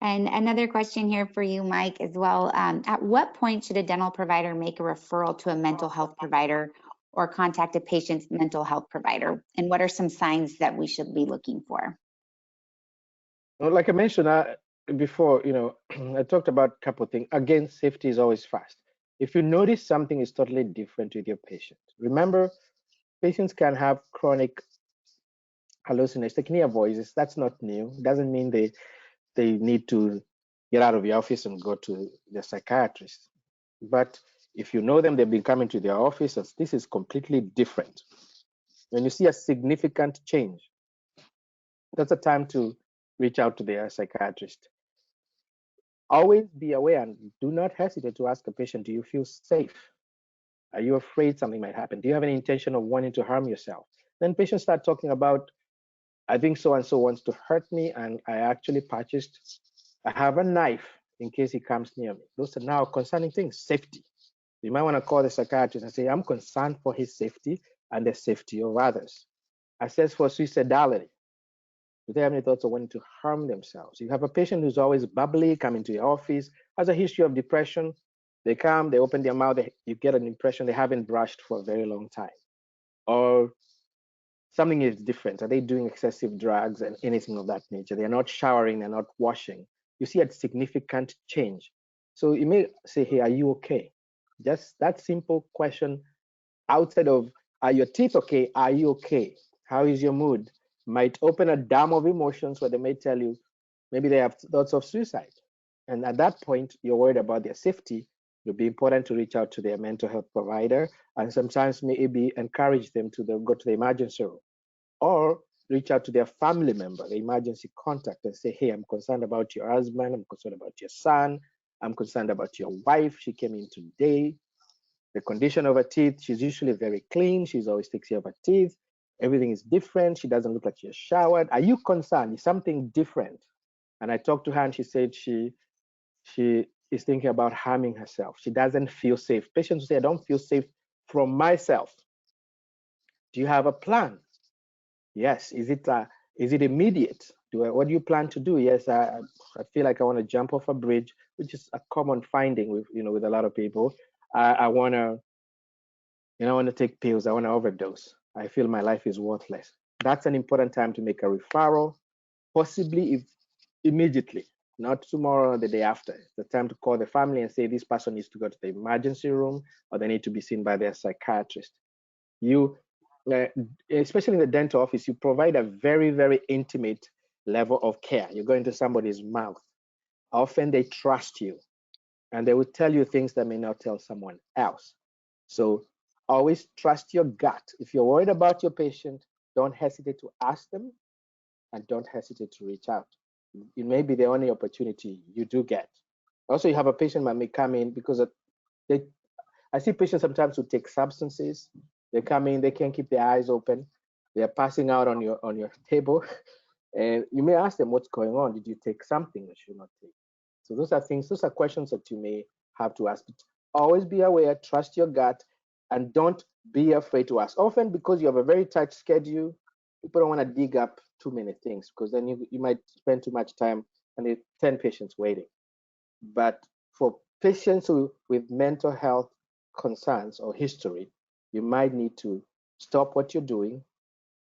And another question here for you, Mike, as well. At what point should a dental provider make a referral to a mental health provider or contact a patient's mental health provider? And what are some signs that we should be looking for? Well, like I mentioned before, I talked about a couple of things. Again, safety is always first. If you notice something is totally different with your patient, remember, patients can have chronic hallucinations. They can hear voices. That's not new. Doesn't mean they need to get out of your office and go to the psychiatrist. But if you know them, they've been coming to their office, and this is completely different. When you see a significant change, that's a time to reach out to their psychiatrist. Always be aware and do not hesitate to ask a patient, do you feel safe? Are you afraid something might happen? Do you have any intention of wanting to harm yourself? Then patients start talking about, I think so-and-so wants to hurt me, and I actually I have a knife in case he comes near me. Those are now concerning things, safety. You might want to call the psychiatrist and say, I'm concerned for his safety and the safety of others. Assess for suicidality. Do they have any thoughts of wanting to harm themselves? You have a patient who's always bubbly, coming to your office, has a history of depression. They come, they open their mouth, you get an impression they haven't brushed for a very long time. Or something is different. Are they doing excessive drugs and anything of that nature? They're not showering, they're not washing. You see a significant change. So you may say, hey, are you okay? Just that simple question outside of, are your teeth okay? Are you okay? How is your mood? Might open a dam of emotions where they may tell you, maybe they have thoughts of suicide. And at that point, you're worried about their safety. It'll be important to reach out to their mental health provider, and sometimes maybe encourage them to go to the emergency room, or reach out to their family member, the emergency contact, and say, hey, I'm concerned about your husband, I'm concerned about your son, I'm concerned about your wife, she came in today. The condition of her teeth, she's usually very clean, she's always takes care of her teeth, everything is different, she doesn't look like she has showered. Are you concerned? Is something different? And I talked to her and she said she is thinking about harming herself. She doesn't feel safe. Patients say, I don't feel safe from myself. Do you have a plan? Yes. Is it immediate? What do you plan to do? Yes, I feel like I want to jump off a bridge, which is a common finding with a lot of people. I want to take pills. I want to overdose. I feel my life is worthless. That's an important time to make a referral, possibly if immediately, not tomorrow or the day after. It's the time to call the family and say this person needs to go to the emergency room or they need to be seen by their psychiatrist. Especially in the dental office, you provide a very, very intimate level of care. You go into somebody's mouth. Often they trust you and they will tell you things that may not tell someone else. So always trust your gut. If you're worried about your patient, don't hesitate to ask them and don't hesitate to reach out. It may be the only opportunity you do get. Also, you have a patient that may come in because I see patients sometimes who take substances. They come in, they can't keep their eyes open. They're passing out on your table. And you may ask them, what's going on? Did you take something you should not take? So those are questions that you may have to ask. But always be aware, trust your gut, and don't be afraid to ask. Often because you have a very tight schedule, people don't want to dig up too many things because then you might spend too much time and there are 10 patients waiting. But for patients with mental health concerns or history, you might need to stop what you're doing,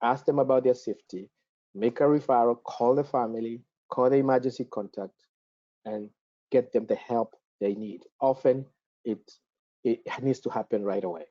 ask them about their safety, make a referral, call the family, call the emergency contact, and get them the help they need. Often it needs to happen right away.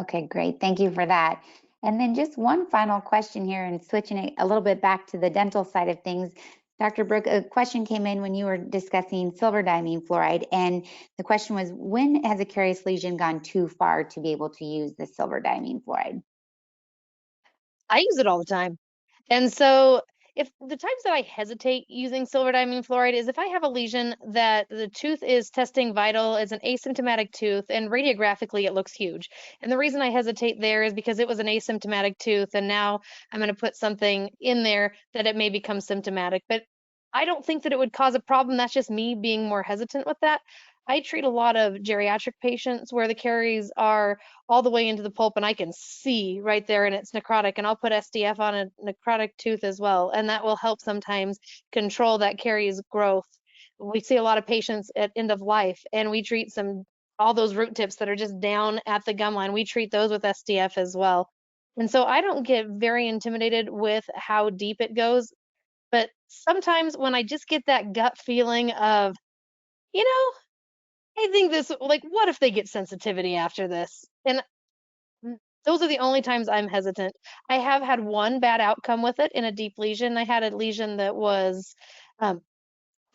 Okay, great. Thank you for that. And then just one final question here, and switching it a little bit back to the dental side of things. Dr. Brooke, a question came in when you were discussing silver diamine fluoride, and the question was, when has a carious lesion gone too far to be able to use the silver diamine fluoride? I use it all the time. And so if the times that I hesitate using silver diamine fluoride is if I have a lesion that the tooth is testing vital, it's an asymptomatic tooth, and radiographically it looks huge. And the reason I hesitate there is because it was an asymptomatic tooth, and now I'm going to put something in there that it may become symptomatic. But I don't think that it would cause a problem. That's just me being more hesitant with that. I treat a lot of geriatric patients where the caries are all the way into the pulp and I can see right there and it's necrotic, and I'll put SDF on a necrotic tooth as well, and that will help sometimes control that caries growth. We see a lot of patients at end of life and we treat all those root tips that are just down at the gum line. We treat those with SDF as well. And so I don't get very intimidated with how deep it goes, but sometimes when I just get that gut feeling of, you know, I think this, like, what if they get sensitivity after this? And those are the only times I'm hesitant. I have had one bad outcome with it in a deep lesion. I had a lesion that was, um,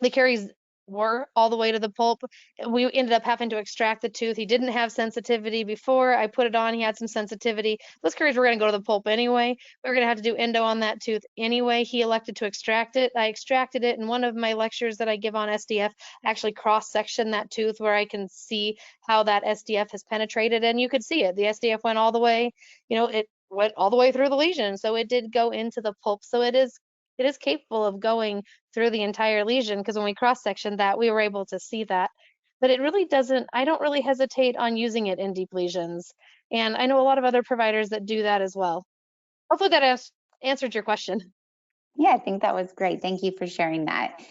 the caries were all the way to the pulp. We ended up having to extract the tooth. He didn't have sensitivity before. I put it on. He had some sensitivity. Those caries were going to go to the pulp anyway. We were going to have to do endo on that tooth anyway. He elected to extract it. I extracted it. And one of my lectures that I give on SDF actually cross-section that tooth where I can see how that SDF has penetrated. And you could see it. The SDF went all the way, it went all the way through the lesion. So it did go into the pulp. So it is capable of going through the entire lesion, because when we cross-sectioned that, we were able to see that. But it really doesn't, I don't really hesitate on using it in deep lesions. And I know a lot of other providers that do that as well. Hopefully that answered your question. Yeah, I think that was great. Thank you for sharing that.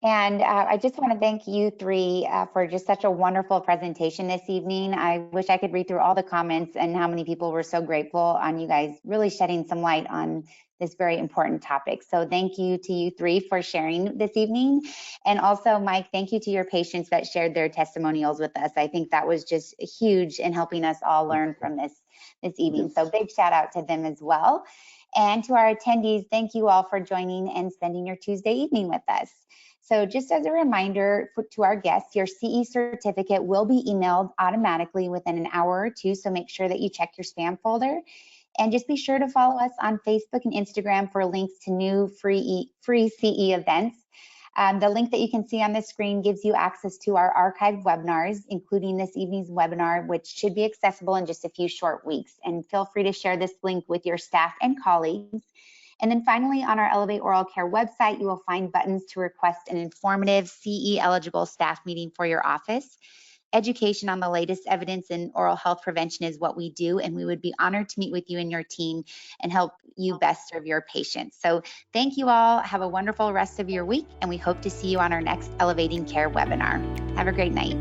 And I just want to thank you three for just such a wonderful presentation this evening. I wish I could read through all the comments and how many people were so grateful on you guys really shedding some light on this very important topic. So thank you to you three for sharing this evening. And also, Mike, thank you to your patients that shared their testimonials with us. I think that was just huge in helping us all learn from this evening. So big shout out to them as well. And to our attendees, thank you all for joining and spending your Tuesday evening with us. So just as a reminder to our guests, your CE certificate will be emailed automatically within an hour or two, so make sure that you check your spam folder. And just be sure to follow us on Facebook and Instagram for links to new free CE events. The link that you can see on the screen gives you access to our archived webinars, including this evening's webinar, which should be accessible in just a few short weeks. And feel free to share this link with your staff and colleagues. And then finally, on our Elevate Oral Care website, you will find buttons to request an informative CE-eligible staff meeting for your office. Education on the latest evidence in oral health prevention is what we do, and we would be honored to meet with you and your team and help you best serve your patients. So thank you all. Have a wonderful rest of your week, and we hope to see you on our next Elevating Care webinar. Have a great night.